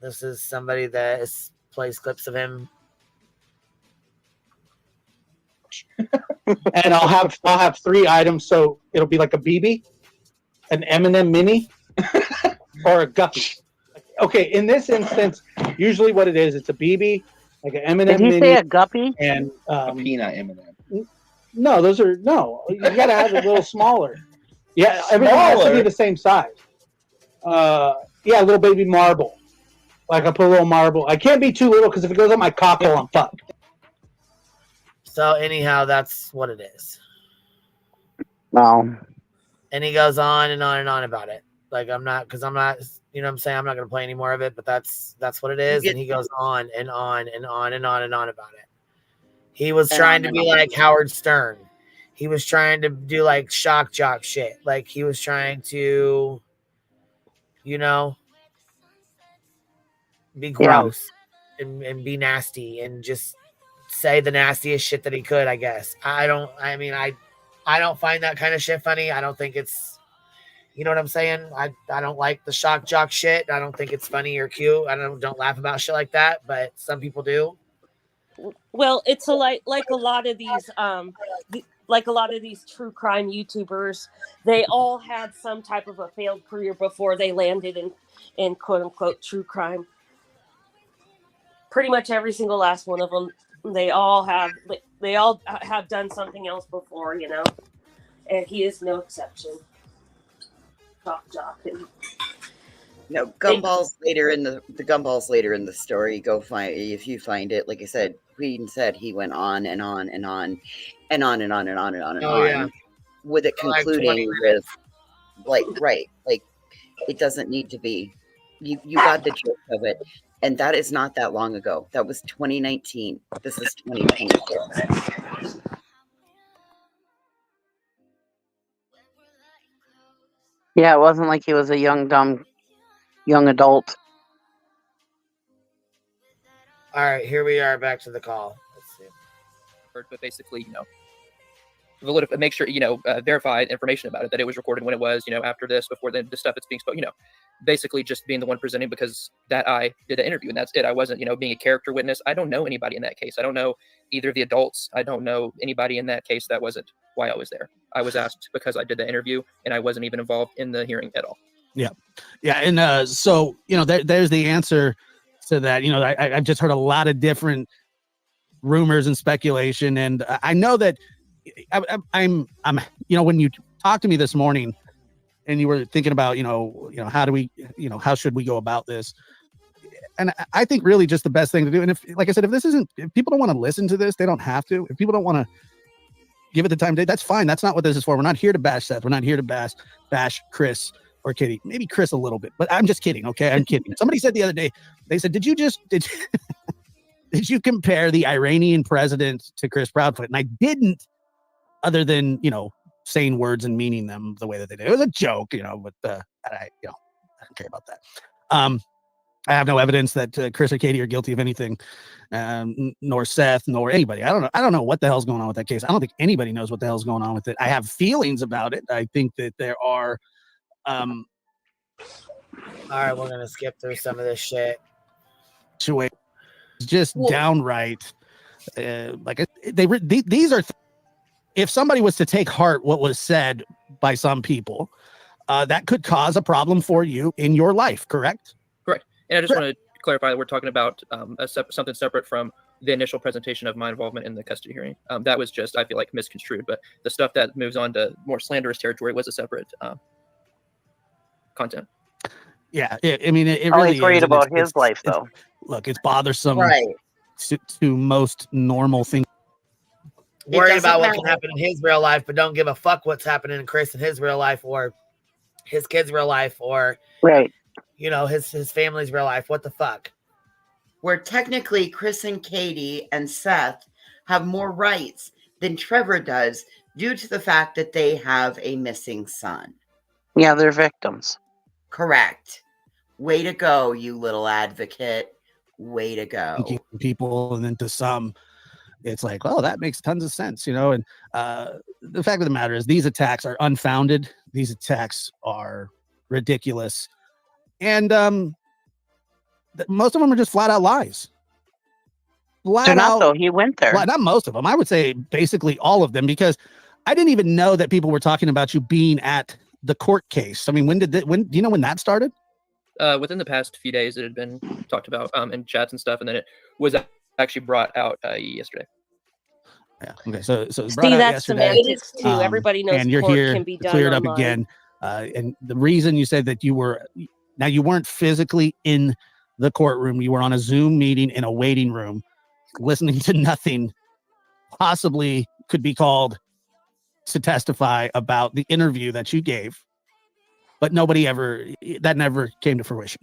This is somebody that plays clips of him. And I'll have 3 items, so it'll be like a BB, an M&M mini, or a guppy. Okay, in this instance, usually what it is, it's a BB, like an M&M mini. Did he say a guppy? And a peanut M&M. No, you gotta have it a little smaller. Yeah, everything has to be the same size. Yeah, little baby marble. Like I put a little marble. I can't be too little because if it goes on my cock hole, I'm fucked. So anyhow, that's what it is. No. And he goes on and on and on about it. Like I'm not, you know what I'm saying? I'm not going to play any more of it, but that's what it is. And he goes on and on and on and on and on about it. He was trying to be like Howard Stern. He was trying to do like shock jock shit. Like he was trying to, you know, be gross and be nasty and just say the nastiest shit that he could, I guess. I don't find that kind of shit funny. I don't think it's, you know what I'm saying? I don't like the shock jock shit. I don't think it's funny or cute. I don't laugh about shit like that, but some people do. Well, it's like a lot of these like a lot of these true crime YouTubers, they all had some type of a failed career before they landed in quote unquote true crime. Pretty much every single last one of them, they all have done something else before, you know, and he is no exception. Jock. No, Gumball's later in the Gumball's later in the story. Go find, if you find it. Like I said, Queen said he went on and on and on and on and on and on and on and on, with it concluding with like it doesn't need to be. You got the gist of it, and that is not that long ago. That was 2019. This is 2022. Yeah, it wasn't like he was a young, dumb, young adult. All right, here we are back to the call. Let's see. But basically, you know, make sure, you know, verify information about it, that it was recorded when it was, you know, after this, before the stuff that's being spoken, you know, basically just being the one presenting because that I did the interview and that's it. I wasn't, you know, being a character witness. I don't know anybody in that case. I don't know either of the adults. I don't know anybody in that case. That wasn't why I was there. I was asked because I did the interview and I wasn't even involved in the hearing at all. Yeah. Yeah. And so, you know, there's the answer to that. You know, I've just heard a lot of different rumors and speculation. And I know that I'm, you know, when you talked to me this morning and you were thinking about, you know, how do we, you know, how should we go about this? And I think really just the best thing to do. And if, like I said, if people don't want to listen to this, they don't have to. If people don't want to give it the time of day, that's fine. That's not what this is for. We're not here to bash Seth. We're not here to bash Chris or Kitty. Maybe Chris a little bit, but I'm just kidding. Okay. I'm kidding. Somebody said the other day, they said, did you compare the Iranian president to Chris Proudfoot? And I didn't, other than, you know, saying words and meaning them the way that they did. It was a joke, you know, but I don't care about that. I have no evidence that Chris or Katie are guilty of anything, nor Seth, nor anybody. I don't know what the hell's going on with that case. I don't think anybody knows what the hell's going on with it. I have feelings about it. I think that there are. All right, we're gonna skip through some of this shit. Just downright, like these are. If somebody was to take heart what was said by some people, that could cause a problem for you in your life, correct? Correct. And I just want to clarify that we're talking about something separate from the initial presentation of my involvement in the custody hearing. That was just, I feel like, misconstrued. But the stuff that moves on to more slanderous territory was a separate content. Yeah, I mean, it Oh, really he's worried is. about his life, though. Look, it's bothersome Right. to most normal things. Worried about what can happen in his real life, but don't give a fuck what's happening in Chris in his real life or his kids' real life or you know, his family's real life. What the fuck? Where technically Chris and Katie and Seth have more rights than Trevor does due to the fact that they have a missing son. Yeah, they're victims. Correct. Way to go, you little advocate. Way to go. People, and then to some, it's like, oh, that makes tons of sense, you know. And the fact of the matter is, these attacks are unfounded. These attacks are ridiculous, and most of them are just flat out lies. They're not, though. He went there. Well, not most of them. I would say basically all of them, because I didn't even know that people were talking about you being at the court case. I mean, when do you know when that started? Within the past few days, it had been talked about in chats and stuff, and then it was actually brought out yesterday. Yeah. Okay. So it was See, brought out that's yesterday. semantics too. Everybody knows and you're court here can be to done clear it up online. again. And the reason you said that you weren't physically in the courtroom. You were on a Zoom meeting in a waiting room, listening to nothing, possibly could be called to testify about the interview that you gave, but that never came to fruition.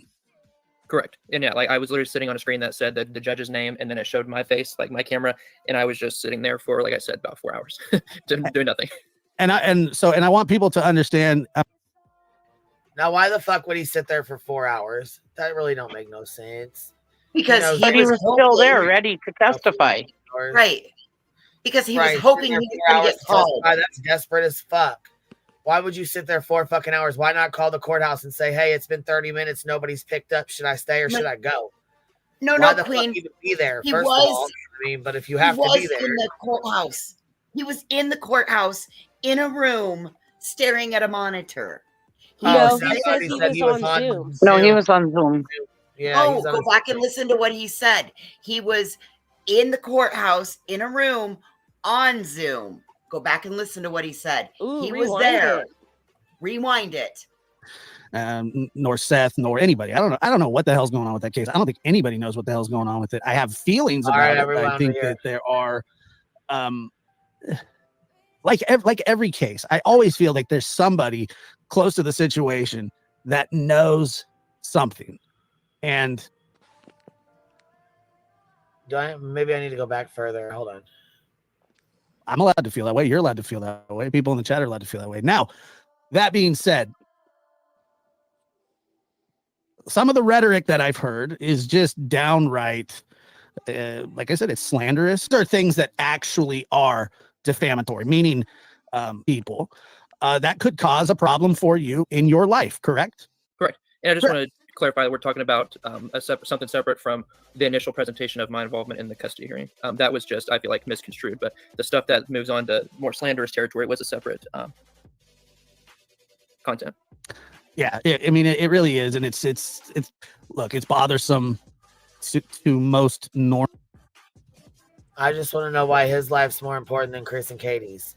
Correct. And yeah, like I was literally sitting on a screen that said the judge's name, and then it showed my face, like my camera, and I was just sitting there for, like I said, about 4 hours doing nothing. And I want people to understand. Now, why the fuck would he sit there for 4 hours? That really don't make no sense. Because But he was still there, ready to testify. Right. Because he was Right, hoping sitting he there was going 4 to hours get called. testify, that's desperate as fuck. Why would you sit there 4 fucking hours? Why not call the courthouse and say, hey, it's been 30 minutes. Nobody's picked up. Should I stay or should I go? No, Why no, the Queen. fuck even be there? He First was, of all, I mean, but if you have he to was be there. in the courthouse. He was in the courthouse in a room staring at a monitor. No, so he says he was on Zoom. No, he was on Zoom. Yeah, Oh, go back and listen to what he said. He was in the courthouse in a room on Zoom. Go back and listen to what he said. Ooh, he was rewind there. it. Rewind it. Nor Seth, nor anybody. I don't know what the hell's going on with that case. I don't think anybody knows what the hell's going on with it. I have feelings All about right, it. everyone I think here. that there are, like every case, I always feel like there's somebody close to the situation that knows something. And Maybe I need to go back further. Hold on. I'm allowed to feel that way. You're allowed to feel that way. People in the chat are allowed to feel that way. Now, that being said, some of the rhetoric that I've heard is just downright, like I said, it's slanderous. There are things that actually are defamatory, meaning people that could cause a problem for you in your life, correct? Correct. And I just want to clarify that we're talking about something separate from the initial presentation of my involvement in the custody hearing. That was just, I feel like, misconstrued. But the stuff that moves on to more slanderous territory was a separate content. Yeah, I mean, it really is, and it's look, it's bothersome to most normal. I just want to know why his life's more important than Chris and Katie's.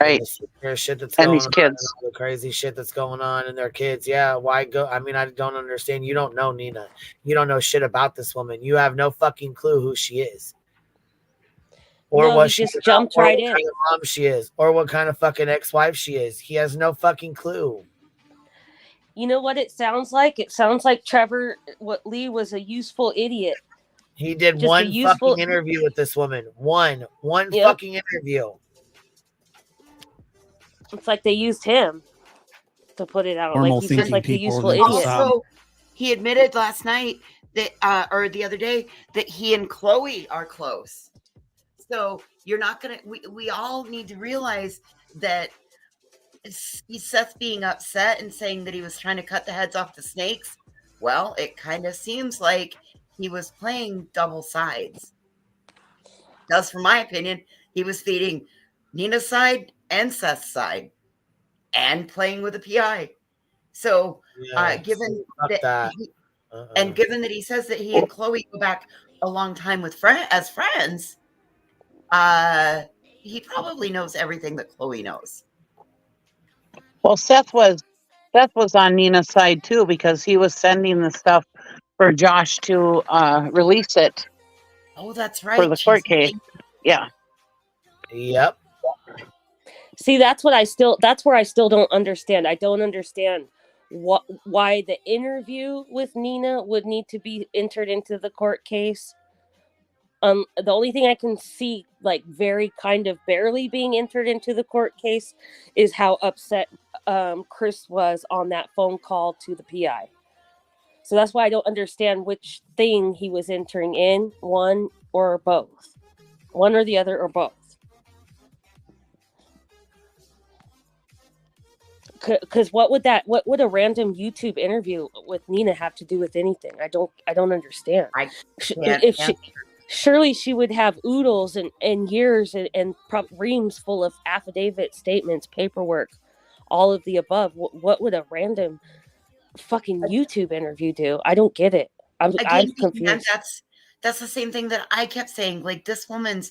Right. There's shit that's And going these on, kids. and all the crazy shit that's going on, and their kids. Yeah, why go? I mean, I don't understand. You don't know Nina. You don't know shit about this woman. You have no fucking clue who she is, or No, what he she just about, jumped or right what in. kind of mom she is, or what kind of fucking ex-wife she is. He has no fucking clue. You know what it sounds like? It sounds like Trevor, what Lee was a useful idiot. He did Just a one useful- fucking interview with this woman. One Yep. fucking interview. It's like they used him to put it out. Normal Like he's just thinking like the people useful that idiot. Also, he admitted last night that, or the other day, that he and Chloe are close. So you're not gonna. We all need to realize that Seth being upset and saying that he was trying to cut the heads off the snakes. Well, it kind of seems like he was playing double sides. Thus, from my opinion, he was feeding Nina's side and Seth's side, and playing with the PI. So, given that, and given that he says that he and Chloe go back a long time with as friends, he probably knows everything that Chloe knows. Well, Seth was on Nina's side too, because he was sending the stuff for Josh to release it. Oh, that's right. For the court case. Yeah. Yep. See, that's where I still don't understand. I don't understand why the interview with Nina would need to be entered into the court case. The only thing I can see, like, very kind of barely being entered into the court case is how upset Chris was on that phone call to the PI. So that's why I don't understand which thing he was entering in, one or both. One or the other or both. Because what would a random YouTube interview with Nina have to do with anything? I don't understand. Surely she would have oodles and years and reams full of affidavit statements, paperwork, all of the above. What would a random fucking YouTube interview do? I don't get it. I'm confused. And that's the same thing that I kept saying. Like, this woman's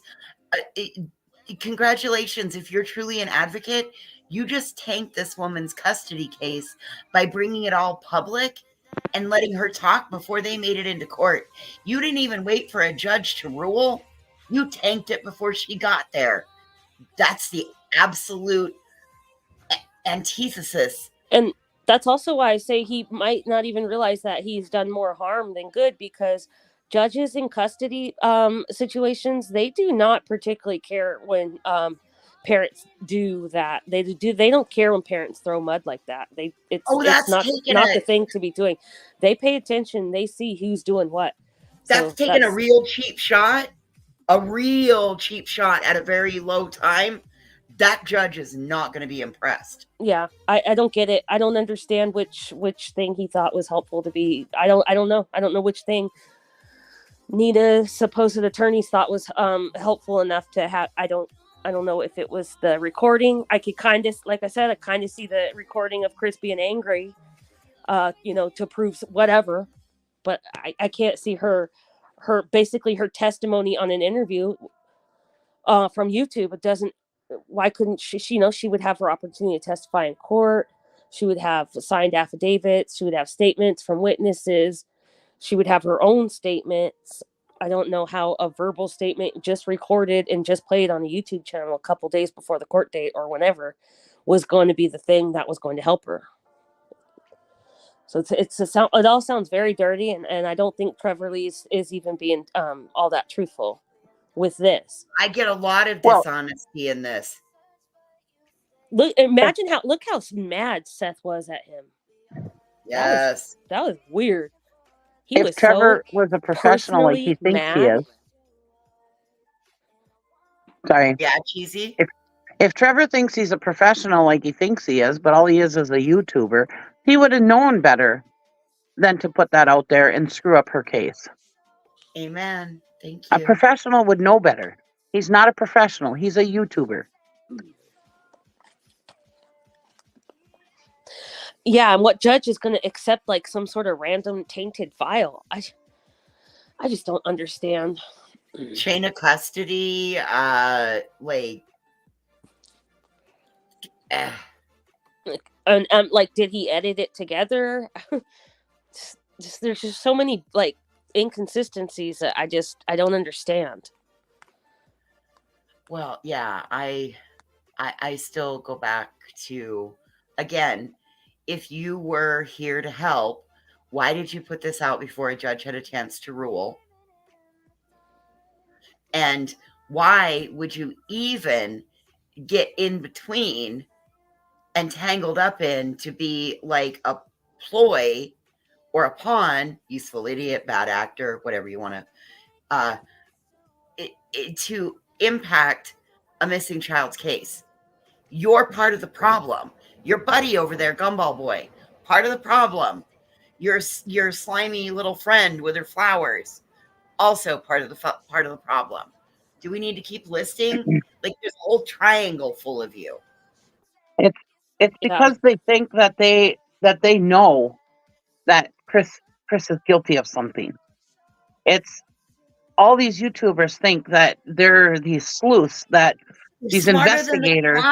congratulations. If you're truly an advocate, you just tanked this woman's custody case by bringing it all public and letting her talk before they made it into court. You didn't even wait for a judge to rule. You tanked it before she got there. That's the absolute antithesis. And that's also why I say he might not even realize that he's done more harm than good, because judges in custody situations, they do not particularly care when parents do that. They don't care when parents throw mud like that. It's not the thing to be doing. They pay attention. They see who's doing what. That's taking a real cheap shot at a very low time. That judge is not going to be impressed. Yeah, I don't get it. I don't understand which thing he thought was helpful to be. I don't know. I don't know which thing Nita's supposed attorneys thought was helpful enough to have. I don't know if it was the recording. I could kind of, like I said, I kind of see the recording of Chris being angry, to prove whatever. But I can't see her basically her testimony on an interview from YouTube. It doesn't. Why couldn't she? She would have her opportunity to testify in court. She would have signed affidavits. She would have statements from witnesses. She would have her own statements. I don't know how a verbal statement just recorded and just played on a YouTube channel a couple days before the court date or whenever was going to be the thing that was going to help her. So it all sounds very dirty, and I don't think Trevor Lee is even being all that truthful with this. I get a lot of dishonesty in this. Look how mad Seth was at him. Yes. That was weird. If Trevor was a professional like he thinks he is. Sorry. Yeah, cheesy. If Trevor thinks he's a professional like he thinks he is, but all he is a YouTuber, he would have known better than to put that out there and screw up her case. Amen. Thank you. A professional would know better. He's not a professional. He's a YouTuber. Yeah, and what judge is going to accept like some sort of random tainted file? I just don't understand. Chain of custody, and like, did he edit it together? There's just so many like inconsistencies that I don't understand. Well, yeah, I still go back to, again, if you were here to help, why did you put this out before a judge had a chance to rule? And why would you even get in between and tangled up in to be like a ploy or a pawn, useful idiot, bad actor, whatever you want to impact a missing child's case? You're part of the problem. Your buddy over there, Gumball Boy, part of the problem. Your slimy little friend with her flowers, also part of the problem. Do we need to keep listing? Like, there's a whole triangle full of you. It's because they think that they know that Chris is guilty of something. It's all these YouTubers think that they're these sleuths, that these investigators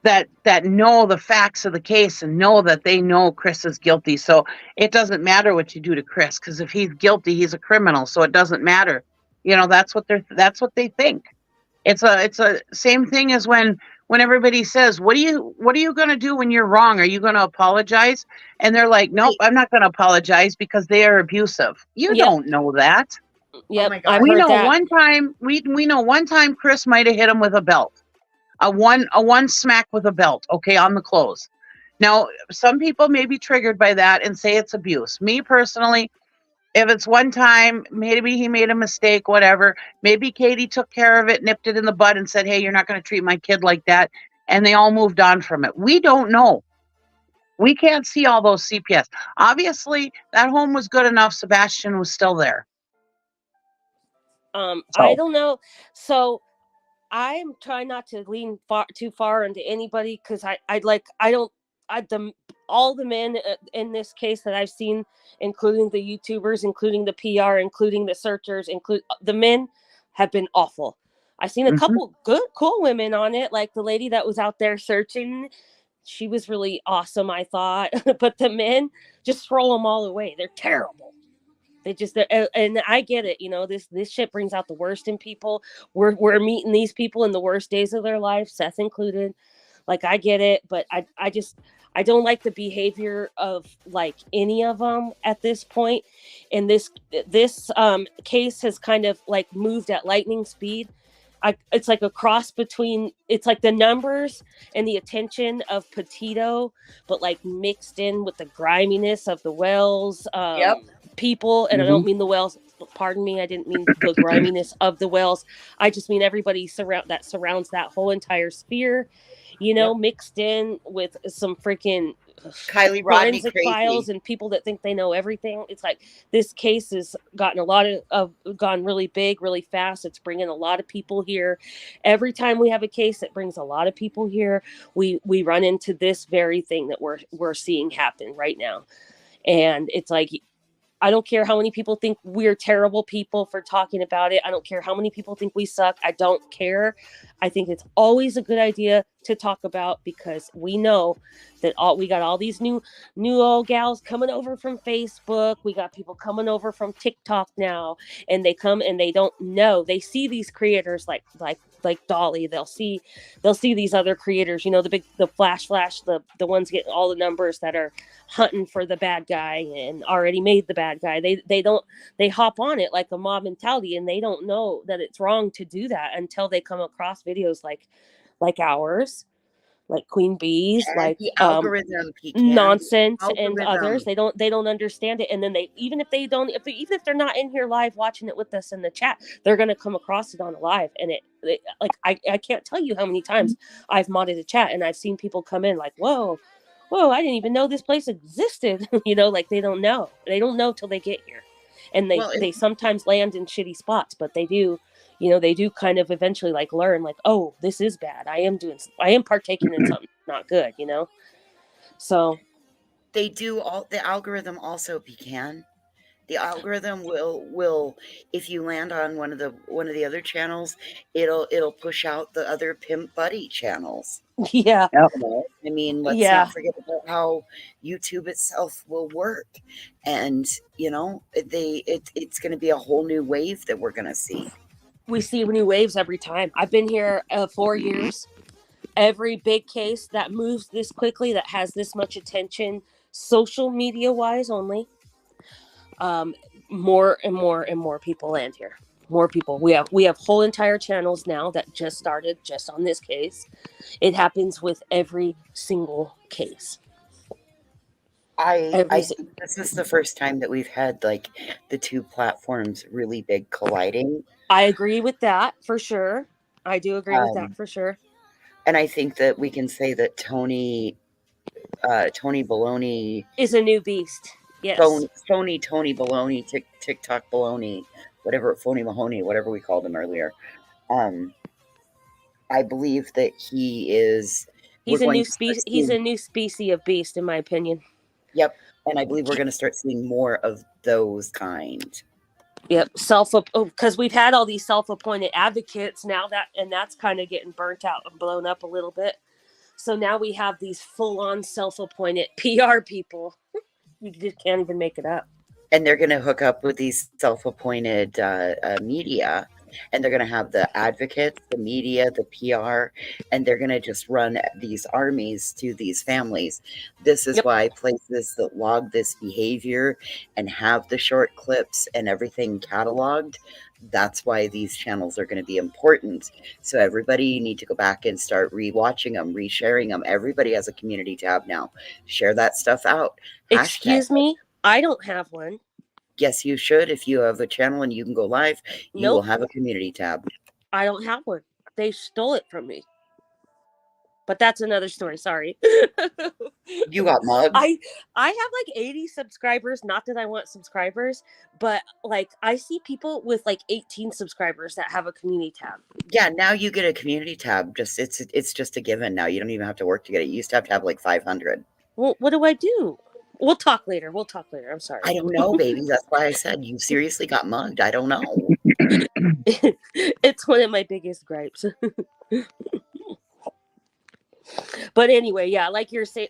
that know the facts of the case and know that they know Chris is guilty. So it doesn't matter what you do to Chris, because if he's guilty, he's a criminal. So it doesn't matter. That's what they think. It's a same thing as when everybody says, what are you going to do when you're wrong? Are you going to apologize? And they're like, nope, I'm not going to apologize because they are abusive. You don't know that. Yeah, oh my God. We know one time Chris might have hit him with a belt. A one smack with a belt, okay, on the clothes. Now, some people may be triggered by that and say it's abuse. Me personally, if it's one time, maybe he made a mistake, whatever. Maybe Katie took care of it, nipped it in the bud and said, hey, you're not going to treat my kid like that. And they all moved on from it. We don't know. We can't see all those CPS. Obviously, that home was good enough. Sebastian was still there. I don't know. So I'm trying not to lean too far into anybody, because all the men in this case that I've seen, including the YouTubers, including the PR, including the searchers, the men have been awful. I've seen a couple good, cool women on it, like the lady that was out there searching, She was really awesome, I thought. But the men, just throw them all away. They're terrible. And I get it. This shit brings out the worst in people. We're meeting these people in the worst days of their life, Seth included. Like, I get it, but I don't like the behavior of like any of them at this point. And this case has kind of like moved at lightning speed. It's like a cross between, it's like the numbers and the attention of Petito, but like mixed in with the griminess of the Wells people. And I don't mean the Wells, pardon me, I didn't mean the griminess of the Wells. I just mean everybody that surrounds that whole entire sphere, mixed in with some freaking Kylie Rodney forensic crazy files and people that think they know everything. It's like this case has gotten gone really big, really fast. It's bringing a lot of people here. Every time we have a case that brings a lot of people here, we run into this very thing that we're seeing happen right now. And it's like, I don't care how many people think we're terrible people for talking about it. I don't care how many people think we suck. I don't care. I think it's always a good idea to talk about, because we know that we got all these new old gals coming over from Facebook. We got people coming over from TikTok now, and they come and they don't know. They see these creators like Dolly. They'll see these other creators, the flash, the ones getting all the numbers that are hunting for the bad guy and already made the bad guy. They hop on it like a mob mentality, and they don't know that it's wrong to do that until they come across videos like ours, like Queen Bee's, like the algorithm, Nonsense, the and others. They don't understand it, and then even if they're not in here live watching it with us in the chat, they're gonna come across it on a live, and I can't tell you how many times I've modded a chat and I've seen people come in like, whoa, I didn't even know this place existed. Like they don't know till they get here, and they sometimes land in shitty spots, but they do. They do kind of eventually like learn, like, oh, this is bad. I am partaking in something not good, So they do the algorithm also, Pecan. The algorithm will if you land on one of the other channels, it'll push out the other Pimp Buddy channels. Yeah. I mean, let's not forget about how YouTube itself will work. And it's going to be a whole new wave that we're going to see. We see new waves every time. I've been here 4 years. Every big case that moves this quickly, that has this much attention, social media wise only, more and more and more people land here. More people. We have whole entire channels now that just started just on this case. It happens with every single case. I think this is the first time that we've had like the two platforms really big colliding. I agree with that for sure. I do agree with that for sure. And I think that we can say that Tony Baloney is a new beast. Yes. Tony Baloney, TikTok Baloney, whatever, Phony Mahoney, whatever we called him earlier. I believe that he is. He's a new species. He's a new species of beast, in my opinion. Yep, and I believe we're going to start seeing more of those kind. Yep, because we've had all these self-appointed advocates now, that's kind of getting burnt out and blown up a little bit. So now we have these full-on self-appointed PR people. You just can't even make it up. And they're going to hook up with these self-appointed media, and they're going to have the advocates, the media, the PR, and they're going to just run these armies to these families. This is why places that log this behavior and have the short clips and everything cataloged, that's why these channels are going to be important. So everybody, you need to go back and start rewatching them, resharing them. Everybody has a community tab now. Share that stuff out. Excuse me? I don't have one. Yes, you should. If you have a channel and you can go live, you will have a community tab. I don't have one. They stole it from me. But that's another story. Sorry. You got mugged. I have like 80 subscribers. Not that I want subscribers, but like I see people with like 18 subscribers that have a community tab. Yeah, now you get a community tab. It's just a given now. You don't even have to work to get it. You used to have like 500. Well, what do I do? We'll talk later. I'm sorry. I don't know, baby. That's why I said you seriously got mugged. I don't know. It's one of my biggest gripes. But anyway, yeah, like you're saying,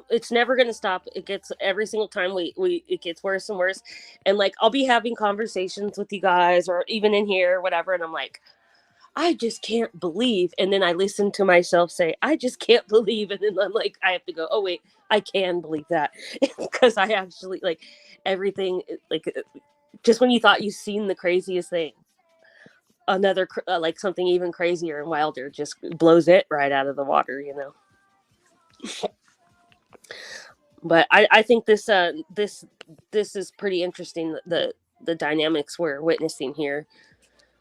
it's never going to stop. It gets every single time it gets worse and worse. And like, I'll be having conversations with you guys or even in here or whatever. And I'm like, I just can't believe. And then I listen to myself say, I just can't believe. And then I'm like, I have to go, oh wait, I can believe that. Because I actually like everything, like just when you thought you've seen the craziest thing, another like something even crazier and wilder just blows it right out of the water, you know. But I think this is pretty interesting, the dynamics we're witnessing here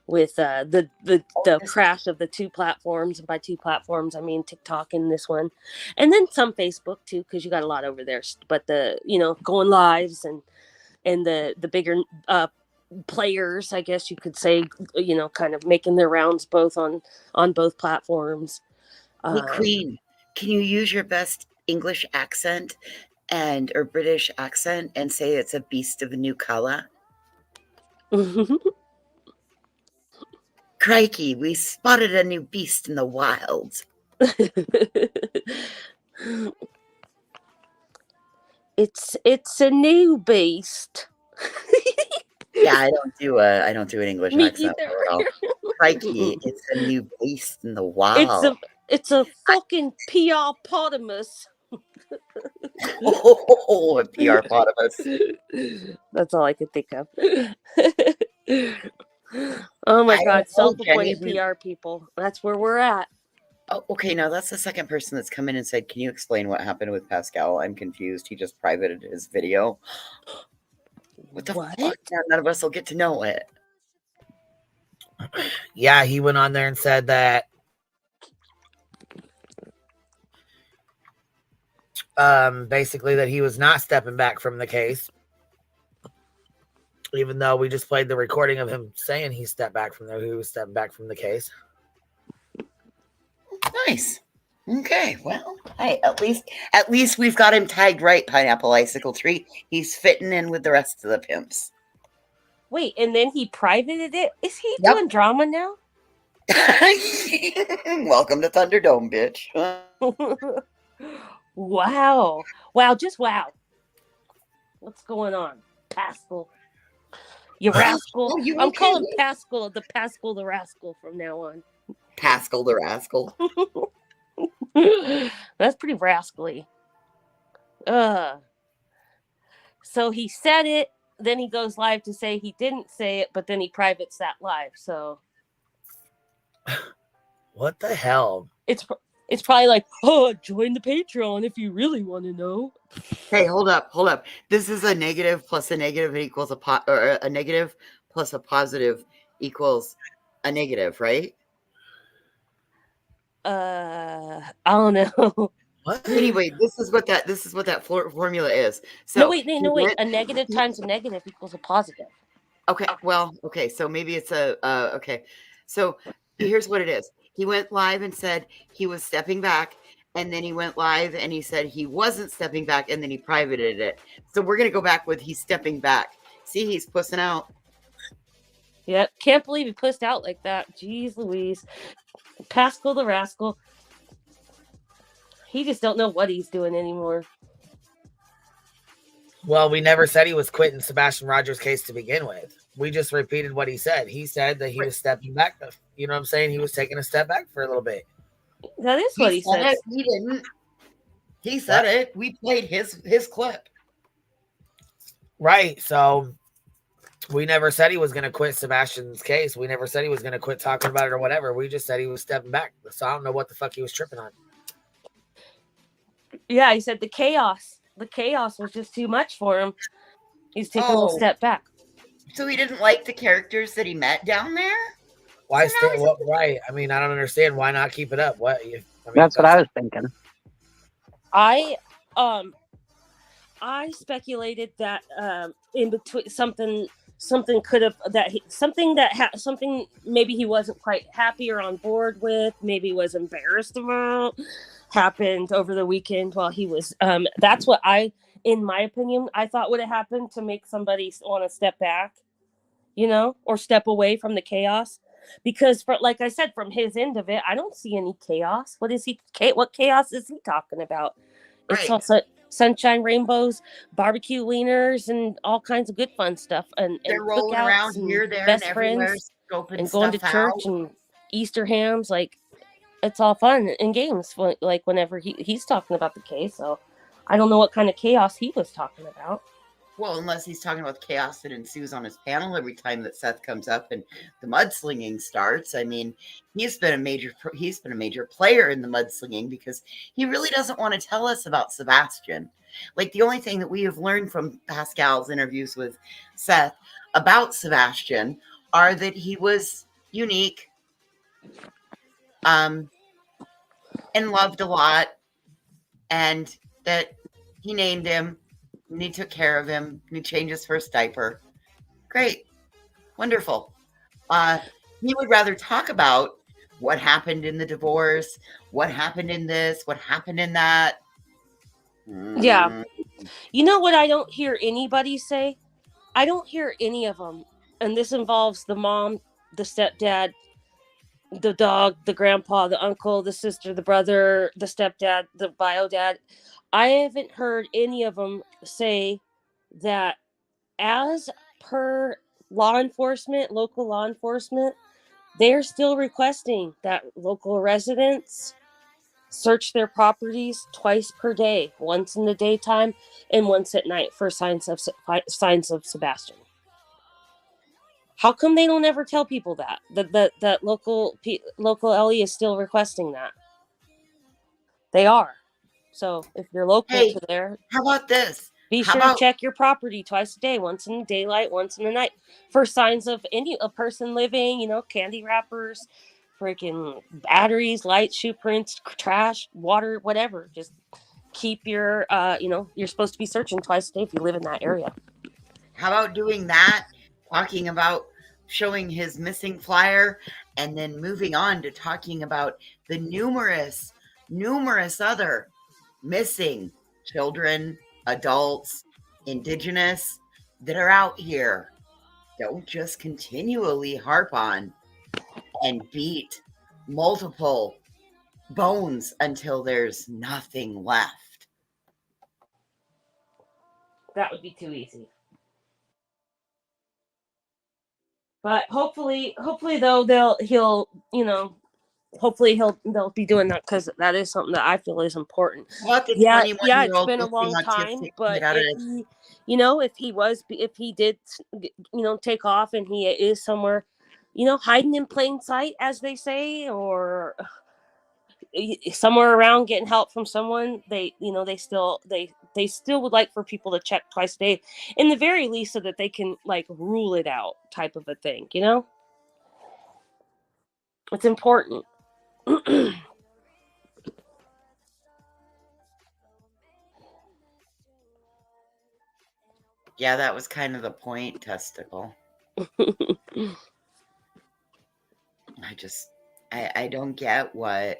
with the crash of the two platforms. And by two platforms I mean TikTok and this one, and then some Facebook too, because you got a lot over there. But the, you know, going lives and the bigger players, I guess you could say, you know, kind of making their rounds both on both platforms. Hey, Queen, can you use your best English accent or British accent and say it's a beast of a new color? Crikey, we spotted a new beast in the wild. It's a new beast. Yeah, I don't do an English accent very well. Crikey, it's a new beast in the wild. It's a fucking PR-potamus. Oh, a PR-potamus. That's all I could think of. Oh my God, self-appointed PR people. That's where we're at. Oh, okay, now that's the second person that's come in and said, can you explain what happened with Pascal? I'm confused. He just privated his video. What the fuck? None of us will get to know it. Yeah, he went on there and said that basically that he was not stepping back from the case, even though we just played the recording of him saying he stepped back from he was stepping back from the case. Nice. Okay, well, hey, at least we've got him tagged right, Pineapple Icicle Tree. He's fitting in with the rest of the pimps. Wait, and then he privated it? Is he doing drama now? Welcome to Thunderdome, bitch. Wow. Wow, just wow. What's going on? Pascal. You rascal. I'm calling Pascal the rascal from now on. Pascal the rascal. That's pretty rascally. So he said it, then he goes live to say he didn't say it, but then he privates that live. So what the hell? It's probably like, oh, join the Patreon if you really want to know. Hey, hold up. This is a negative plus a negative equals a negative plus a positive equals a negative, right? I don't know. What? Anyway, this is what that formula is. So no, wait. A negative times a negative equals a positive. Okay. Well, okay. So maybe it's okay. So here's what it is. He went live and said he was stepping back, and then he went live and he said he wasn't stepping back, and then he privated it. So we're gonna go back with he's stepping back. See, he's pussing out. Yep. Can't believe he pussed out like that. Jeez Louise. Pascal the rascal. He just don't know what he's doing anymore. Well, we never said he was quitting Sebastian Rogers' case to begin with. We just repeated what he said. He said that he was stepping back. You know what I'm saying? He was taking a step back for a little bit. That is what he said. He didn't. He said it. We played his clip. Right. So we never said he was going to quit Sebastian's case. We never said he was going to quit talking about it or whatever. We just said he was stepping back. So I don't know what the fuck he was tripping on. Yeah, he said the chaos was just too much for him. He's taking a little step back. So he didn't like the characters that he met down there? Why right? I mean, I don't understand. Why not keep it up? That's what I was thinking. I speculated that in between something could have something maybe he wasn't quite happy or on board with, maybe was embarrassed about, happened over the weekend while he was that's what in my opinion I thought would have happened to make somebody want to step back, you know, or step away from the chaos. Because like I said, from his end of it, I don't see any chaos. What chaos is he talking about? It's Right. also sunshine, rainbows, barbecue wieners, and all kinds of good fun stuff, and They're rolling cookouts around and here, there, and best everywhere, friends, scoping and going to stuff church out. and Easter hams. Like, it's all fun and games. Like whenever he's talking about the case, so I don't know what kind of chaos he was talking about. Well, unless he's talking about the chaos that ensues on his panel every time that Seth comes up and the mudslinging starts. I mean, he's been a major player in the mudslinging because he really doesn't want to tell us about Sebastian. Like, the only thing that we have learned from Pascal's interviews with Seth about Sebastian are that he was unique, and loved a lot, and that he named him, and he took care of him, and he changed his first diaper. Great. Wonderful. He would rather talk about what happened in the divorce, what happened in this, what happened in that. Yeah. You know what I don't hear anybody say? I don't hear any of them. And this involves the mom, the stepdad, the dog, the grandpa, the uncle, the sister, the brother, the stepdad, the bio dad. I haven't heard any of them say that, as per local law enforcement, they're still requesting that local residents search their properties twice per day, once in the daytime and once at night, for signs of Sebastian. How come they don't ever tell people that local LE is still requesting that? They are. So if you're local to there, how about this? Be sure to check your property twice a day, once in the daylight, once in the night, for signs of a person living, candy wrappers, freaking batteries, lights, shoe prints, trash, water, whatever. Just keep your, you're supposed to be searching twice a day if you live in that area. How about doing that, talking about showing his missing flyer, and then moving on to talking about the numerous other missing children, adults, indigenous that are out here. Don't just continually harp on and beat multiple bones until there's nothing left. That would be too easy. But hopefully though they'll be doing that, because that is something that I feel is important. What the Yeah, 21-year-old it's been a long time, but if he did, take off and he is somewhere, hiding in plain sight, as they say, or somewhere around getting help from someone, they still would like for people to check twice a day, in the very least, so that they can rule it out, type of a thing. It's important. Yeah, that was kind of the point, Testicle. I don't get what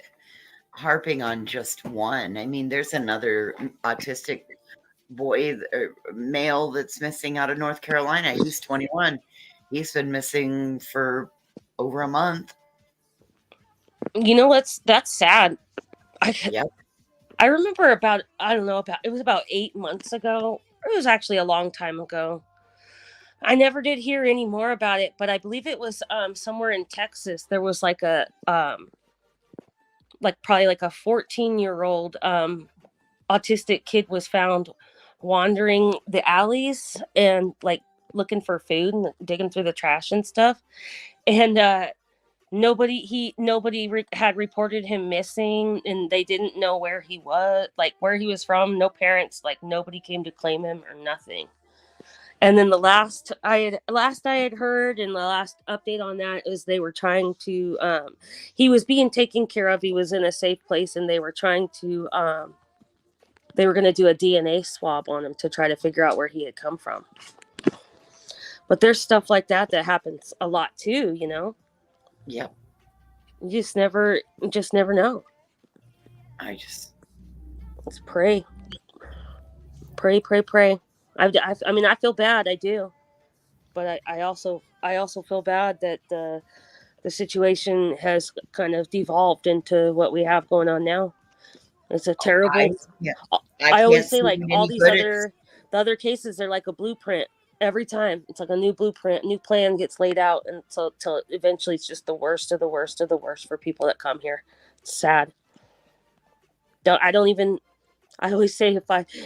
harping on just one. I mean, there's another autistic boy or male that's missing out of North Carolina. He's 21. He's been missing for over a month. That's sad. I remember it was about 8 months ago. It was actually a long time ago. I never did hear any more about it, but I believe it was somewhere in Texas. There was probably a 14-year-old autistic kid was found wandering the alleys and looking for food and digging through the trash and stuff. And nobody had reported him missing, and they didn't know where he was from. No parents, nobody came to claim him or nothing. And then the last I had heard, and the last update on that is they were trying to, he was being taken care of. He was in a safe place, and they were trying to, they were going to do a DNA swab on him to try to figure out where he had come from. But there's stuff like that happens a lot too, Yep. You just never know. Let's pray. Pray. I mean, I feel bad. I do. But I also feel bad that the the situation has kind of devolved into what we have going on now. It's a terrible. I always say, like, all these the other cases, they're like a blueprint. Every time it's like a new blueprint, new plan gets laid out, and so till eventually it's just the worst of the worst of the worst for people that come here. It's sad. I always say,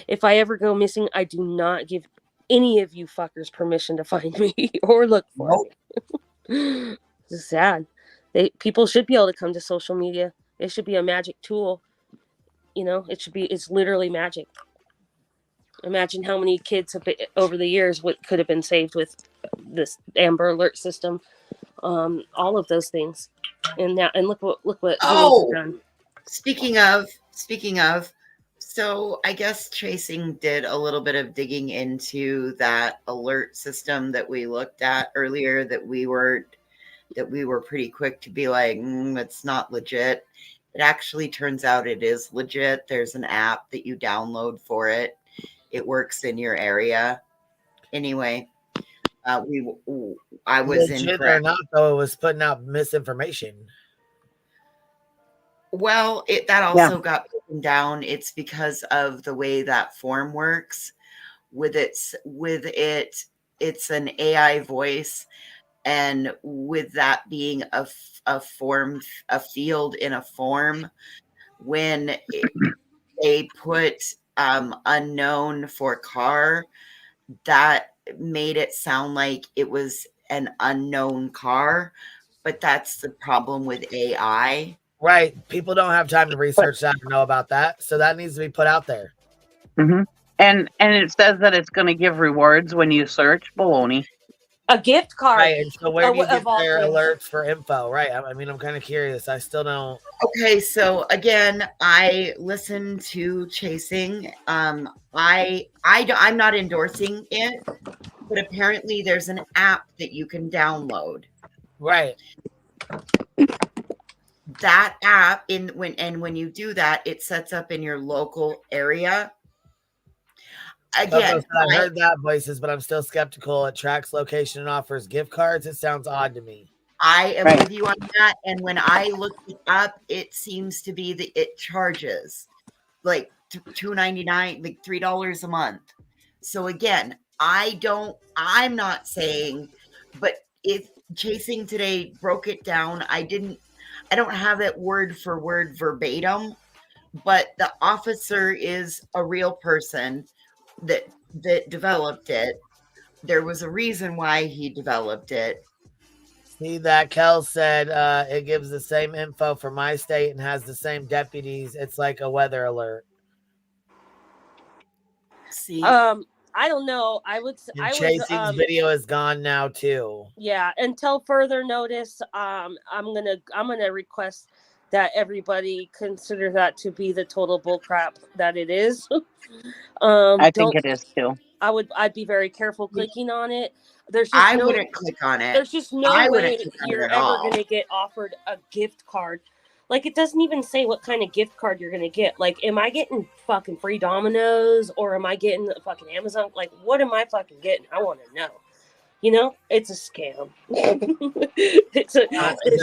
if I ever go missing, I do not give any of you fuckers permission to find me or look for me. It's sad. People should be able to come to social media. It should be a magic tool. It's literally magic. Imagine how many kids over the years could have been saved with this Amber Alert system. All of those things. And look what done. Speaking of, so I guess Chasing did a little bit of digging into that alert system that we looked at earlier, that we were pretty quick to be like, it's not legit. It actually turns out it is legit. There's an app that you download for it. It works in your area. Anyway, I was legit or not, though, it was putting out misinformation. Well, that also got broken down. It's because of the way that form works. It's an AI voice, and with that being a field in a form, when they put unknown for car, that made it sound like it was an unknown car, but that's the problem with AI. Right. People don't have time to research that or know about that. So that needs to be put out there. Mm-hmm. And it says that it's going to give rewards when you search. Baloney. A gift card. Right. And so where do you get their alerts for info? Right. I mean, I'm kind of curious. I still don't. Okay. So again, I listen to Chasing. I'm not endorsing it, but apparently there's an app that you can download. Right. That app when you do that, it sets up in your local area. Again, I heard that voices, but I'm still skeptical. It tracks location and offers gift cards. It sounds odd to me. I am with you on that. And when I looked it up, it seems to be that it charges like $2.99, like $3 a month. So again, I'm not saying, but if Chasing today broke it down, I don't have it word for word verbatim, but the officer is a real person that developed it. There was a reason why he developed it. See that Kel said it gives the same info for my state and has the same deputies. It's like a weather alert. See, I don't know. Chasing's video is gone now too. Yeah, until further notice, I'm gonna request that everybody consider that to be the total bullcrap that it is. I think it is too. I'd be very careful clicking on it. I wouldn't click on it. There's just no way you're ever gonna get offered a gift card. Like, it doesn't even say what kind of gift card you're gonna get. Like, am I getting fucking free Domino's or am I getting a fucking Amazon? Like, what am I fucking getting? I want to know. You know, it's a scam.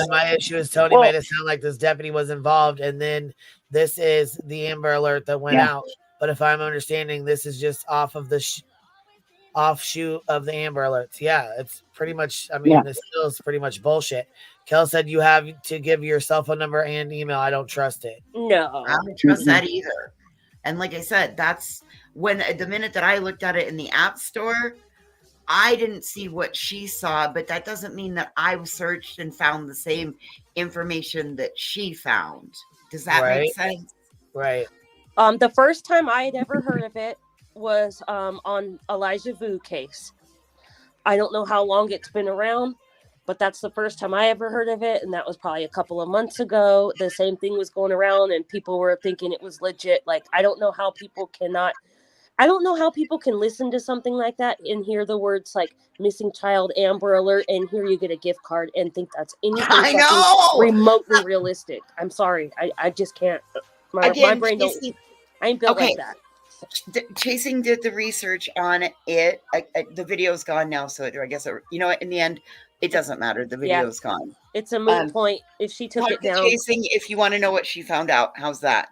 My issue is Tony made it sound like this deputy was involved, and then this is the Amber Alert that went out. But if I'm understanding, this is just off of the offshoot of the Amber Alerts. Yeah, it's pretty much. I mean, this still is pretty much bullshit. Kel said you have to give your cell phone number and email. I don't trust it. No, I don't trust that either. And like I said, that's when the minute that I looked at it in the app store, I didn't see what she saw, but that doesn't mean that I searched and found the same information that she found. Does that make sense? Right. The first time I had ever heard of it was on Elijah Vu case. I don't know how long it's been around, but that's the first time I ever heard of it, and that was probably a couple of months ago. The same thing was going around, and people were thinking it was legit. Like, I don't know how people can listen to something like that and hear the words like missing child, Amber Alert, and here you get a gift card and think that's anything remotely realistic. I'm sorry. I just can't. My brain don't. I ain't built like that. Chasing did the research on it. The video's gone now, so I guess, you know what, in the end, It doesn't matter. The Yeah. video's gone. It's a moot point if she took it Pocket down. chasing, if you want to know what she found out, how's that?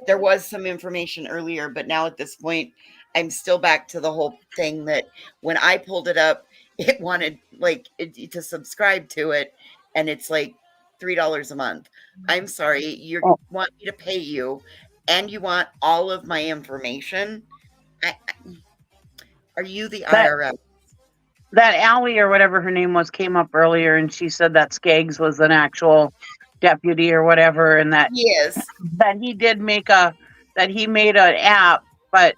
There was some information earlier, but now at this point, I'm still back to the whole thing that when I pulled it up, it wanted like to subscribe to it, and it's like $3 a month. I'm sorry, you want me to pay you, and you want all of my information? Are you the IRS? That Allie or whatever her name was came up earlier, and she said that Skaggs was an actual deputy or whatever, and that he did make that he made an app, but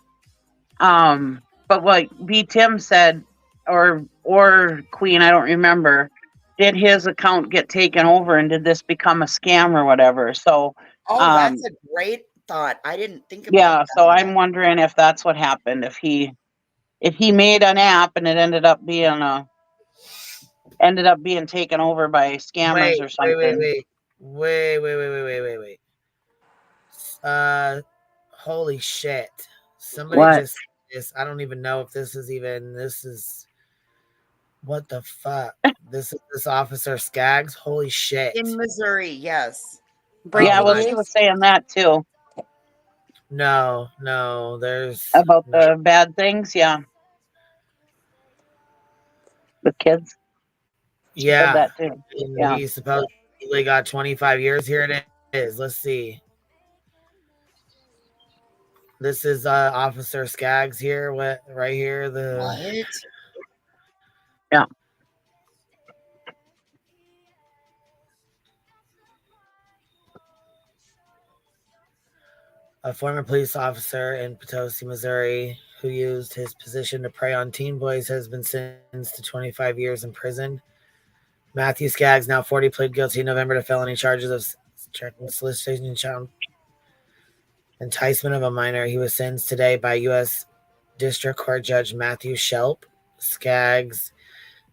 what B Tim said, or Queen, I don't remember, did his account get taken over, and did this become a scam or whatever? So that's a great thought. I didn't think about that. So I'm wondering if that's what happened, if he made an app and it ended up being taken over by scammers or something. Wait. Holy shit. Somebody What? just this. I don't even know if this is what the fuck. This Officer Skaggs. Holy shit. In Missouri, yes. Yeah, well, she was saying that too. No, there's about the bad things, yeah. The kids. She said that too. Yeah. He supposedly got 25 years. Here it is. Let's see. This is Officer Skaggs here. What right here? Yeah. A former police officer in Potosi, Missouri, who used his position to prey on teen boys, has been sentenced to 25 years in prison. Matthew Skaggs, now 40, pled guilty in November to felony charges of solicitation and child enticement of a minor. He was sentenced today by U.S. District Court Judge Matthew Shelp. Skaggs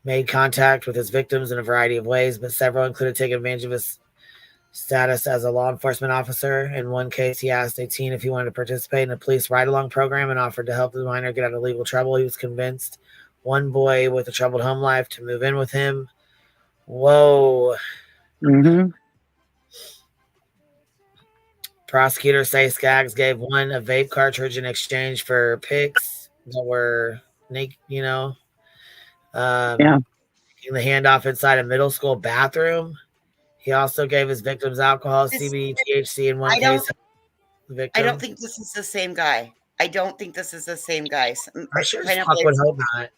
made contact with his victims in a variety of ways, but several included taking advantage of his status as a law enforcement officer. In one case, he asked a teen if he wanted to participate in a police ride-along program and offered to help the minor get out of legal trouble. He was convinced one boy with a troubled home life to move in with him. Whoa. Mm-hmm. Prosecutors say Skaggs gave one a vape cartridge in exchange for pics that were naked, taking the handoff inside a middle school bathroom. He also gave his victims alcohol, CBD, THC in one case. I don't think this is the same guy. I sure as fuck would hope not.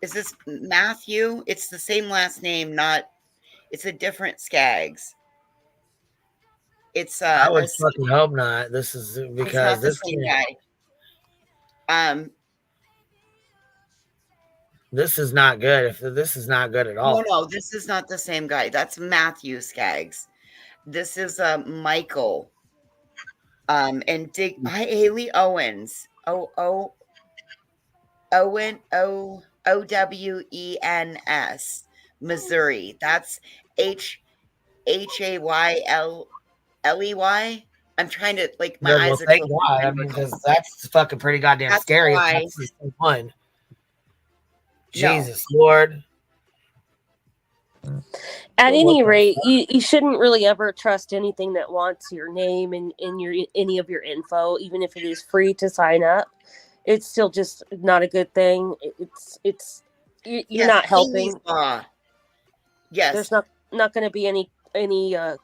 Is this Matthew? It's the same last name, it's a different Skaggs. It's I would fucking hope not. This is because this same guy. This is not good. This is not good at all. No, this is not the same guy. That's Matthew Skaggs. This is Michael. And Haley Owens. Owens, Missouri. That's Hayley. I'm trying to my eyes are. Thank God. I mean, because that's fucking pretty goddamn scary. That's the same one. Jesus Lord. At any rate, you shouldn't really ever trust anything that wants your name and any of your info, even if it is free to sign up. It's still just not a good thing. You're not helping. Yes, there's not going to be any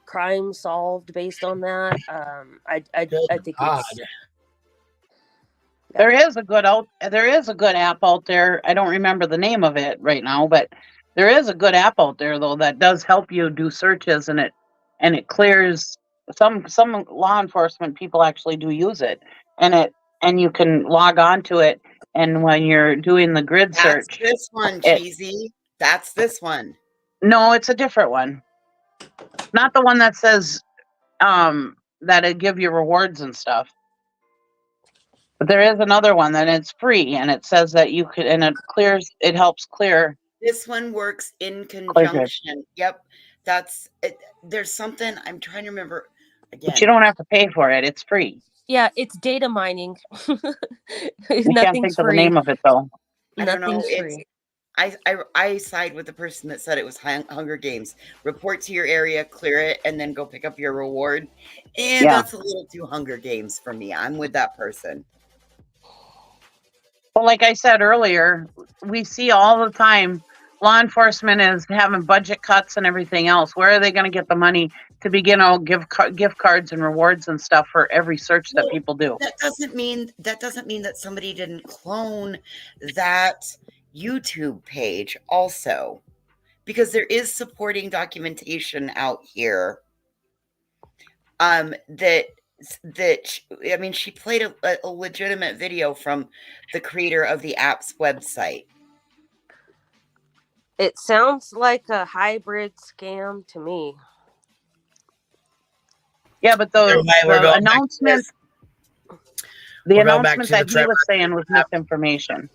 crime solved based on that. I think there is a good app out there. I don't remember the name of it right now, but there is a good app out there though that does help you do searches, and it clears some law enforcement people actually do use it, and you can log on to it, and when you're doing the grid search, this one, Cheesy. That's this one. No, it's a different one. Not the one that says that it give you rewards and stuff. But there is another one that it's free, and it says that you could, and it helps clear. This one works in conjunction. Yep. That's it. There's something I'm trying to remember again. But you don't have to pay for it. It's free. Yeah, it's data mining. You can't think of the name of it though. I don't know. Nothing's free. I side with the person that said it was Hunger Games. Report to your area, clear it, and then go pick up your reward. And Yeah. that's a little too Hunger Games for me. I'm with that person. Well, like I said earlier, we see all the time law enforcement is having budget cuts and everything else. Where are they going to get the money to begin all gift cards and rewards and stuff for every search that people do? That doesn't mean that somebody didn't clone that YouTube page also, because there is supporting documentation out here. She played a legitimate video from the creator of the app's website. It sounds like a hybrid scam to me. Yeah, but the announcement that he was saying was misinformation.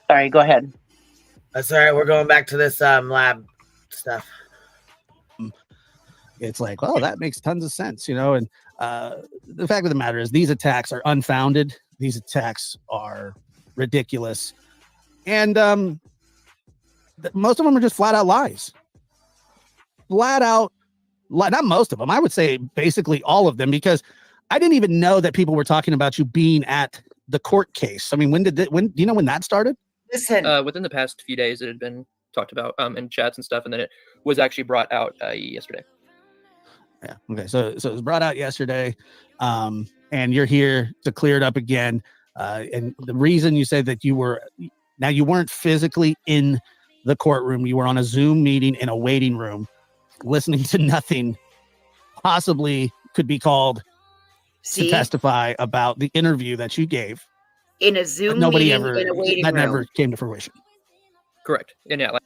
Sorry, go ahead. That's all right. We're going back to this lab stuff. It's like, well, that makes tons of sense, and the fact of the matter is these attacks are unfounded. These attacks are ridiculous. And most of them are just flat out lies. Flat out not most of them. I would say basically all of them, because I didn't even know that people were talking about you being at the court case. I mean, when do you know when that started? Listen, within the past few days, it had been talked about in chats and stuff, and then it was actually brought out yesterday. Yeah. Okay. So it was brought out yesterday, and you're here to clear it up again. And the reason you said that you weren't physically in the courtroom, you were on a Zoom meeting in a waiting room, listening to nothing, possibly could be called to testify about the interview that you gave in a Zoom nobody meeting ever in a waiting that room. never came to fruition. Correct. And yeah.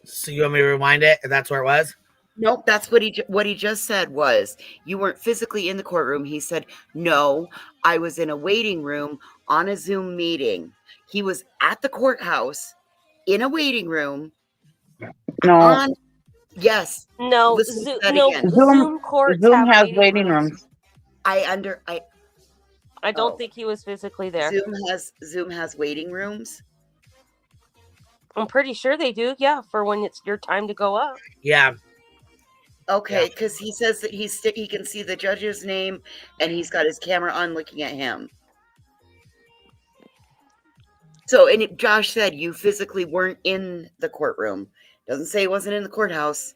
So you want me to rewind it? If that's where it was? Nope, that's what he just said was you weren't physically in the courtroom. He said, no, I was in a waiting room on a Zoom meeting. He was at the courthouse in a waiting room. No. Yes. No, Zoom courts Zoom have has waiting rooms. I don't think he was physically there. Zoom has waiting rooms. I'm pretty sure they do. Yeah, for when it's your time to go up. Yeah. Okay, because he says that he can see the judge's name and he's got his camera on looking at him. So, and Josh said you physically weren't in the courtroom. Doesn't say he wasn't in the courthouse.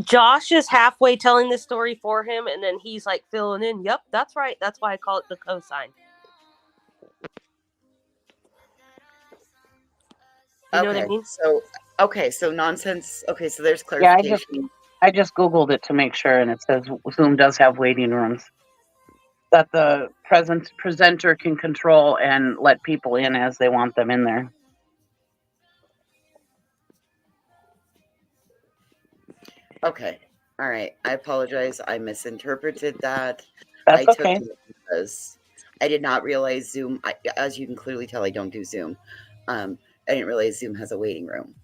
Josh is halfway telling the story for him, and then he's like filling in. Yep, that's right. That's why I call it the cosign. You know what I mean? So nonsense. Okay, so there's clarification. Yeah, I just Googled it to make sure, and it says Zoom does have waiting rooms that the presenter can control and let people in as they want them in there. Okay. All right. I apologize. I misinterpreted that. That's I took okay. it because I did not realize Zoom. As you can clearly tell, I don't do Zoom. I didn't realize Zoom has a waiting room.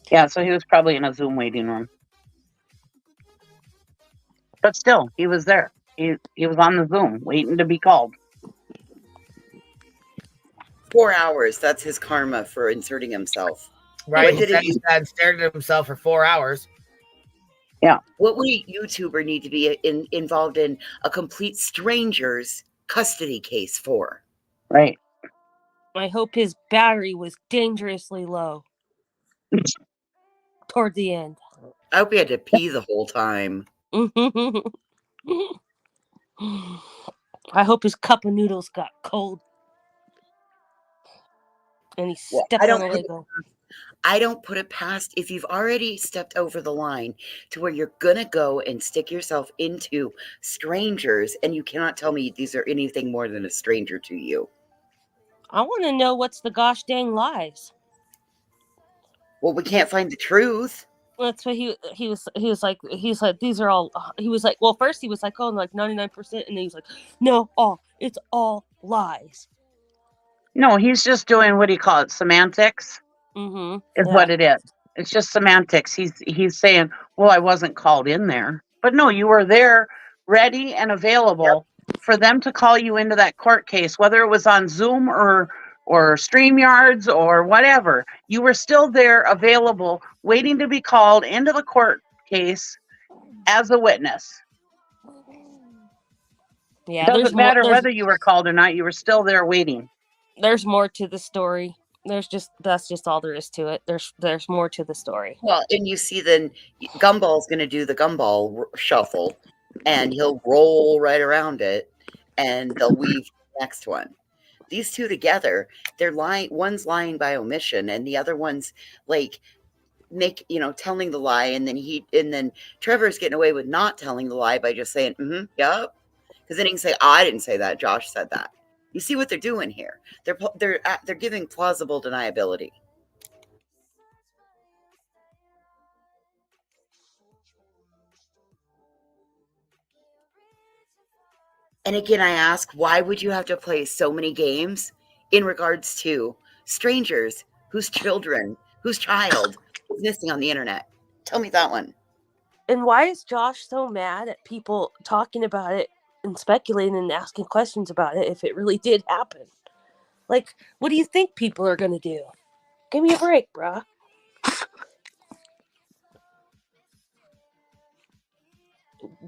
Yeah, so he was probably in a Zoom waiting room. But still, he was there. He was on the Zoom waiting to be called. 4 hours. That's his karma for inserting himself. Right. He stared at himself for 4 hours. Yeah. What would a YouTuber need to be involved in a complete stranger's custody case for? Right. I hope his battery was dangerously low toward the end. I hope he had to pee the whole time. I hope his cup of noodles got cold. And he stepped on a Lego. I don't put it past, if you've already stepped over the line to where you're going to go and stick yourself into strangers, and you cannot tell me these are anything more than a stranger to you. I want to know what's the gosh dang lies. Well, we can't find the truth. That's what he was like these are all, he was like, well, first he was like, oh, like 99%, and then he's like, no, it's all lies. No, he's just doing, what do you call it, semantics? Is what it is. It's just semantics. He's saying, well, I wasn't called in there. But no, you were there ready and available for them to call you into that court case, whether it was on Zoom or StreamYards or whatever. You were still there available, waiting to be called into the court case as a witness. Yeah, It doesn't matter whether you were called or not, you were still there waiting. There's more to the story. That's just all there is to it. There's more to the story. Well, and you see then Gumball's going to do the Gumball shuffle, and he'll roll right around it, and they'll weave the next one. These two together, they're lying. One's lying by omission, and the other one's like telling the lie, and then Trevor's getting away with not telling the lie by just saying, yep, because then he can say, I didn't say that. Josh said that. You see what they're doing here? They're giving plausible deniability. And again, I ask, why would you have to play so many games in regards to strangers whose child is missing on the internet? Tell me that one. And why is Josh so mad at people talking about it and speculating and asking questions about it if it really did happen? Like, what do you think people are going to do? Give me a break, bruh.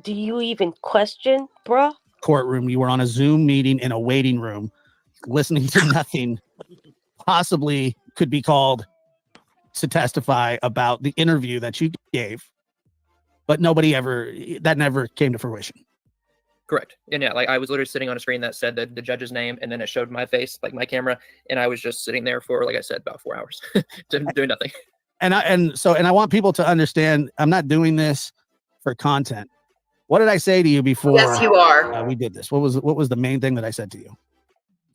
Do you even question, bruh? Courtroom, you were on a Zoom meeting in a waiting room, listening to nothing, possibly could be called to testify about the interview that you gave, but that never came to fruition. Correct. And yeah, like I was literally sitting on a screen that said the judge's name, and then it showed my face, like my camera, and I was just sitting there for, like I said, about 4 hours doing nothing. And I want people to understand, I'm not doing this for content. What did I say to you before? Yes, you are. We did this. What was the main thing that I said to you?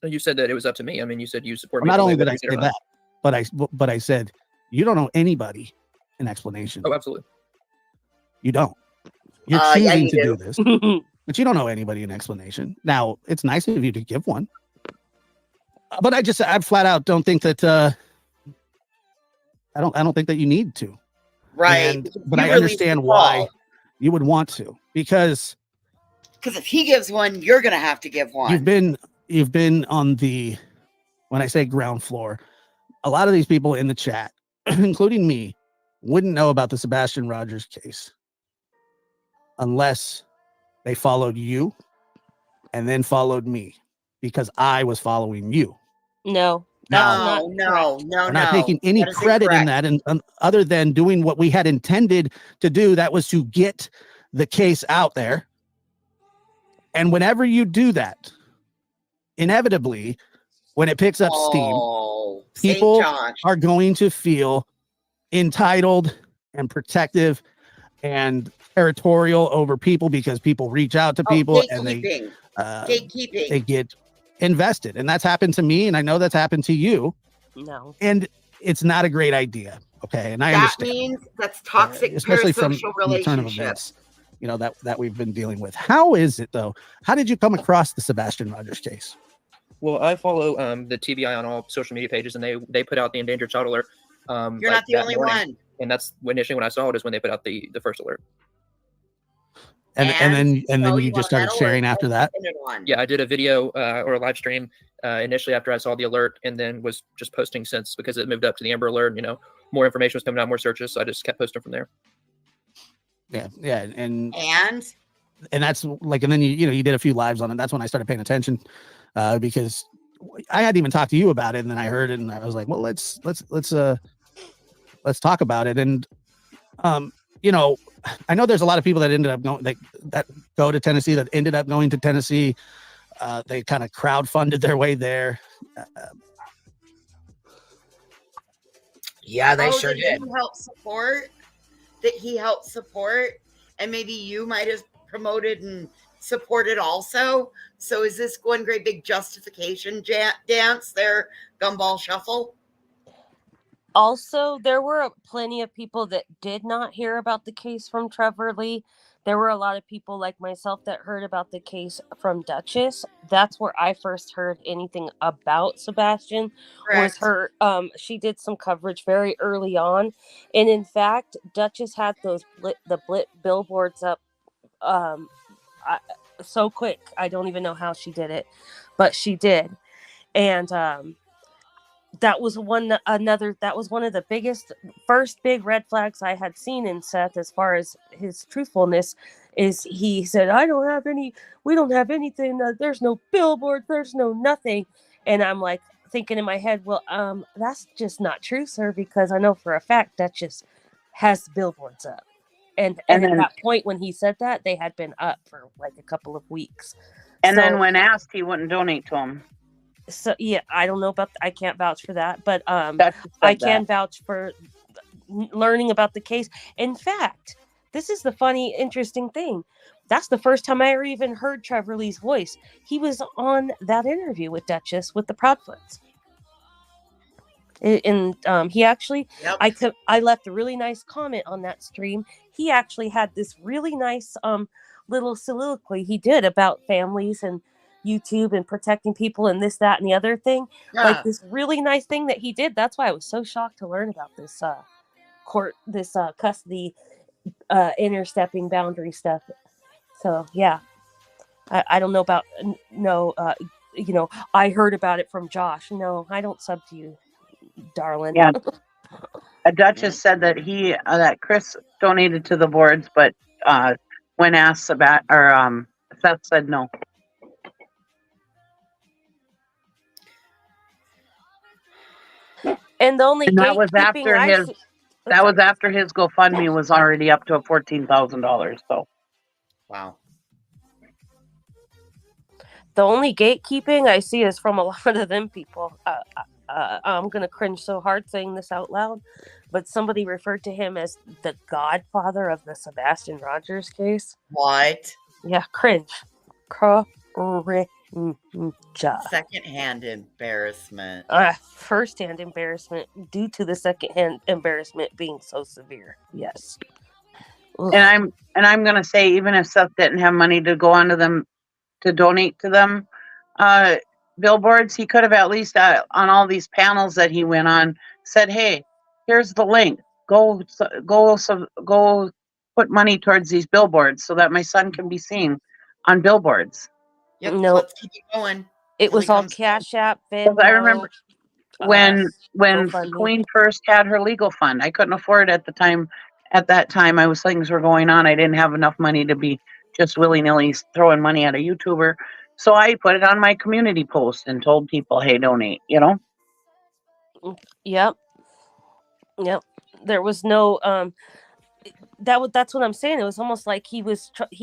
You said that it was up to me. I mean, you said you support me. Not only did I say that, but I said you don't know anybody in explanation. Oh, absolutely. You don't. You're choosing to do this, but you don't know anybody in explanation. Now, it's nice of you to give one, but I flat out don't think that. I don't think that you need to. Right. But I understand why you would want to, because if he gives one, you're going to have to give one. You've been on when I say ground floor, a lot of these people in the chat, including me, wouldn't know about the Sebastian Rogers case unless they followed you and then followed me, because I was following you. No. No. We're not taking any credit in that, and other than doing what we had intended to do, that was to get the case out there. And whenever you do that, inevitably, when it picks up steam, people are going to feel entitled and protective and territorial over people, because people reach out to people and they get invested. And that's happened to me, and I know that's happened to you. No. And it's not a great idea. Okay. And I understand. That means that's toxic, especially from parasocial the turn of events, that we've been dealing with. How is it though? How did you come across the Sebastian Rogers case? Well, I follow the TBI on all social media pages, and they put out the endangered child alert. You're not the only one. And that's initially when I saw it, is when they put out the first alert. And then you just started sharing after that. Yeah, I did a video or a live stream initially after I saw the alert, and then was just posting since, because it moved up to the Amber Alert. More information was coming out, more searches, so I just kept posting from there. Yeah, and that's like, and then you did a few lives on it. That's when I started paying attention, because I hadn't even talked to you about it, and then I heard it, and I was like, well, let's talk about it. And I know there's a lot of people that ended up going, that go to Tennessee, that ended up going to Tennessee. They kind of crowdfunded their way there. Yeah, they sure did. He helped support, and maybe you might have promoted and supported also. So is this one great big justification dance there, Gumball Shuffle? Also, there were plenty of people that did not hear about the case from Trevor Lee. There were a lot of people like myself that heard about the case from Duchess. That's where I first heard anything about Sebastian. Correct. Was her. She did some coverage very early on, and in fact, Duchess had the billboards up so quick. I don't even know how she did it, but she did. And that was one of the first big red flags I had seen in Seth as far as his truthfulness. Is he said, we don't have anything, there's no billboard, there's no nothing. And I'm like thinking in my head, well, that's just not true, sir, because I know for a fact Duchess has billboards up. And at that point when he said that, they had been up for like a couple of weeks. And then when asked, he wouldn't donate to him. So yeah, I don't know about. I can't vouch for that, but I can vouch for learning about the case. In fact, this is the funny, interesting thing. That's the first time I ever even heard Trevor Lee's voice. He was on that interview with Duchess with the Proudfoots. And he actually, I left a really nice comment on that stream. He actually had this really nice little soliloquy he did about families and YouTube and protecting people and this, that, and the other thing. Like this really nice thing that he did. That's why I was so shocked to learn about this custody interstepping boundary stuff. So yeah, I don't know about I heard about it from Josh. No, I don't sub to you, darling. Yeah. A Duchess said that that Chris donated to the boards, but when asked Seth said no. And the only that was after his GoFundMe was already up to $14,000. So, wow. The only gatekeeping I see is from a lot of them people. I'm gonna cringe so hard saying this out loud, but somebody referred to him as the godfather of the Sebastian Rogers case. What? Yeah, cringe. Secondhand embarrassment. Firsthand embarrassment due to the secondhand embarrassment being so severe. Yes. Ugh. And I'm gonna say, even if Seth didn't have money to go onto them to donate to them billboards, he could have at least on all these panels that he went on said, "Hey, here's the link. Go put money towards these billboards so that my son can be seen on billboards." Yep. No, let's keep it going. It was all Cash App, Venmo. I remember when Queen first had her legal fund, I couldn't afford at the time. At that time, things were going on. I didn't have enough money to be just willy-nilly throwing money at a YouTuber. So I put it on my community post and told people, hey, donate, Yep. There was no, that's what I'm saying. It was almost like he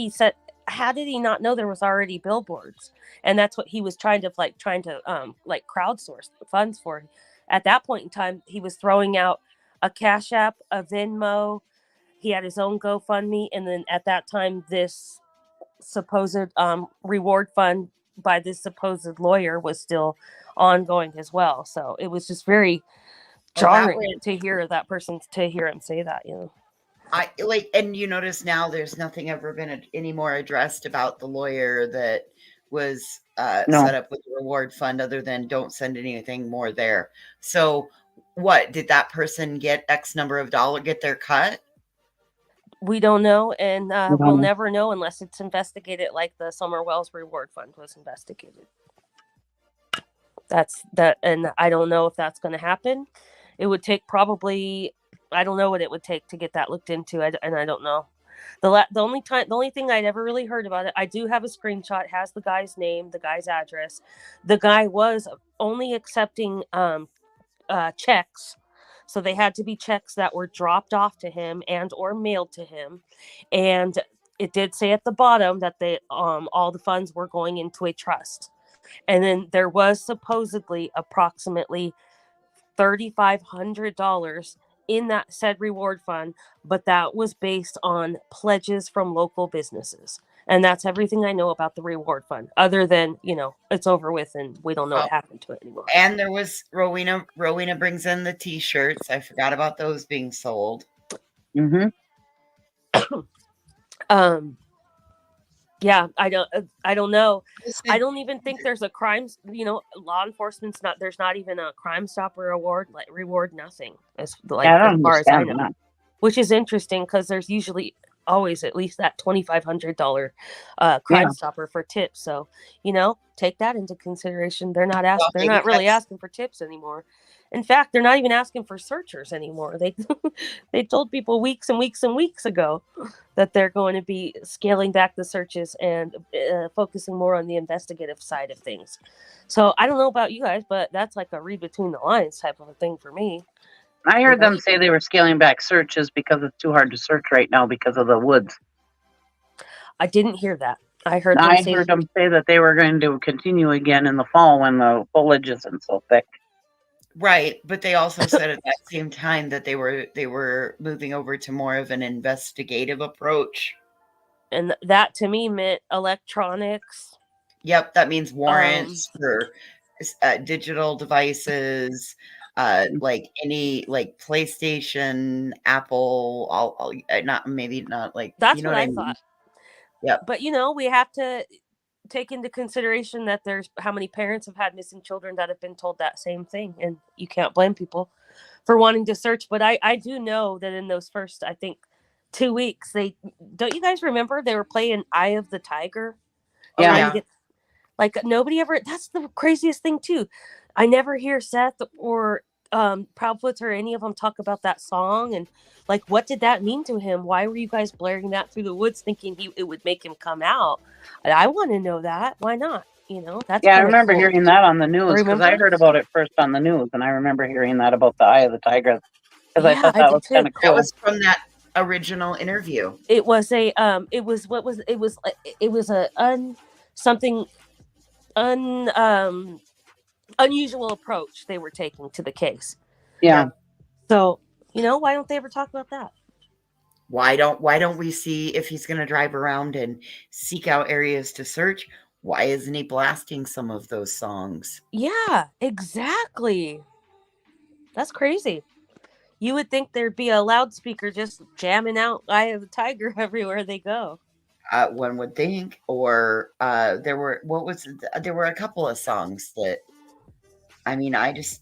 said, how did he not know there was already billboards? And that's what he was trying to crowdsource funds for. At that point in time, he was throwing out a Cash App, a Venmo. He had his own GoFundMe. And then at that time, this supposed reward fund by this supposed lawyer was still ongoing as well. So it was just very jarring to hear him say that, and you notice now there's nothing ever been any more addressed about the lawyer that was set up with the reward fund, other than don't send anything more there. So what did that person get? X number of dollars get their cut? We don't know, and we'll never know unless it's investigated like the Summer Wells Reward Fund was investigated. That's that, and I don't know if that's going to happen. It would take I don't know what it would take to get that looked into, and I don't know. The only thing I'd ever really heard about it, I do have a screenshot. It has the guy's name, the guy's address. The guy was only accepting checks. So they had to be checks that were dropped off to him and or mailed to him. And it did say at the bottom that all the funds were going into a trust. And then there was supposedly approximately $3,500 in that said reward fund, but that was based on pledges from local businesses. And that's everything I know about the reward fund, other than, it's over with and we don't know what happened to it anymore. And there was Rowena brings in the t-shirts. I forgot about those being sold. Mm-hmm. Yeah, I don't know. I don't even think there's a crime, law enforcement's there's not even a Crime Stopper reward, nothing. As far as I know. Which is interesting because there's usually always at least that $2,500 Crime Yeah. Stopper for tips. So, take that into consideration. They're not Okay, not really because asking for tips anymore. In fact, they're not even asking for searchers anymore. They told people weeks and weeks and weeks ago that they're going to be scaling back the searches and focusing more on the investigative side of things. So I don't know about you guys, but that's like a read between the lines type of a thing for me. I heard them say they were scaling back searches because it's too hard to search right now because of the woods. I didn't hear that. I heard them say that they were going to continue again in the fall when the foliage isn't so thick. right, but they also said at that same time that they were moving over to more of an investigative approach. And that to me meant electronics. Yep, that means warrants for digital devices, like any like PlayStation, Apple, all not maybe not like That's you know what what I I mean. thought. Yep. But we have to take into consideration that there's how many parents have had missing children that have been told that same thing, and you can't blame people for wanting to search. But I do know that in those first, I think, 2 weeks, don't you guys remember they were playing Eye of the Tiger? Yeah. Like nobody ever. That's the craziest thing too. I never hear Seth or Proudfoots or any of them talk about that song and like what did that mean to him? Why were you guys blaring that through the woods thinking it would make him come out? I want to know that. Why not? That's I kinda remember cool. hearing that on the news because I Remember? heard about it first on the news, and I remember hearing that about the Eye of the Tiger because I Yeah, thought I that did was too. kind of That cool. was from that original interview. It was a unusual approach they were taking to the case. Yeah. So, why don't they ever talk about that? Why don't we see if he's going to drive around and seek out areas to search? Why isn't he blasting some of those songs? Yeah, exactly. That's crazy. You would think there'd be a loudspeaker just jamming out Eye of the Tiger everywhere they go. One would think, or there were a couple of songs that, I mean, I just,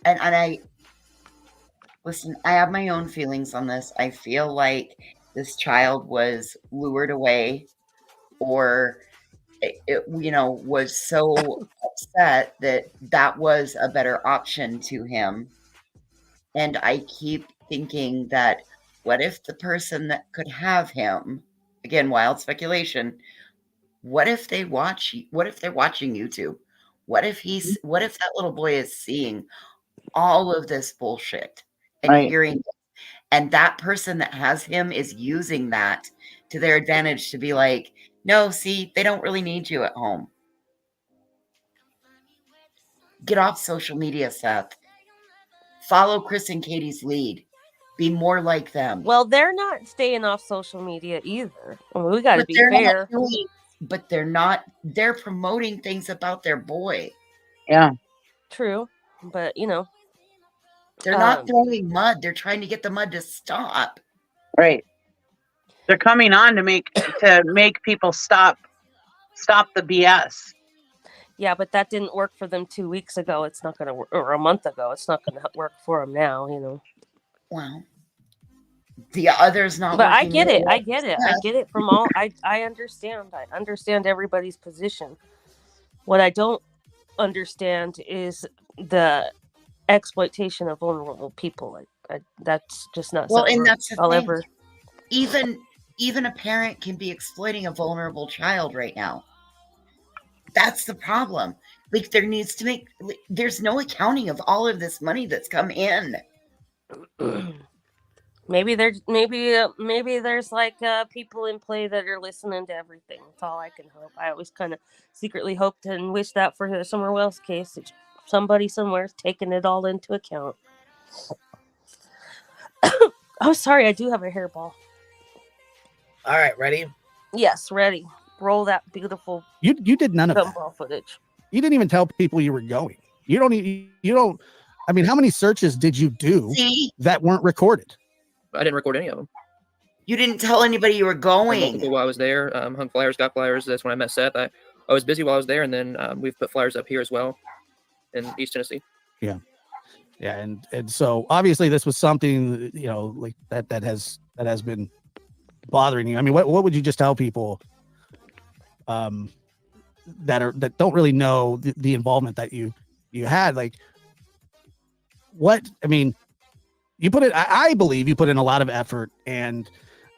and I listen. I have my own feelings on this. I feel like this child was lured away, or it was so upset that was a better option to him. And I keep thinking that what if the person that could have him, again, wild speculation, what if they're watching YouTube? What if that little boy is seeing all of this bullshit and hearing it, and that person that has him is using that to their advantage to be like, no, see, they don't really need you at home. Get off social media, Seth. Follow Chris and Katie's lead. Be more like them. Well, they're not staying off social media either. We got to be fair. They're promoting things about their boy. Yeah. True. But, they're not throwing mud. They're trying to get the mud to stop. Right. They're coming on to make people stop the BS. Yeah, but that didn't work for them 2 weeks ago. It's not going to work, or a month ago. It's not going to work for them now, Well, the others not. But I get it. I get it from all. I understand. I understand everybody's position. What I don't understand is the exploitation of vulnerable people. That's just not something and that's the I'll thing. ever. Even a parent can be exploiting a vulnerable child right now. That's the problem. Like there's no accounting of all of this money that's come in. Maybe there's like people in play that are listening to everything. That's all I can hope. I always kind of secretly hoped and wish that for the Summer Wells case, that somebody somewhere is taking it all into account. Oh, sorry, I do have a hairball. All right, ready? Yes, ready. Roll that beautiful. You did none of that. Gumball footage. You didn't even tell people you were going. You don't. I mean, how many searches did you do that weren't recorded? I didn't record any of them. You didn't tell anybody you were going. Multiple while I was there. Hung flyers, got flyers. That's when I met Seth. I was busy while I was there, and then we've put flyers up here as well in East Tennessee. Yeah. Yeah, and so obviously this was something, you know, like that has been bothering you. I mean, what would you just tell people that don't really know the involvement that you had? Like, what, I mean, you put it, I believe you put in a lot of effort and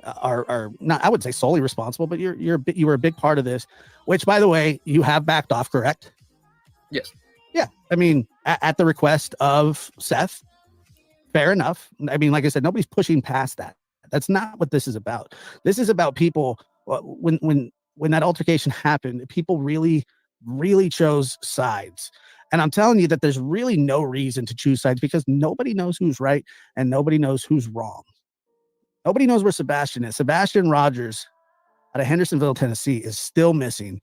are not, I wouldn't say solely responsible, but you were a big part of this, which, by the way, you have backed off, correct? Yes. Yeah. I mean, at the request of Seth, fair enough. I mean, like I said, nobody's pushing past that. That's not what this is about. This is about people. When that altercation happened, people really chose sides. And I'm telling you that there's really no reason to choose sides because nobody knows who's right and nobody knows who's wrong. Nobody knows where Sebastian is. Sebastian Rogers out of Hendersonville, Tennessee is still missing.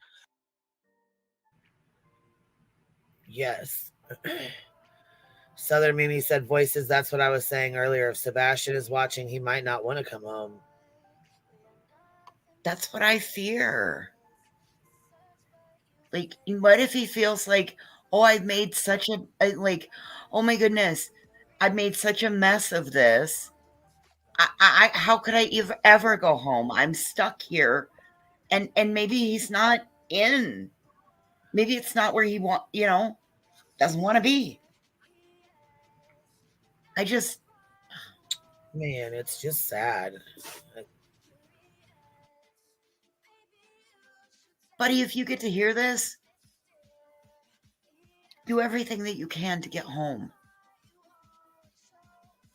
Yes. Southern Mimi said voices. That's what I was saying earlier. If Sebastian is watching, he might not want to come home. That's what I fear. Like, what if he feels like, oh, I've made such like, oh my goodness, I've made such a mess of this. I how could I ever go home? I'm stuck here. And maybe he's not in. Maybe it's not where he doesn't want to be. Man, it's just sad. Buddy, if you get to hear this, do everything that you can to get home.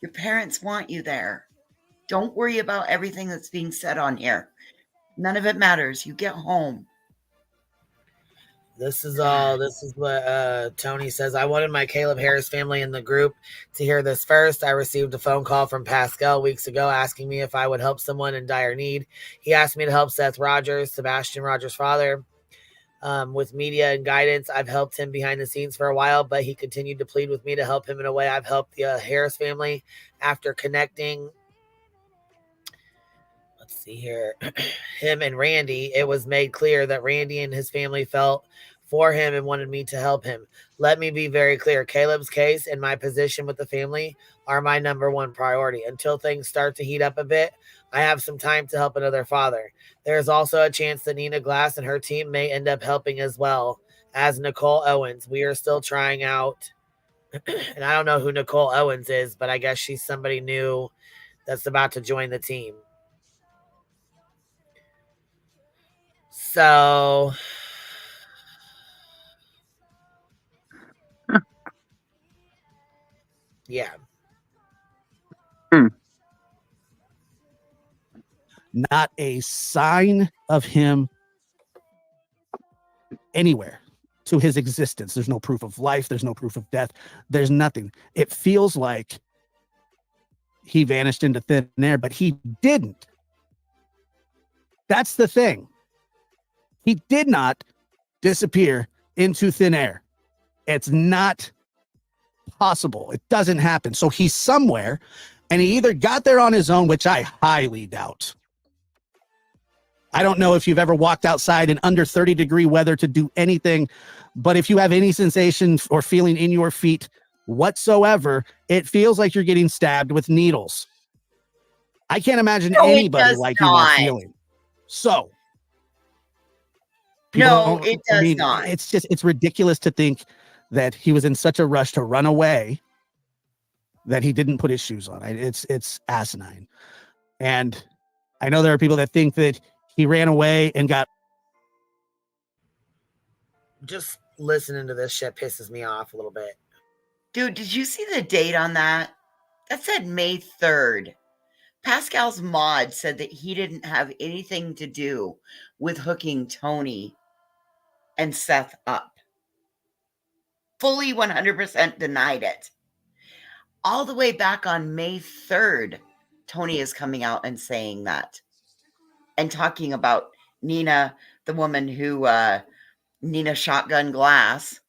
Your parents want you there. Don't worry about everything that's being said on here. None of it matters. You get home. This is what Tony says. I wanted my Caleb Harris family in the group to hear this first. I received a phone call from Pascal weeks ago asking me if I would help someone in dire need. He asked me to help Seth Rogers, Sebastian Rogers' father, with media and guidance. I've helped him behind the scenes for a while, but he continued to plead with me to help him in a way. I've helped the Harris family after connecting. Let's see here. Him and Randy, it was made clear that Randy and his family felt for him and wanted me to help him. Let me be very clear. Caleb's case and my position with the family are my number one priority. Until things start to heat up a bit, I have some time to help another father. There is also a chance that Nina Glass and her team may end up helping as well as Nicole Owens. We are still trying out, and I don't know who Nicole Owens is, but I guess she's somebody new that's about to join the team. So yeah. Not a sign of him anywhere to his existence. There's no proof of life. There's no proof of death. There's nothing. It feels like he vanished into thin air, but he didn't. That's the thing. He did not disappear into thin air. It's not possible. It doesn't happen. So he's somewhere, and he either got there on his own, which I highly doubt. I don't know if you've ever walked outside in under 30-degree weather to do anything, but if you have any sensation or feeling in your feet whatsoever, it feels like you're getting stabbed with needles. I can't imagine anybody like you are feeling. So, no, it does not. It's ridiculous to think that he was in such a rush to run away that he didn't put his shoes on. It's asinine. And I know there are people that think that he ran away and got. Just listening to this shit pisses me off a little bit. Dude, did you see the date on that? That said May 3rd. Pascal's mod said that he didn't have anything to do with hooking Tony and Seth up. Fully 100% denied it. All the way back on May 3rd, Tony is coming out and saying that. And talking about Nina, the woman who, Nina Shotgun Glass.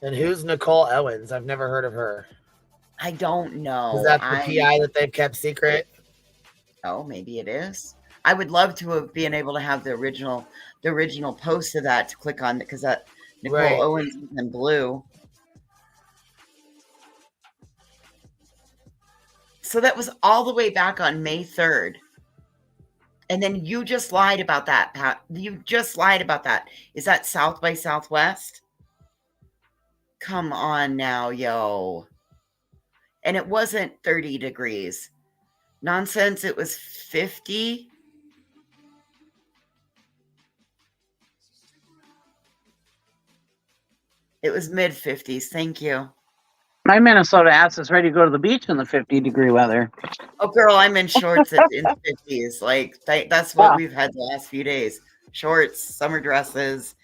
And who's Nicole Owens? I've never heard of her. I don't know. Is that the PI that they've kept secret? Oh, maybe it is. I would love to have been able to have the original post of that to click on, because Nicole Right. Owens and Blue. So that was all the way back on May 3rd. And then you just lied about that, Pat. You just lied about that. Is that South by Southwest? Come on now, yo. And it wasn't 30 degrees. Nonsense, it was 50. It was mid 50s. Thank you. My Minnesota ass is ready to go to the beach in the 50-degree weather. Oh, girl, I'm in shorts in the 50s. Like, that's what we've had the last few days. Shorts, summer dresses,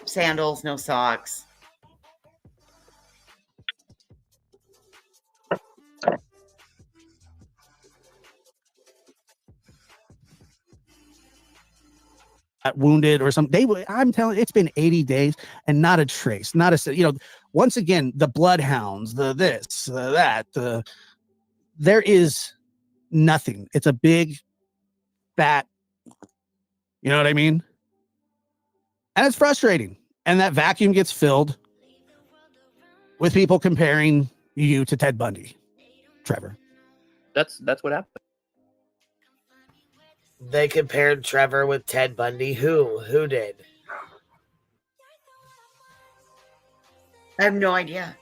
sandals, no socks. Wounded or something. I'm telling you, it's been 80 days and not a trace, not a, once again, the bloodhounds, the this, that, there is nothing. It's a big, fat, you know what I mean? And it's frustrating. And that vacuum gets filled with people comparing you to Ted Bundy, Trevor. That's what happened. They compared Trevor with Ted Bundy. Who did? I have no idea.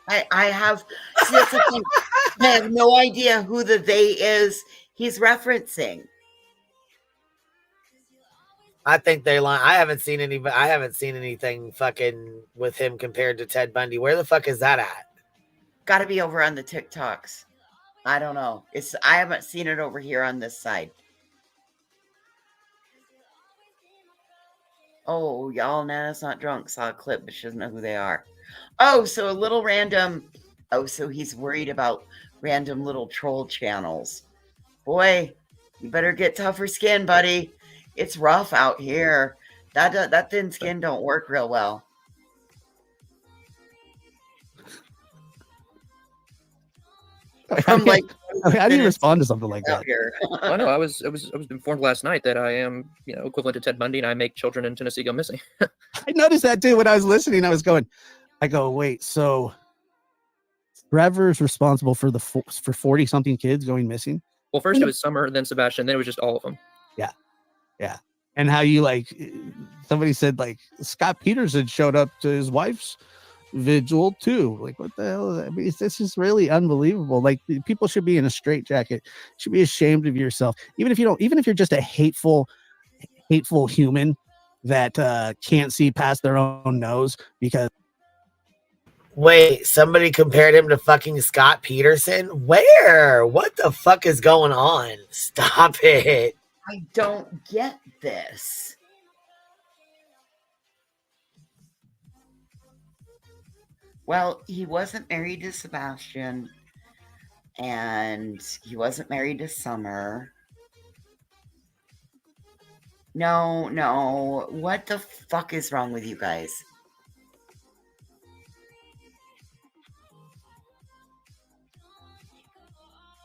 I have see, that's the thing. I have no idea who the they is he's referencing. I think they lie. I haven't seen anything fucking with him compared to Ted Bundy. Where the fuck is that at? Got to be over on the TikToks. I don't know. I haven't seen it over here on this side. Oh, y'all, Nana's not drunk. Saw a clip, but she doesn't know who they are. Oh, so a little random. Oh, so he's worried about random little troll channels. Boy, you better get tougher skin, buddy. It's rough out here. That thin skin don't work real well. How do you respond to something like that? Well, no, I was informed last night that I am, equivalent to Ted Bundy, and I make children in Tennessee go missing. I noticed that too when I was listening. I go, wait, so Trevor's responsible for for 40-something kids going missing? Well, first it was Summer, then Sebastian, then it was just all of them. Yeah. And how you somebody said Scott Peterson showed up to his wife's vigil too. What the hell? I mean, this is really unbelievable. People should be in a straitjacket. Should be ashamed of yourself. Even if you're just a hateful human that can't see past their own nose because. Wait, somebody compared him to fucking Scott Peterson? Where? What the fuck is going on? Stop it. I don't get this. Well, he wasn't married to Sebastian, and he wasn't married to Summer. No. What the fuck is wrong with you guys?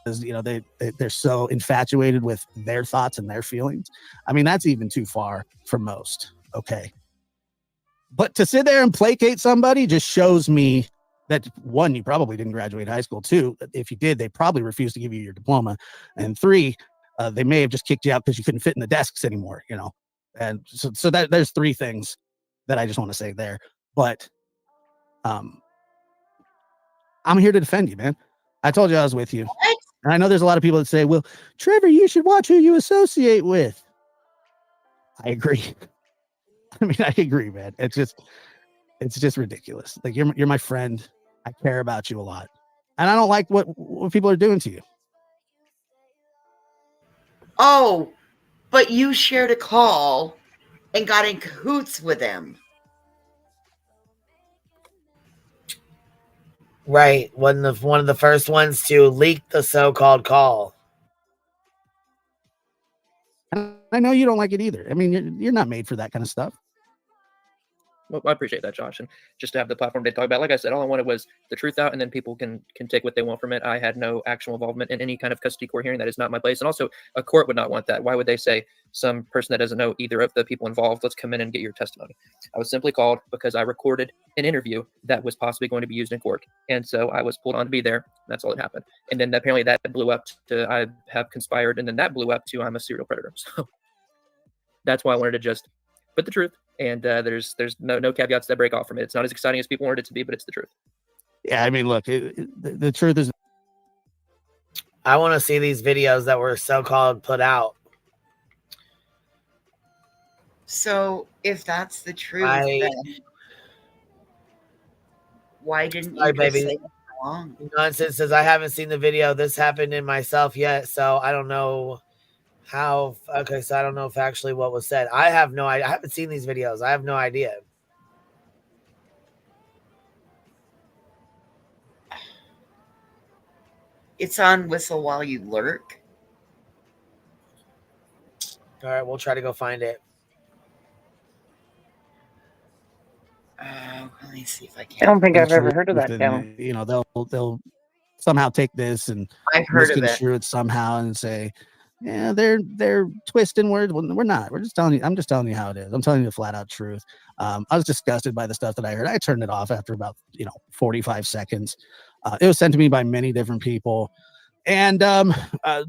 They're so infatuated with their thoughts and their feelings. I mean, that's even too far for most. Okay. But to sit there and placate somebody just shows me that, one, you probably didn't graduate high school. Two, if you did, they probably refused to give you your diploma. And three, they may have just kicked you out because you couldn't fit in the desks anymore, And so that there's three things that I just want to say there. But I'm here to defend you, man. I told you I was with you. What? And I know there's a lot of people that say, well, Trevor, you should watch who you associate with. I agree. I mean, I agree, man. It's just ridiculous. You're my friend. I care about you a lot. And I don't like what people are doing to you. Oh, but you shared a call and got in cahoots with him. Right. One of the first ones to leak the so-called call. And I know you don't like it either. I mean, you're not made for that kind of stuff. Well, I appreciate that, Josh, and just to have the platform to talk about. Like I said, all I wanted was the truth out, and then people can take what they want from it. I had no actual involvement in any kind of custody court hearing. That is not my place, and also a court would not want that. Why would they say some person that doesn't know either of the people involved, let's come in and get your testimony. I was simply called because I recorded an interview that was possibly going to be used in court. And so I was pulled on to be there. That's all that happened. And then apparently that blew up to I have conspired. And then that blew up to I'm a serial predator. So that's why I wanted to just put the truth. And there's no caveats that break off from it. It's not as exciting as people wanted it to be, but it's the truth. Yeah, I mean, look, the truth is. I want to see these videos that were so-called put out. So if that's the truth, then why didn't you just say it along? Nonsense says, I haven't seen the video. This happened in myself yet, so I don't know how. Okay, so I don't know if actually what was said. I have no idea. I haven't seen these videos. I have no idea. It's on Whistle While You Lurk. All right, we'll try to go find it. Let me see if I can. I don't think I've ever heard of that channel. You know, they'll somehow take this and I've heard of it. misconstrue it somehow and say, yeah, they're twisting words. Well, we're not. We're just telling you. I'm just telling you how it is. I'm telling you the flat out truth. I was disgusted by the stuff that I heard. I turned it off after about 45 seconds. It was sent to me by many different people. And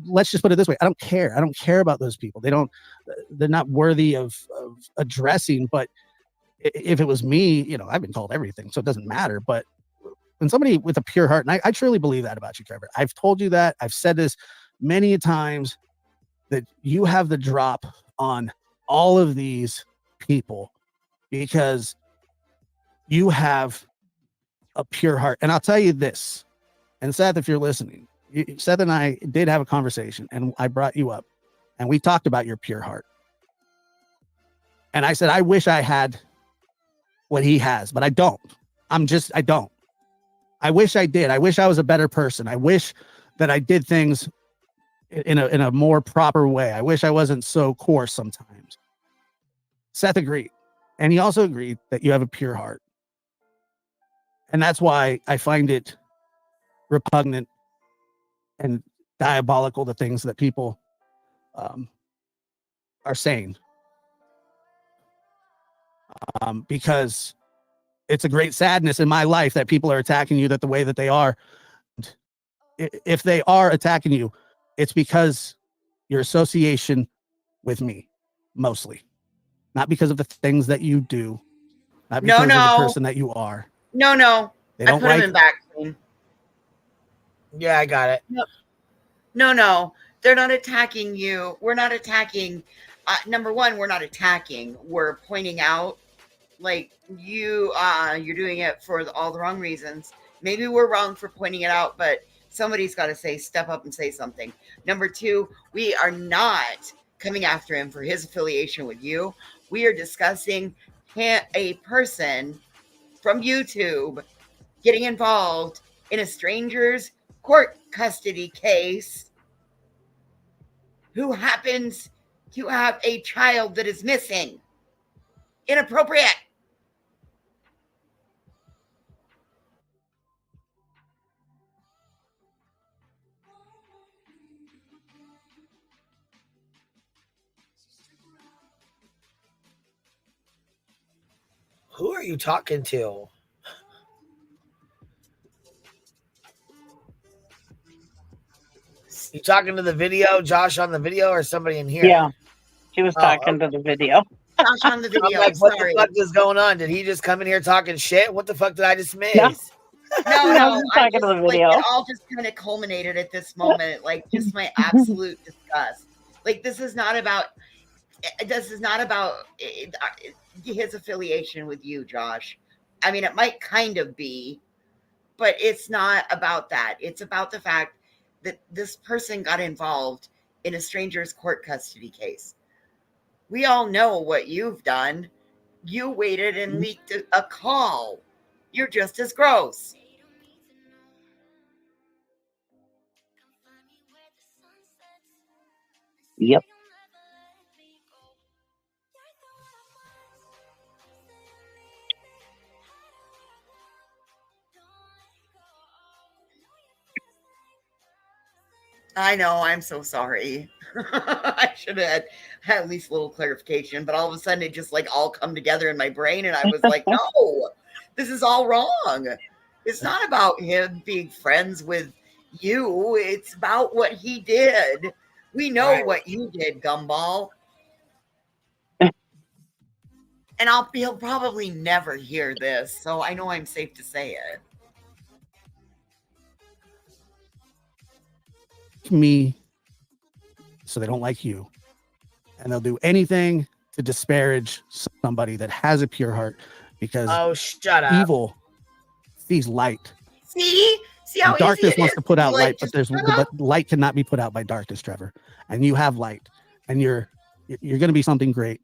let's just put it this way. I don't care. I don't care about those people. They're not worthy of addressing. But if it was me, I've been called everything, so it doesn't matter. But when somebody with a pure heart, and I truly believe that about you, Trevor. I've told you that. I've said this many times, that you have the drop on all of these people because you have a pure heart. And I'll tell you this, and Seth, if you're listening, Seth and I did have a conversation, and I brought you up, and we talked about your pure heart. And I said, I wish I had what he has, but I don't. I don't. I wish I did. I wish I was a better person. I wish that I did things in a more proper way. I wish I wasn't so coarse sometimes. Seth agreed. And he also agreed that you have a pure heart. And that's why I find it repugnant and diabolical, the things that people are saying. Because it's a great sadness in my life that people are attacking you the way that they are. If they are attacking you, it's because your association with me, mostly. Not because of the things that you do. Not because of the person that you are. No. They don't I put him in back room. Yeah, I got it. No. They're not attacking you. We're not attacking. Number one, we're not attacking. We're pointing out, like, you're doing it for all the wrong reasons. Maybe we're wrong for pointing it out, but somebody's got to step up and say something. Number two, we are not coming after him for his affiliation with you. We are discussing a person from YouTube getting involved in a stranger's court custody case who happens to have a child that is missing. Inappropriate. Who are you talking to? You talking to the video, Josh on the video, or somebody in here? Yeah, she was talking to the video. Josh on the video. I'm like, what the fuck is going on? Did he just come in here talking shit? What the fuck did I just miss? No, I was talking to the video. Like, it all just kind of culminated at this moment. Like, just my absolute disgust. Like, this is not about his affiliation with you, Josh. I mean, it might kind of be, but it's not about that. It's about the fact that this person got involved in a stranger's court custody case. We all know what you've done. You waited and leaked a call. You're just as gross. Yep. I know. I'm so sorry. I should have had at least a little clarification, but all of a sudden it just like all come together in my brain, and I was like, no, this is all wrong. It's not about him being friends with you. It's about what he did. We know what you did, Gumball. And he'll probably never hear this, so I know I'm safe to say it. Me, so they don't like you, and they'll do anything to disparage somebody that has a pure heart, because shut up. evil sees light. See how And darkness easy it wants is to put out like, light, but light cannot be put out by darkness, Trevor. And you have light, and you're going to be something great.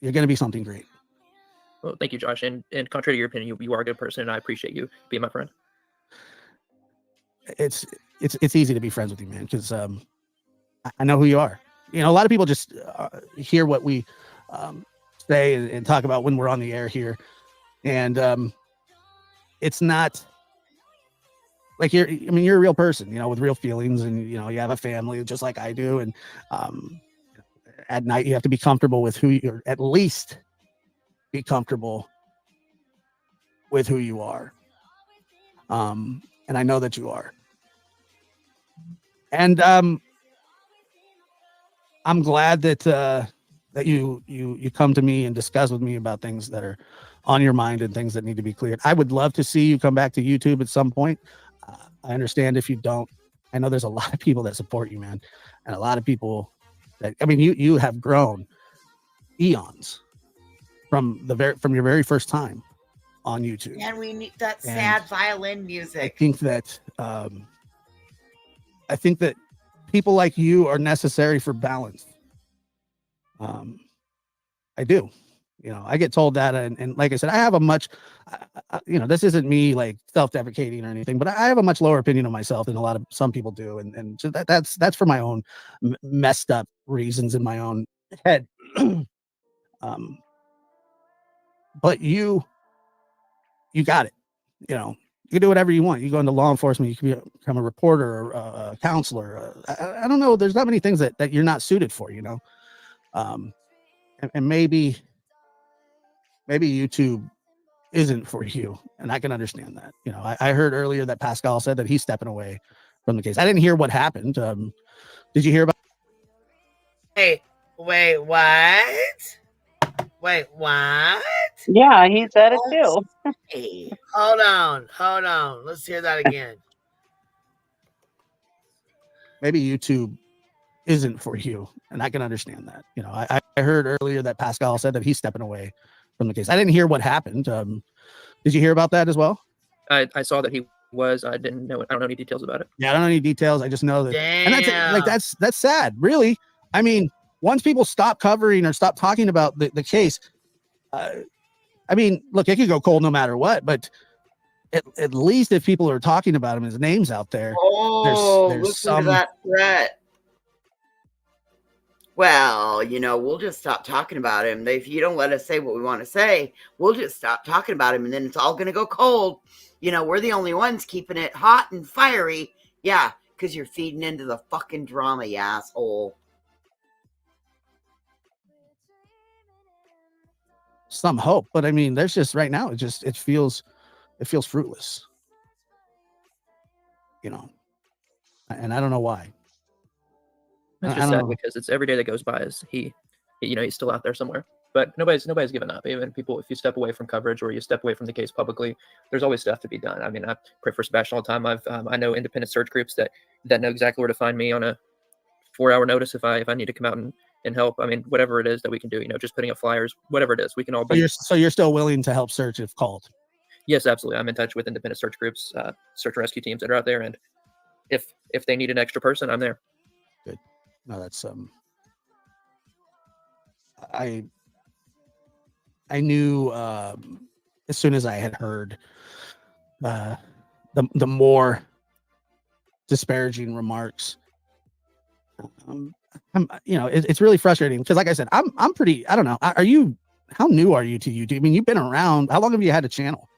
You're going to be something great. Well, thank you, Josh. And contrary to your opinion, you are a good person, and I appreciate you being my friend. It's easy to be friends with you, man, because I know who you are. You know, a lot of people just hear what we say and talk about when we're on the air here, and it's not like you're a real person, you know, with real feelings, and you know, you have a family just like I do, and at night you have to be comfortable with who you're, at least be comfortable with who you are. And I know that you are. And I'm glad that that you come to me and discuss with me about things that are on your mind and things that need to be cleared. I would love to see you come back to YouTube at some point. I understand if you don't. I know there's a lot of people that support you, man, and a lot of people that, I mean, you have grown eons from your very first time on YouTube. And we need that sad violin music. I think that people like you are necessary for balance. I do. You know, I get told that, and like I said, I have a much, you know, this isn't me like self-deprecating or anything, but I have a much lower opinion of myself than some people do, and so that's for my own messed up reasons in my own head. But you got it. You know, you can do whatever you want. You go into law enforcement, you can become a reporter or a counselor. I don't know. There's not many things that you're not suited for, you know. And maybe YouTube isn't for you, and I can understand that. You know, I heard earlier that Pascal said that he's stepping away from the case. I didn't hear what happened. Did you hear about? Hey, wait, what? Wait, what? Yeah, he said it too. Hey, hold on. Let's hear that again. Maybe YouTube isn't for you, and I can understand that. You know, I heard earlier that Pascal said that he's stepping away from the case. I didn't hear what happened. Did you hear about that as well? I saw that he was. I didn't know. I don't know any details about it. Yeah, I don't know any details. I just know that. Damn. And that's sad, really. I mean, once people stop covering or stop talking about the case, I mean, look, it could go cold no matter what, but at least if people are talking about him, his name's out there. There's listen to that threat. Well, you know, we'll just stop talking about him. If you don't let us say what we want to say, we'll just stop talking about him, and then it's all going to go cold. You know, we're the only ones keeping it hot and fiery. Yeah, because you're feeding into the fucking drama, you asshole. Some hope, but I mean, there's just right now, it feels fruitless, you know, and I don't know why. It's just sad because it's every day that goes by is he, you know, he's still out there somewhere. But nobody's given up. Even people, if you step away from coverage or you step away from the case publicly, there's always stuff to be done. I mean, I pray for Sebastian all the time. I know independent search groups that know exactly where to find me on a 4-hour notice if I need to come out and help. I mean, whatever it is that we can do, you know, just putting up flyers, whatever it is, we can all be. So you're still willing to help search if called? Yes, absolutely. I'm in touch with independent search groups, search and rescue teams that are out there, and if they need an extra person, I'm there. Good. No, that's I knew as soon as I had heard the more disparaging remarks. You know, it's really frustrating because, like I said, I'm pretty. I don't know. How new are you to YouTube? I mean, you've been around. How long have you had a channel?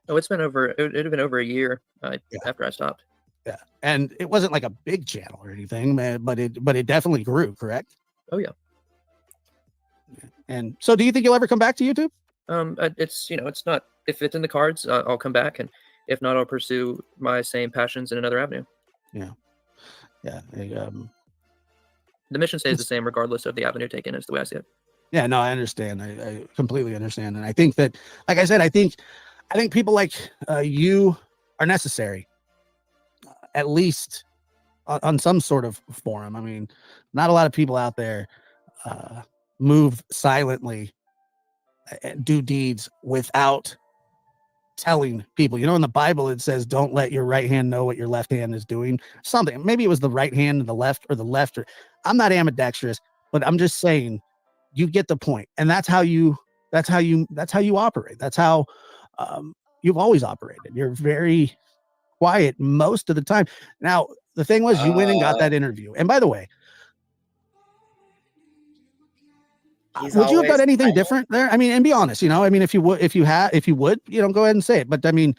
Oh, it's been over. It had been over a year after I stopped. Yeah, and it wasn't like a big channel or anything, man, but it definitely grew. Correct? Oh yeah. And so, do you think you'll ever come back to YouTube? It's it's not, if it's in the cards, I'll come back, and if not, I'll pursue my same passions in another avenue. Yeah. The mission stays the same regardless of the avenue taken, is the way I see it. Yeah, no, I understand. I completely understand, and I think that, like I said, I think people like you are necessary, at least on some sort of forum. I mean, not a lot of people out there move silently, do deeds without telling people. You know, in the Bible it says, "Don't let your right hand know what your left hand is doing." Something. Maybe it was the right hand and the left, or the left. Or I'm not ambidextrous, but I'm just saying, you get the point. And that's how you operate. That's how you've always operated. You're very quiet most of the time. Now, the thing was, you went and got that interview. And by the way, would you have done anything different there? I mean, and be honest, I mean, if you would, go ahead and say it. But I mean,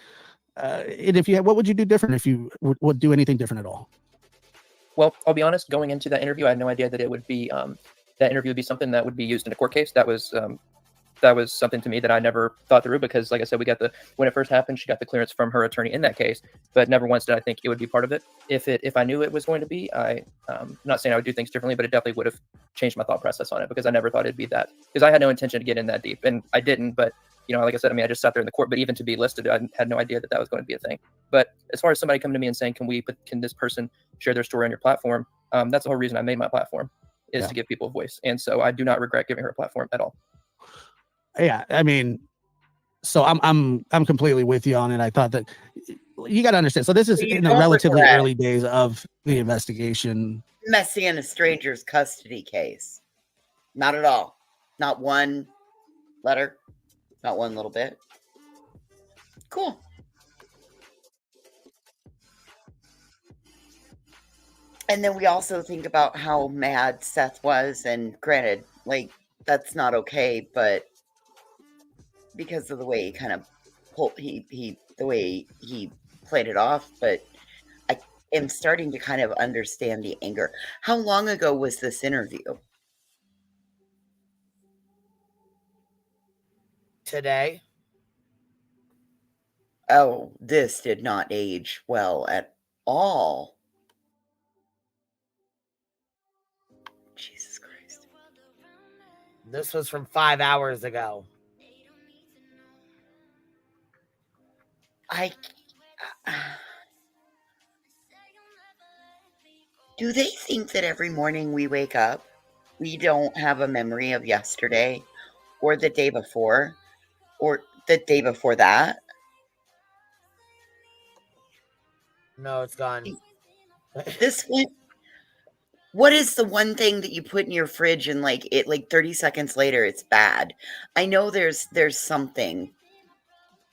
and if you had, what would you do different if you would do anything different at all? Well, I'll be honest, going into that interview, I had no idea that it would be, that interview would be something that would be used in a court case. That was something to me that I never thought through, because like I said, when it first happened, she got the clearance from her attorney in that case, but never once did I think it would be part of it. If I knew it was going to be, I'm not saying I would do things differently, but it definitely would have changed my thought process on it, because I never thought it'd be that, because I had no intention to get in that deep, and I didn't. But like I said, I mean, I just sat there in the court, but even to be listed, I had no idea that was going to be a thing. But as far as somebody coming to me and saying, can this person share their story on your platform? That's the whole reason I made my platform, is to give people a voice. And so I do not regret giving her a platform at all. Yeah, I mean, so I'm completely with you on it. I thought that you got to understand. So this is in the relatively early days of the investigation. Messy in a stranger's custody case. Not at all. Not one letter. Not one little bit. Cool. And then we also think about how mad Seth was, and granted, like, that's not okay, but because of the way he kind of the way he played it off, but I am starting to kind of understand the anger. How long ago was this interview? Today. Oh, this did not age well at all. Jesus Christ. This was from 5 hours ago. Do they think that every morning we wake up, we don't have a memory of yesterday, or the day before, or the day before that? No, it's gone. This one. What is the one thing that you put in your fridge and like 30 seconds later it's bad? I know there's something.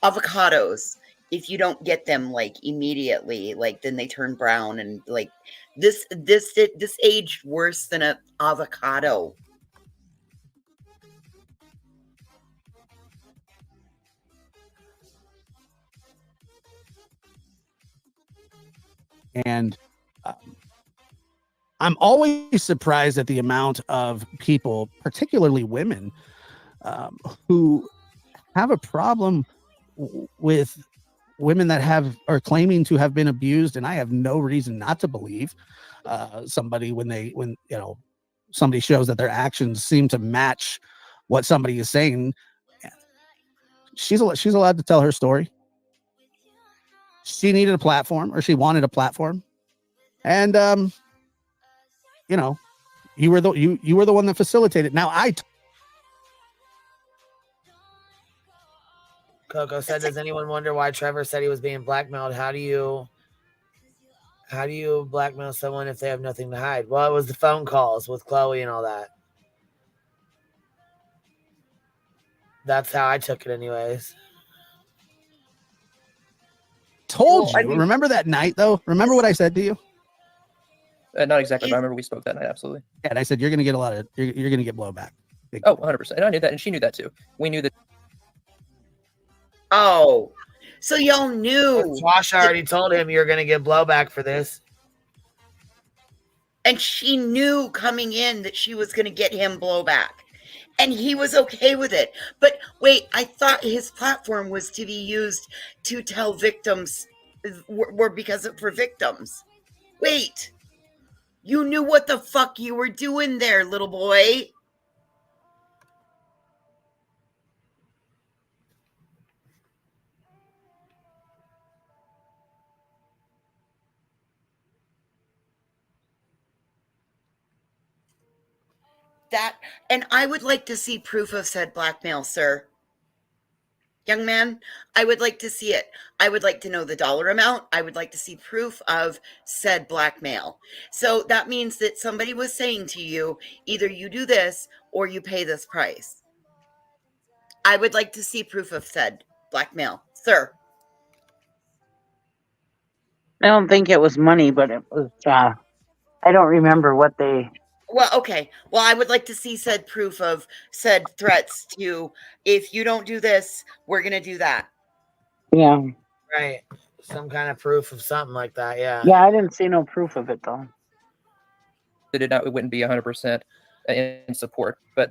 Avocados. If you don't get them like immediately, like then they turn brown, and like this aged worse than an avocado. And I'm always surprised at the amount of people, particularly women, who have a problem with women that are claiming to have been abused. And I have no reason not to believe somebody when somebody shows that their actions seem to match what somebody is saying. She's allowed to tell her story. She needed a platform, or she wanted a platform, and you were the one that facilitated. Now Coco said, does anyone wonder why Trevor said he was being blackmailed? How do you blackmail someone if they have nothing to hide? Well, it was the phone calls with Chloe and all that. That's how I took it anyways. Told you. Remember that night, though? Remember what I said to you? Not exactly, but I remember we spoke that night, absolutely. Yeah, and I said, you're going to get you're going to get blowback. Oh, 100%. And I knew that, and she knew that too. We knew that. Oh, So y'all knew. Josh already told him you're going to get blowback for this. And she knew coming in that she was going to get him blowback. And he was okay with it. But wait, I thought his platform was to be used to tell victims, were because of for victims. Wait, you knew what the fuck you were doing there, little boy. That, and I would like to see proof of said blackmail, sir. Young man, I would like to see it. I would like to know the dollar amount. I would like to see proof of said blackmail. So that means that somebody was saying to you, either you do this or you pay this price. I would like to see proof of said blackmail, sir. I don't think it was money, but it was, I don't remember what they. Well, okay. Well, I would like to see said proof of said threats to, if you don't do this, we're going to do that. Yeah. Right. Some kind of proof of something like that. Yeah. Yeah, I didn't see no proof of it though. It wouldn't be 100% in support, but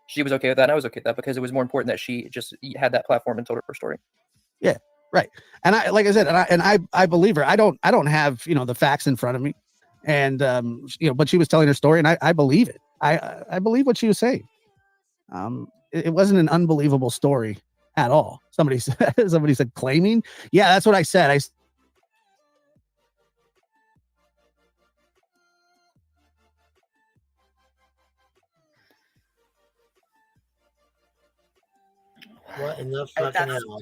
she was okay with that. And I was okay with that because it was more important that she just had that platform and told her story. Yeah, right. And I, like I said, I believe her. I don't have, the facts in front of me, and but she was telling her story, and I believe it. I believe what she was saying. It wasn't an unbelievable story at all. Somebody said claiming. Yeah, that's what I said. What in the fucking hell?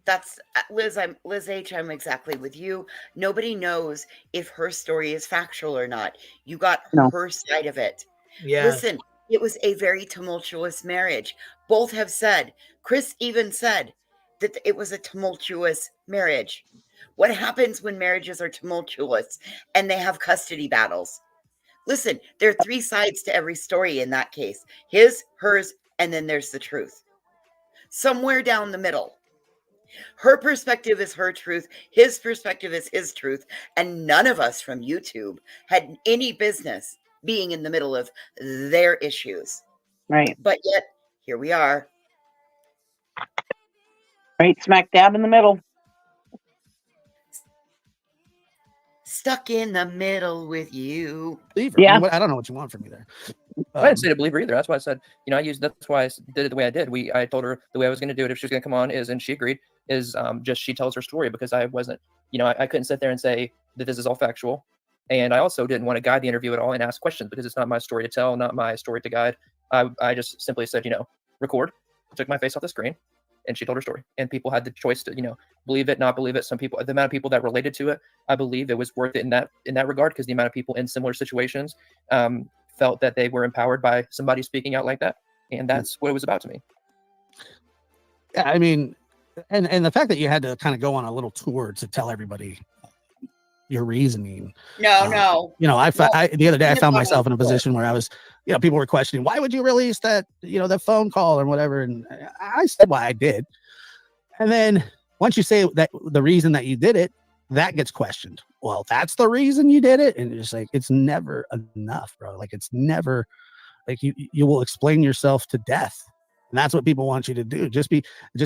That's Liz H. I'm exactly with you. Nobody knows if her story is factual or not. You got her side of it. Yeah. Listen, it was a very tumultuous marriage. Both have said, Chris even said that it was a tumultuous marriage. What happens when marriages are tumultuous and they have custody battles? Listen, there are 3 sides to every story in that case. His, hers, and then there's the truth. Somewhere down the middle. Her perspective is her truth. His perspective is his truth. And none of us from YouTube had any business being in the middle of their issues. Right. But yet, here we are. Right smack dab in the middle. Stuck in the middle with you. Yeah. I don't know what you want from me there. I didn't say to believe her either. That's why I said, that's why I did it the way I did. I told her the way I was going to do it if she was going to come on and she agreed, just she tells her story because I wasn't, I couldn't sit there and say that this is all factual. And I also didn't want to guide the interview at all and ask questions because it's not my story to tell, not my story to guide. I just simply said, record, took my face off the screen, and she told her story. And people had the choice to, believe it, not believe it. Some people, the amount of people that related to it, I believe it was worth it in that regard because the amount of people in similar situations felt that they were empowered by somebody speaking out like that. And that's what it was about to me. Yeah, I mean, and the fact that you had to kind of go on a little tour to tell everybody your reasoning. No. The other day I found myself in a position where I was, people were questioning, why would you release that, that phone call and whatever. And I said why I did. And then once you say that the reason that you did it, that gets questioned. Well, that's the reason you did it. And it's like, it's never enough, bro. Like it's never like you will explain yourself to death. And that's what people want you to do. Just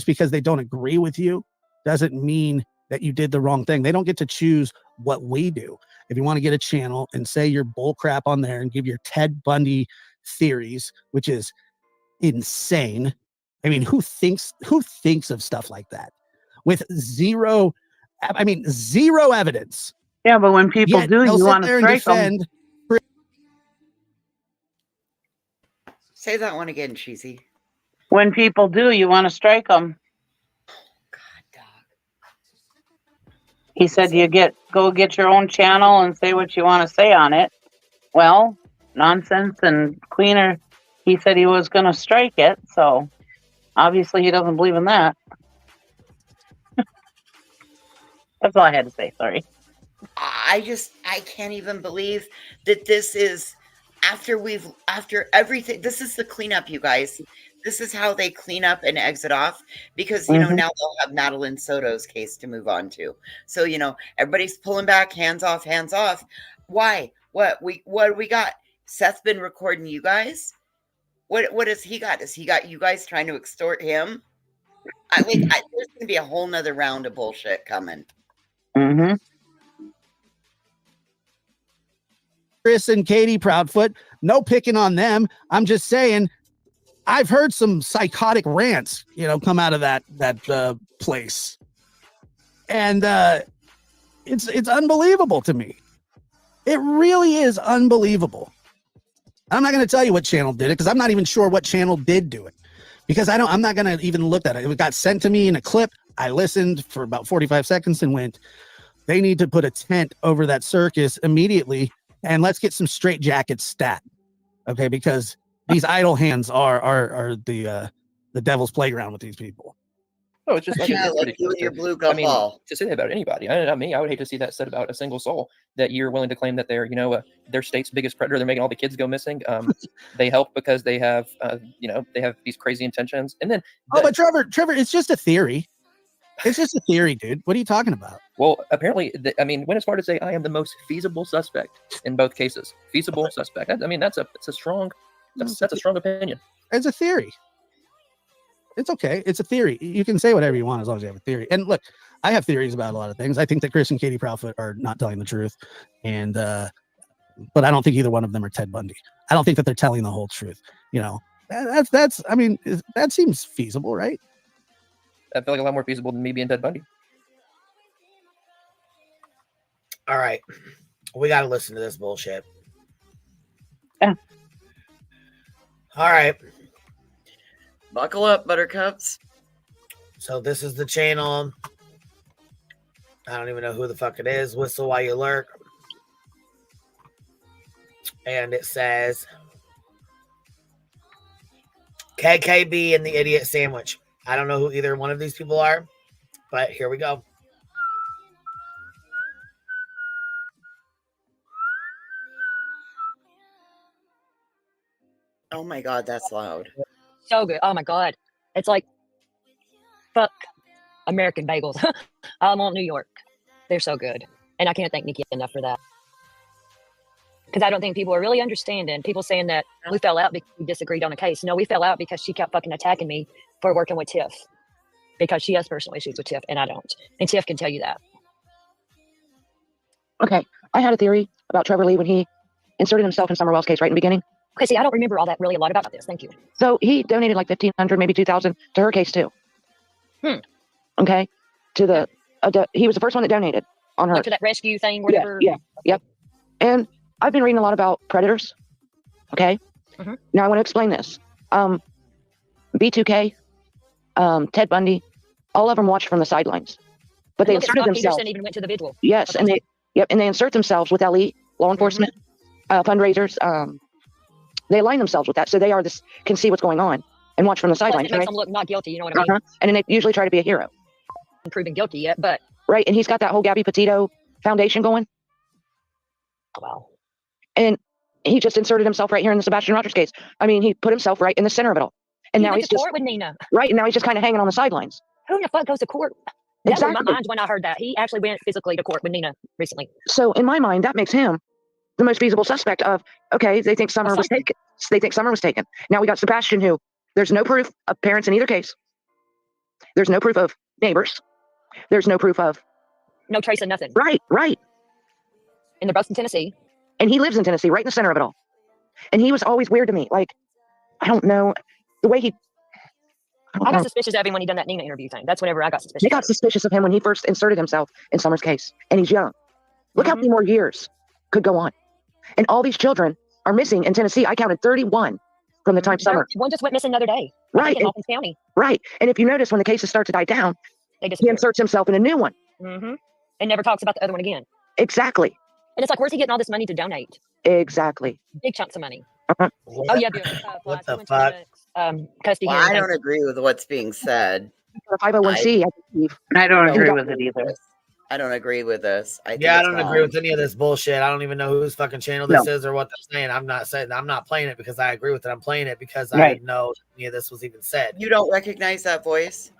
because they don't agree with you doesn't mean that you did the wrong thing. They don't get to choose what we do. If you want to get a channel and say your bull crap on there and give your Ted Bundy theories, which is insane. I mean, who thinks of stuff like that with zero evidence? Yeah, but when people do, you want to strike them. Say that one again, Cheesy. When people do, you want to strike them. He said go get your own channel and say what you want to say on it. Well, Nonsense and Queener, he said he was going to strike it, so obviously he doesn't believe in that. That's all I had to say. Sorry. I can't even believe that this is after everything, this is the cleanup, you guys. This is how they clean up and exit off, because now they'll have Madeline Soto's case to move on to. So everybody's pulling back, hands off, hands off. Why? What do we got? Seth's been recording you guys. What has he got? Has he got you guys trying to extort him? There's gonna be a whole nother round of bullshit coming. Mm-hmm. Chris and Katie Proudfoot, no picking on them. I'm just saying, I've heard some psychotic rants, come out of that place, and it's unbelievable to me. It really is unbelievable. I'm not going to tell you what channel did it, because I'm not even sure what channel did do it, because I'm not going to even look at it. It got sent to me in a clip. I listened for about 45 seconds and went, they need to put a tent over that circus immediately, and let's get some straight jacket stat. Okay, because these idle hands are the devil's playground with these people. Oh, it's just like you and your Blue Gumball. To say that about anybody. Not me. I would hate to see that said about a single soul, that you're willing to claim that they're, their state's biggest predator. They're making all the kids go missing. They help because they have, they have these crazy intentions. And then, but Trevor, it's just a theory. It's just a theory, dude. What are you talking about? Well, apparently, went as far to say I am the most feasible suspect in both cases. Feasible suspect. That's a strong opinion. It's a theory. It's okay. It's a theory. You can say whatever you want as long as you have a theory. And look, I have theories about a lot of things. I think that Chris and Katie Proudfoot are not telling the truth, and but I don't think either one of them are Ted Bundy. I don't think that they're telling the whole truth. That seems feasible, right? I feel like a lot more feasible than me being Ted Bundy. All right, we got to listen to this bullshit. Yeah. All right. Buckle up, buttercups. So this is the channel. I don't even know who the fuck it is. Whistle while you lurk. And it says KKB and the Idiot Sandwich. I don't know who either one of these people are, but here we go. Oh my God, that's loud. So good. Oh my God. It's like, fuck American bagels. I'm on New York. They're so good. And I can't thank Nikki enough for that. Because I don't think people are really understanding. People saying that we fell out because we disagreed on a case. No, we fell out because she kept fucking attacking me for working with Tiff. Because she has personal issues with Tiff and I don't. And Tiff can tell you that. Okay. I had a theory about Trevor Lee when he inserted himself in Summerwell's case right in the beginning. Okay, see, I don't remember all that really a lot about this. Thank you. So he donated like $1,500, maybe $2,000 to her case too. Okay. To the he was the first one that donated on her. Like to that rescue thing, whatever. Yeah. Yep. And I've been reading a lot about predators. Okay. Now I want to explain this. B2K, Ted Bundy, all of them watched from the sidelines, but they inserted themselves. Even went to the vigil. Yes, and they insert themselves with LE, law enforcement, fundraisers. They align themselves with that, so they can see what's going on and watch from the sidelines. It makes them look not guilty, you know what I mean? And then they usually try to be a hero. Proven guilty yet, but right, and he's got that whole Gabby Petito Foundation going. Wow. And he just inserted himself right here in the Sebastian Rogers case. He put himself right in the center of it all. And now he's just court with Nina. Right, and now he's just kind of hanging on the sidelines. Who the fuck goes to court? That Exactly. blew my mind when I heard that. He actually went physically to court with Nina recently. So in my mind, that makes him the most feasible suspect of, okay, they think Summer was taken. They think Summer was taken. Now we got Sebastian, who there's no proof of parents in either case. There's no proof of neighbors. There's no proof of. No trace of nothing. Right. And they're both in Tennessee. And he lives in Tennessee, right in the center of it all. And he was always weird to me. Like, I don't know, the way he. I got suspicious of him when he done that Nina interview thing. That's whenever I got suspicious. They got suspicious of him when he first inserted himself in Summer's case. And he's young. Look how many more years could go on. And all these children are missing in Tennessee. I counted 31 from the time Summer. One just went missing the other day. Right. In Hawkins County. Right. And if you notice, when the cases start to die down, he inserts himself in a new one. And never talks about the other one again. Exactly. And it's like, where's he getting all this money to donate? Exactly. Big chunks of money. Uh-huh. Oh, yeah. What the fuck? Custody I don't agree with what's being said. For 501c, I don't agree with it either. I don't agree with this. I think I it's don't agree wrong. with any of this bullshit. I don't even know whose fucking channel this is or what they're saying. I'm not playing it because I agree with it. I'm playing it because I didn't know any of this was even said. You don't recognize that voice?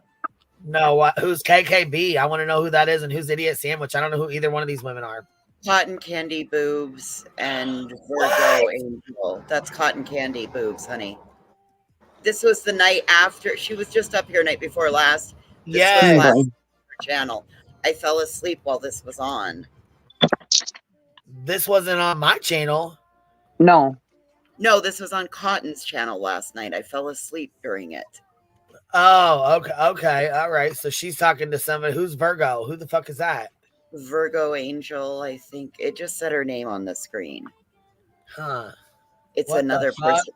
No, who's KKB? I want to know who that is and who's Idiot Sandwich. I don't know who either one of these women are. Cotton Candy Boobs and Virgo Angel. That's Cotton Candy Boobs, honey. This was the night after. She was just up here night before last. This was last channel. I fell asleep while this was on. This wasn't on my channel. No, this was on Cotton's channel last night. I fell asleep during it. Oh, okay, all right. So she's talking to somebody. Who's Virgo? Who the fuck is that? Virgo Angel, I think. It just said her name on the screen. Huh. It's What another the fuck? person.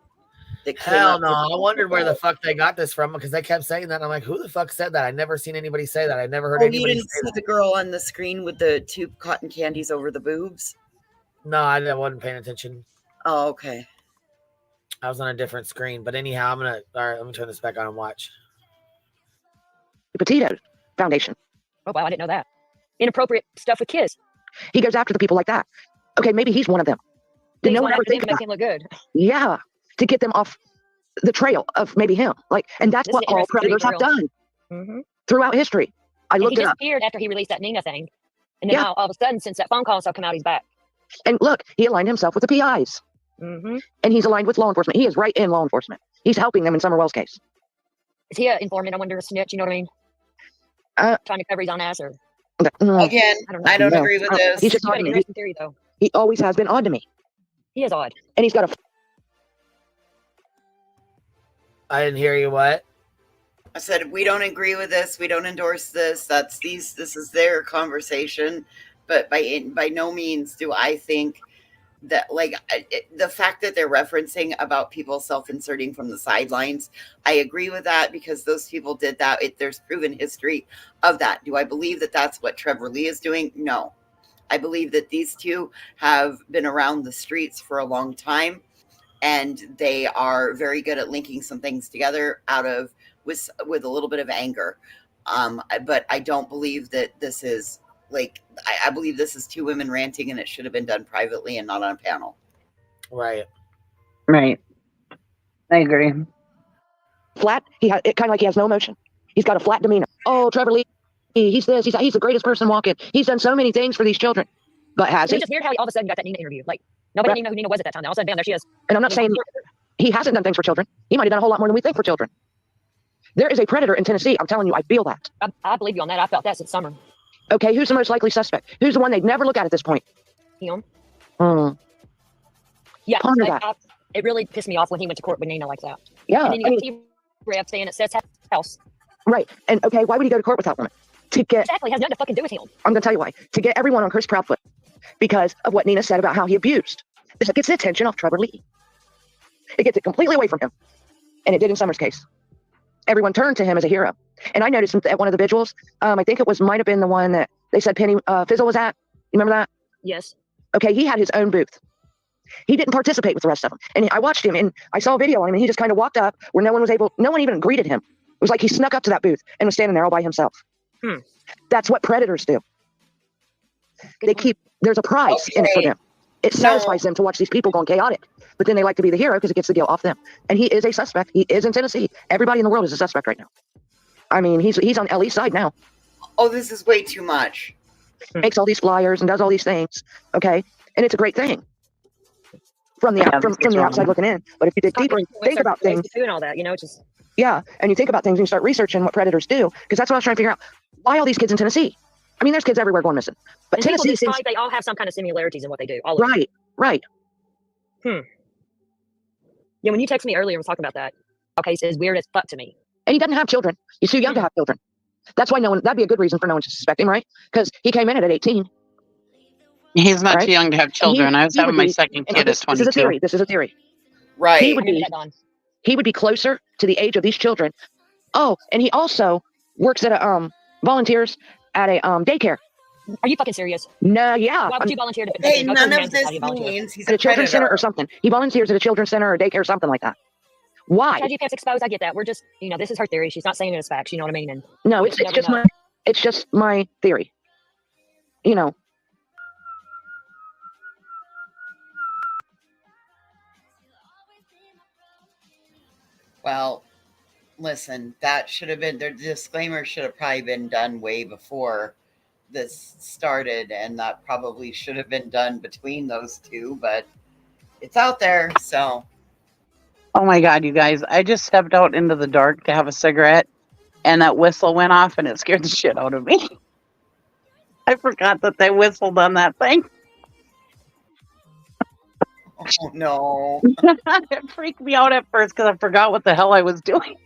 that came Hell up no. with I wondered where the fuck they got this from because they kept saying that. I'm like, who the fuck said that? I never seen anybody say that. I never heard you anybody didn't say see that. the girl on the screen with the two cotton candies over the boobs? No, I wasn't paying attention. Oh, okay. I was on a different screen. But anyhow, all right, let me turn this back on and watch. Petito Foundation. Oh, wow, I didn't know that. Inappropriate stuff with kids. He goes after the people like that. Okay, maybe he's one of them. Did no one ever think to make about him look good? Yeah, to get them off the trail of maybe him. And that's This what is all interesting predators have study, done throughout history. I And looked he it up. disappeared after he released that Nina thing. And then now, all of a sudden, since that phone call stuff come out, he's back. And look, he aligned himself with the PIs. And he's aligned with law enforcement. He is right in law enforcement. He's helping them in Summerwell's case. Is he an informant? I wonder, a snitch, you know what I mean? Trying to cover his own ass or... Again, I don't agree with this. He's just You got odd an to me. interesting theory, though. He always has been odd to me. He is odd. And he's got a... I didn't hear you. What? I said, we don't agree with this. We don't endorse this. This is their conversation. But by no means do I think that, the fact that they're referencing about people self-inserting from the sidelines, I agree with that because those people did that. There's proven history of that. Do I believe that that's what Trevor Lee is doing? No. I believe that these two have been around the streets for a long time, and they are very good at linking some things together with a little bit of anger. But I don't believe that this is I believe this is two women ranting, and it should have been done privately and not on a panel. Right. I agree. Flat. It kind of like he has no emotion. He's got a flat demeanor. Oh, Trevor Lee, he's this. He's the greatest person walking. He's done so many things for these children. But has he? It's just weird how he all of a sudden got that Nina interview. Nobody didn't know who Nina was at that time. All of a sudden, bam, there she is. And I'm not saying he hasn't done things for children. He might have done a whole lot more than we think for children. There is a predator in Tennessee. I'm telling you, I feel that. I believe you on that. I felt that since summer. Okay, who's the most likely suspect? Who's the one they'd never look at this point? Him. Yeah, ponder that. It really pissed me off when he went to court with Nina like that. Yeah, And then you got T-Rev saying it says house. Right. And okay, why would he go to court with that woman? To get exactly, has nothing to fucking do with him. I'm gonna tell you why. To get everyone on Chris Proudfoot because of what Nina said about how he abused. This gets the attention off Trevor Lee. It gets it completely away from him. And it did in Summer's case. Everyone turned to him as a hero. And I noticed at one of the vigils, I think it might have been the one that they said Penny Fizzle was at. You remember that? Yes. Okay, he had his own booth. He didn't participate with the rest of them. And I watched him and I saw a video on him and he just kind of walked up where no one even greeted him. It was like he snuck up to that booth and was standing there all by himself. That's what predators do. There's a prize in it for them. It satisfies them to watch these people going chaotic. But then they like to be the hero because it gets the deal off them. And he is a suspect. He is in Tennessee. Everybody in the world is a suspect right now. I mean, he's on Ellie's side now. Oh, this is way too much. Makes all these flyers and does all these things. Okay. And it's a great thing. From the outside looking in. But if you dig deeper and think about things. And all that, just. Yeah. And you think about things and you start researching what predators do. Because that's what I was trying to figure out. Why all these kids in Tennessee? I mean, there's kids everywhere going missing. But and Tennessee seems they all have some kind of similarities in what they do. All of them. Right. Yeah, when you texted me earlier and was talking about that, okay, it's weird as fuck to me. And he doesn't have children. He's too young to have children. That's why that'd be a good reason for no one to suspect him, right? Because he came in at 18. He's not too young to have children. I was having my second kid at 22. This is a theory. Right. He would be closer to the age of these children. Oh, and he also works at volunteers at a daycare. Are you fucking serious? No, yeah. Why would you volunteer to? Hey, none of this means he's at a children's center or something. He volunteers at a children's center or daycare, something like that. Why? Tragedy exposed. I get that. We're just, this is her theory. She's not saying it as facts. You know what I mean? And no, it's just my theory. you know, Well, listen, that should have been their disclaimer should have probably been done way before this started, and that probably should have been done between those two, but it's out there, so Oh my God, you guys! I just stepped out into the dark to have a cigarette, and that whistle went off, and it scared the shit out of me. I forgot that they whistled on that thing. oh no. It freaked me out at first because I forgot what the hell I was doing.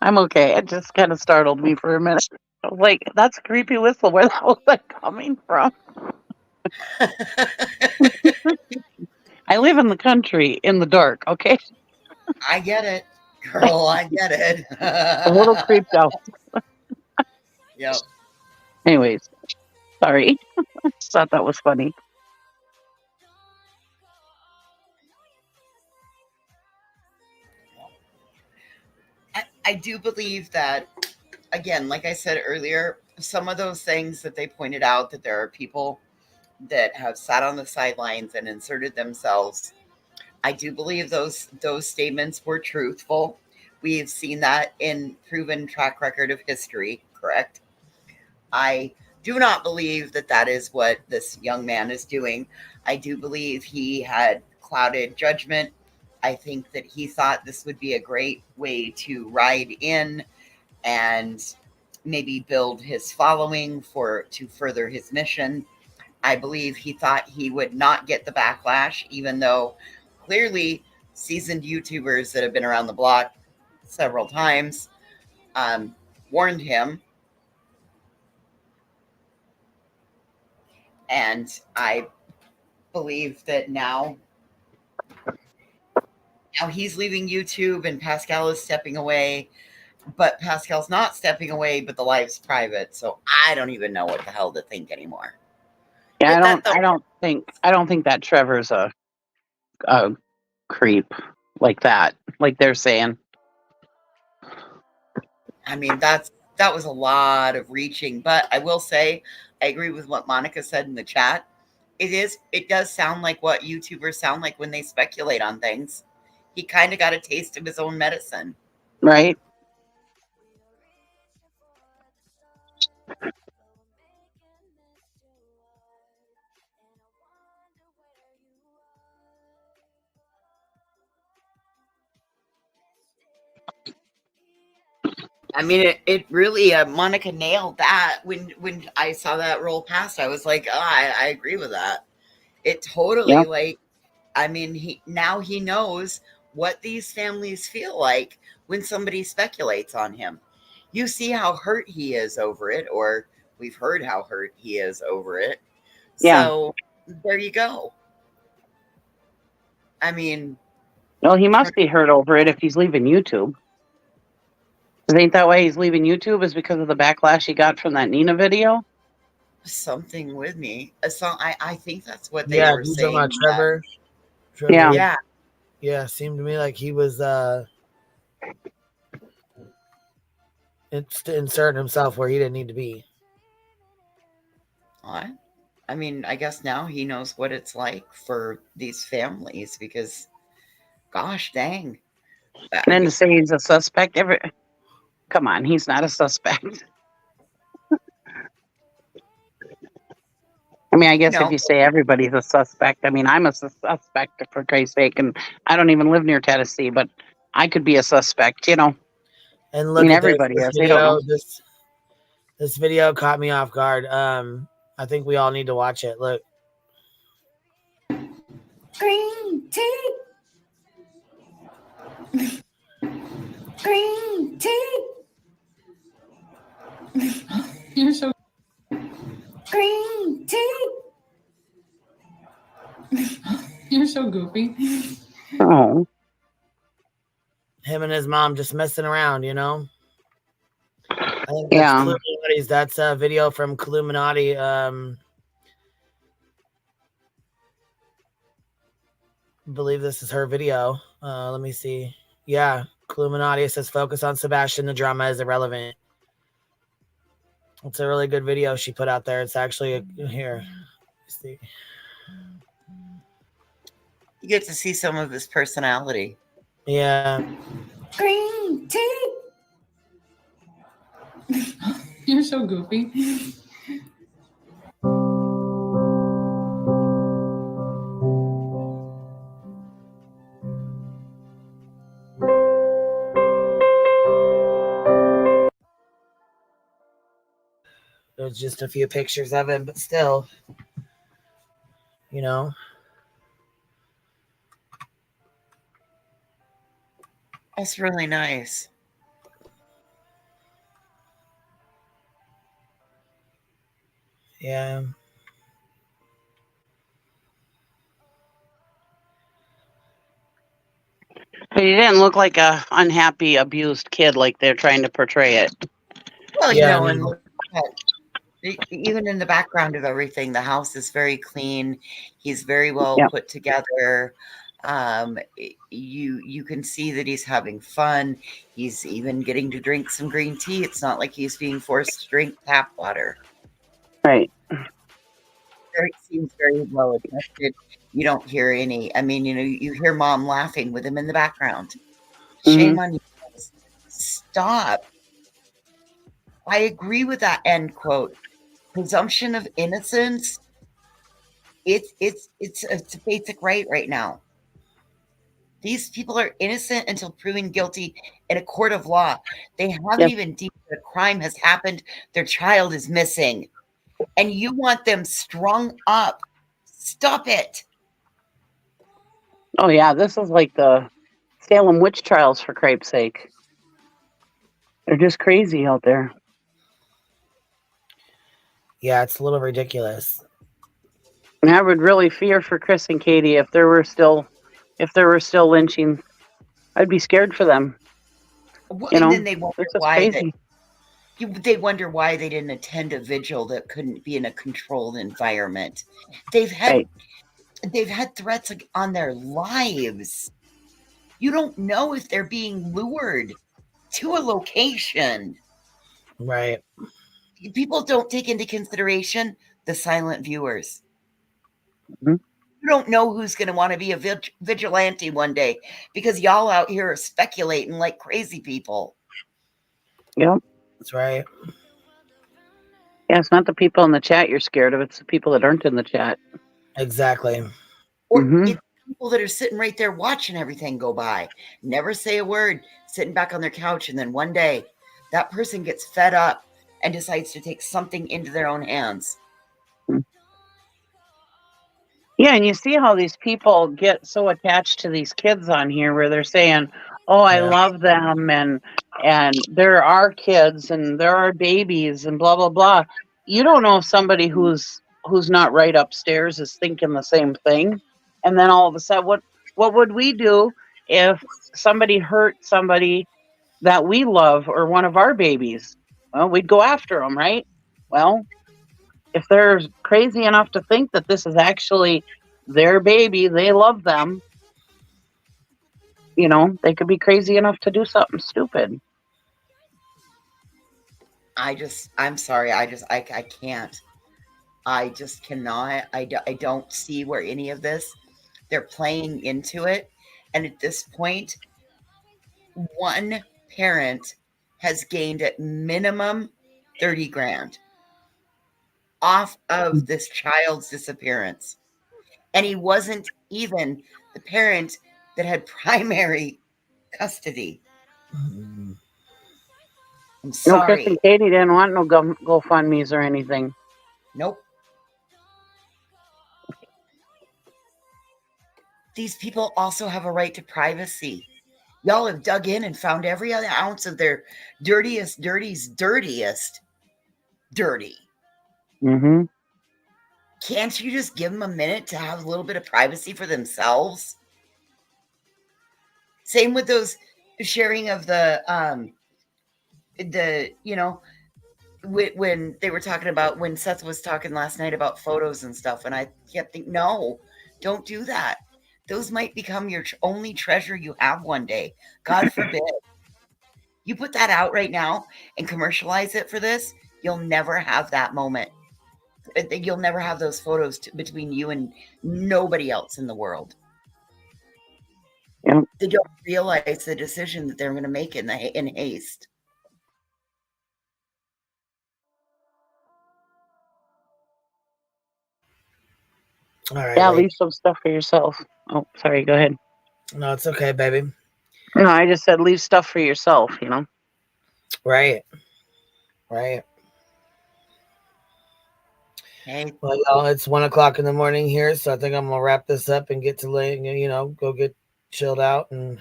I'm okay. It just kind of startled me for a minute. I was like, that's a creepy whistle. Where the hell is that coming from? I live in the country in the dark, okay? I get it. Girl, I get it. A little creeped out. Yep. Anyways, sorry. I just thought that was funny. I do believe that, again, like I said earlier, some of those things that they pointed out, that there are people that have sat on the sidelines and inserted themselves. I do believe those statements were truthful. We've seen that in proven track record of history, correct? I do not believe that that is what this young man is doing. I do believe he had clouded judgment. I think that he thought this would be a great way to ride in and maybe build his following to further his mission. I believe he thought he would not get the backlash, even though clearly seasoned YouTubers that have been around the block several times warned him. And I believe that now he's leaving YouTube and Pascal is stepping away, but Pascal's not stepping away, but the live's private. So I don't even know what the hell to think anymore. Yeah, I don't think that Trevor's a creep like that, like they're saying. I mean, that was a lot of reaching, but I will say I agree with what Monica said in the chat. It does sound like what YouTubers sound like when they speculate on things. He kind of got a taste of his own medicine. Right? I mean, it really, Monica nailed that. When I saw that roll past, I was like, oh, I agree with that. It totally, Yep. like, I mean, he knows what these families feel like when somebody speculates on him. You see how hurt he is over it, or we've heard how hurt he is over it. Yeah. So there you go. I mean, Well, he must be hurt over it if he's leaving YouTube. Ain't that why he's leaving YouTube? Is because of the backlash he got from that Nina video? something with me. So I think that's what they Yeah, were you talking saying. about Trevor? Yeah. Yeah, seemed to me like he was inserting himself where he didn't need to be. What? I mean, I guess now he knows what it's like for these families because, gosh dang. And then to say he's a suspect, come on, he's not a suspect. I mean, I guess if you say everybody's a suspect, I mean, I'm a suspect for Christ's sake, and I don't even live near Tennessee, but I could be a suspect, you know. And look, I mean, at everybody this is. They don't know. This video caught me off guard. I think we all need to watch it. Look. Green tea. Green tea. You're so Green tea. you're so goofy. Oh. Him and his mom just messing around, you know? I think that's Illuminati's. That's a video from Illuminati. Believe this is her video. Let me see. Yeah, Illuminati says focus on Sebastian. The drama is irrelevant. It's a really good video she put out there. It's actually here. See. You get to see some of his personality. Yeah. Green tea. You're so goofy. There's just a few pictures of him, but still, you know. That's really nice. Yeah. But he didn't look like a unhappy, abused kid like they're trying to portray it. Well, you Yeah, know, I and mean- look at, even in the background of everything, the house is very clean. He's very well Yeah. put together. You can see that he's having fun. He's even getting to drink some green tea. It's not like he's being forced to drink tap water. Right. It seems very well adjusted. You don't hear any. I mean, you know, you hear mom laughing with him in the background. Shame on you guys. Stop. I agree with that end quote. Presumption of innocence. It's a basic right now. These people are innocent until proven guilty in a court of law. They haven't even deemed that a crime has happened. Their child is missing. And you want them strung up. Stop it. Oh yeah, this is like the Salem witch trials, for cripe's sake. They're just crazy out there. Yeah, it's a little ridiculous. And I would really fear for Chris and Katie if there were still lynchings. I'd be scared for them. Well, You and know, then they wonder it's just why crazy. they wonder why they didn't attend a vigil that couldn't be in a controlled environment. They've had threats on their lives. You don't know if they're being lured to a location. Right. People don't take into consideration the silent viewers. Mm-hmm. You don't know who's going to want to be a vigilante one day because y'all out here are speculating like crazy people. Yep. That's right. Yeah, it's not the people in the chat you're scared of, it's the people that aren't in the chat. Exactly. Or it's people that are sitting right there watching everything go by, never say a word, sitting back on their couch, and then one day that person gets fed up and decides to take something into their own hands. Yeah, and you see how these people get so attached to these kids on here where they're saying, "Oh, I love them and they're our kids and they're our babies and blah blah blah." You don't know if somebody who's not right upstairs is thinking the same thing. And then all of a sudden, what would we do if somebody hurt somebody that we love or one of our babies? Well, we'd go after them, right? Well, if they're crazy enough to think that this is actually their baby, they love them, you know, they could be crazy enough to do something stupid. I'm sorry. I can't. I just cannot. I don't see where any of this, they're playing into it. And at this point, one parent has gained at minimum 30 grand off of this child's disappearance. And he wasn't even the parent that had primary custody. I'm No, Chris sorry. and Katie didn't want no GoFundMe's or anything. Nope. These people also have a right to privacy. Y'all have dug in and found every other ounce of their dirtiest dirty. Mm-hmm. Can't you just give them a minute to have a little bit of privacy for themselves? Same with those sharing of the you know, when they were talking about, when Seth was talking last night about photos and stuff, and I kept thinking, no, don't do that. Those might become your only treasure you have one day. God forbid. You put that out right now and commercialize it for this, You'll never have that moment. You'll never have those photos between you and nobody else in the world. Yep. They don't realize the decision that they're going to make in haste. All right. Yeah, leave some stuff for yourself. Oh, sorry. Go ahead. No, it's okay, baby. No, I just said leave stuff for yourself, you know? Right. Right. Hey. Well, y'all, it's 1 o'clock in the morning here, so I think I'm gonna wrap this up and get to go get chilled out. And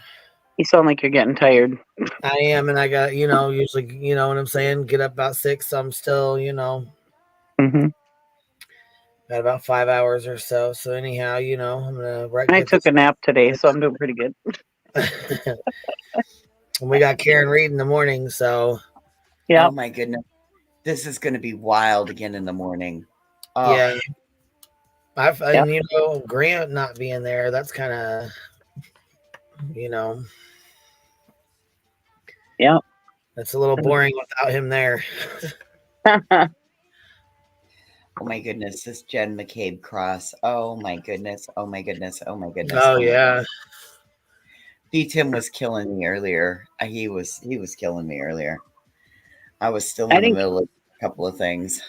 you sound like you're getting tired. I am, and I got, usually, you know what I'm saying, get up about 6. So I'm still, Mm-hmm. got about 5 hours or so. So anyhow, I'm gonna. I took a nap today, so I'm doing pretty good. And we got Karen Reed in the morning, so yeah. Oh my goodness, this is going to be wild again in the morning. Yeah. And Grant not being there, that's kind of, yeah, that's a little boring without him there. Oh my goodness, this Jen McCabe cross. Oh my goodness. Oh my goodness. Oh my goodness. Oh yeah. Tim was killing me earlier. He was killing me earlier. I was still in the middle of a couple of things.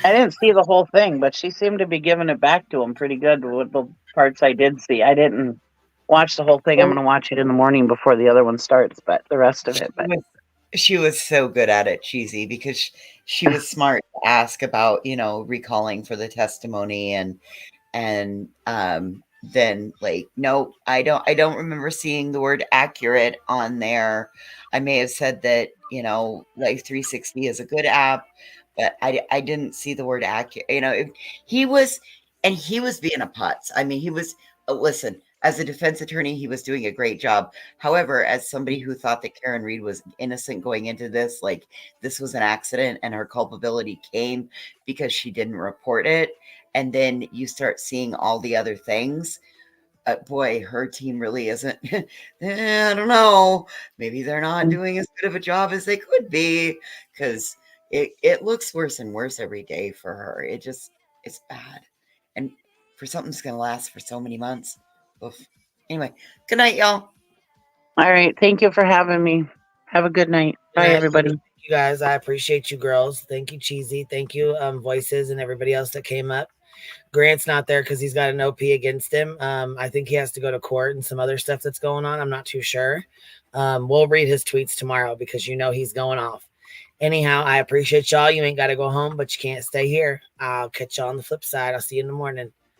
I didn't see the whole thing, but she seemed to be giving it back to him pretty good with the parts I did see. I didn't watch the whole thing. I'm going to watch it in the morning before the other one starts, but the rest of it. But she was so good at it, Cheesy, because she was smart to ask about, recalling for the testimony and then like, no, I don't remember seeing the word accurate on there. I may have said that, Life 360 is a good app, but I didn't see the word accurate. He was being a putz. I mean, he was, listen, as a defense attorney, he was doing a great job. However, as somebody who thought that Karen Reed was innocent going into this, like this was an accident and her culpability came because she didn't report it. And then you start seeing all the other things. Boy, her team really isn't. I don't know. Maybe they're not doing as good of a job as they could be, because it looks worse and worse every day for her. It's bad. And for something that's going to last for so many months. Oof. Anyway, good night, y'all. All right. Thank you for having me. Have a good night. Bye, everybody. You guys, I appreciate you girls. Thank you, Cheesy. Thank you, Voices, and everybody else that came up. Grant's not there because he's got an OP against him. I think he has to go to court and some other stuff that's going on. I'm not too sure. We'll read his tweets tomorrow because he's going off. Anyhow, I appreciate y'all. You ain't got to go home, but you can't stay here. I'll catch y'all on the flip side. I'll see you in the morning.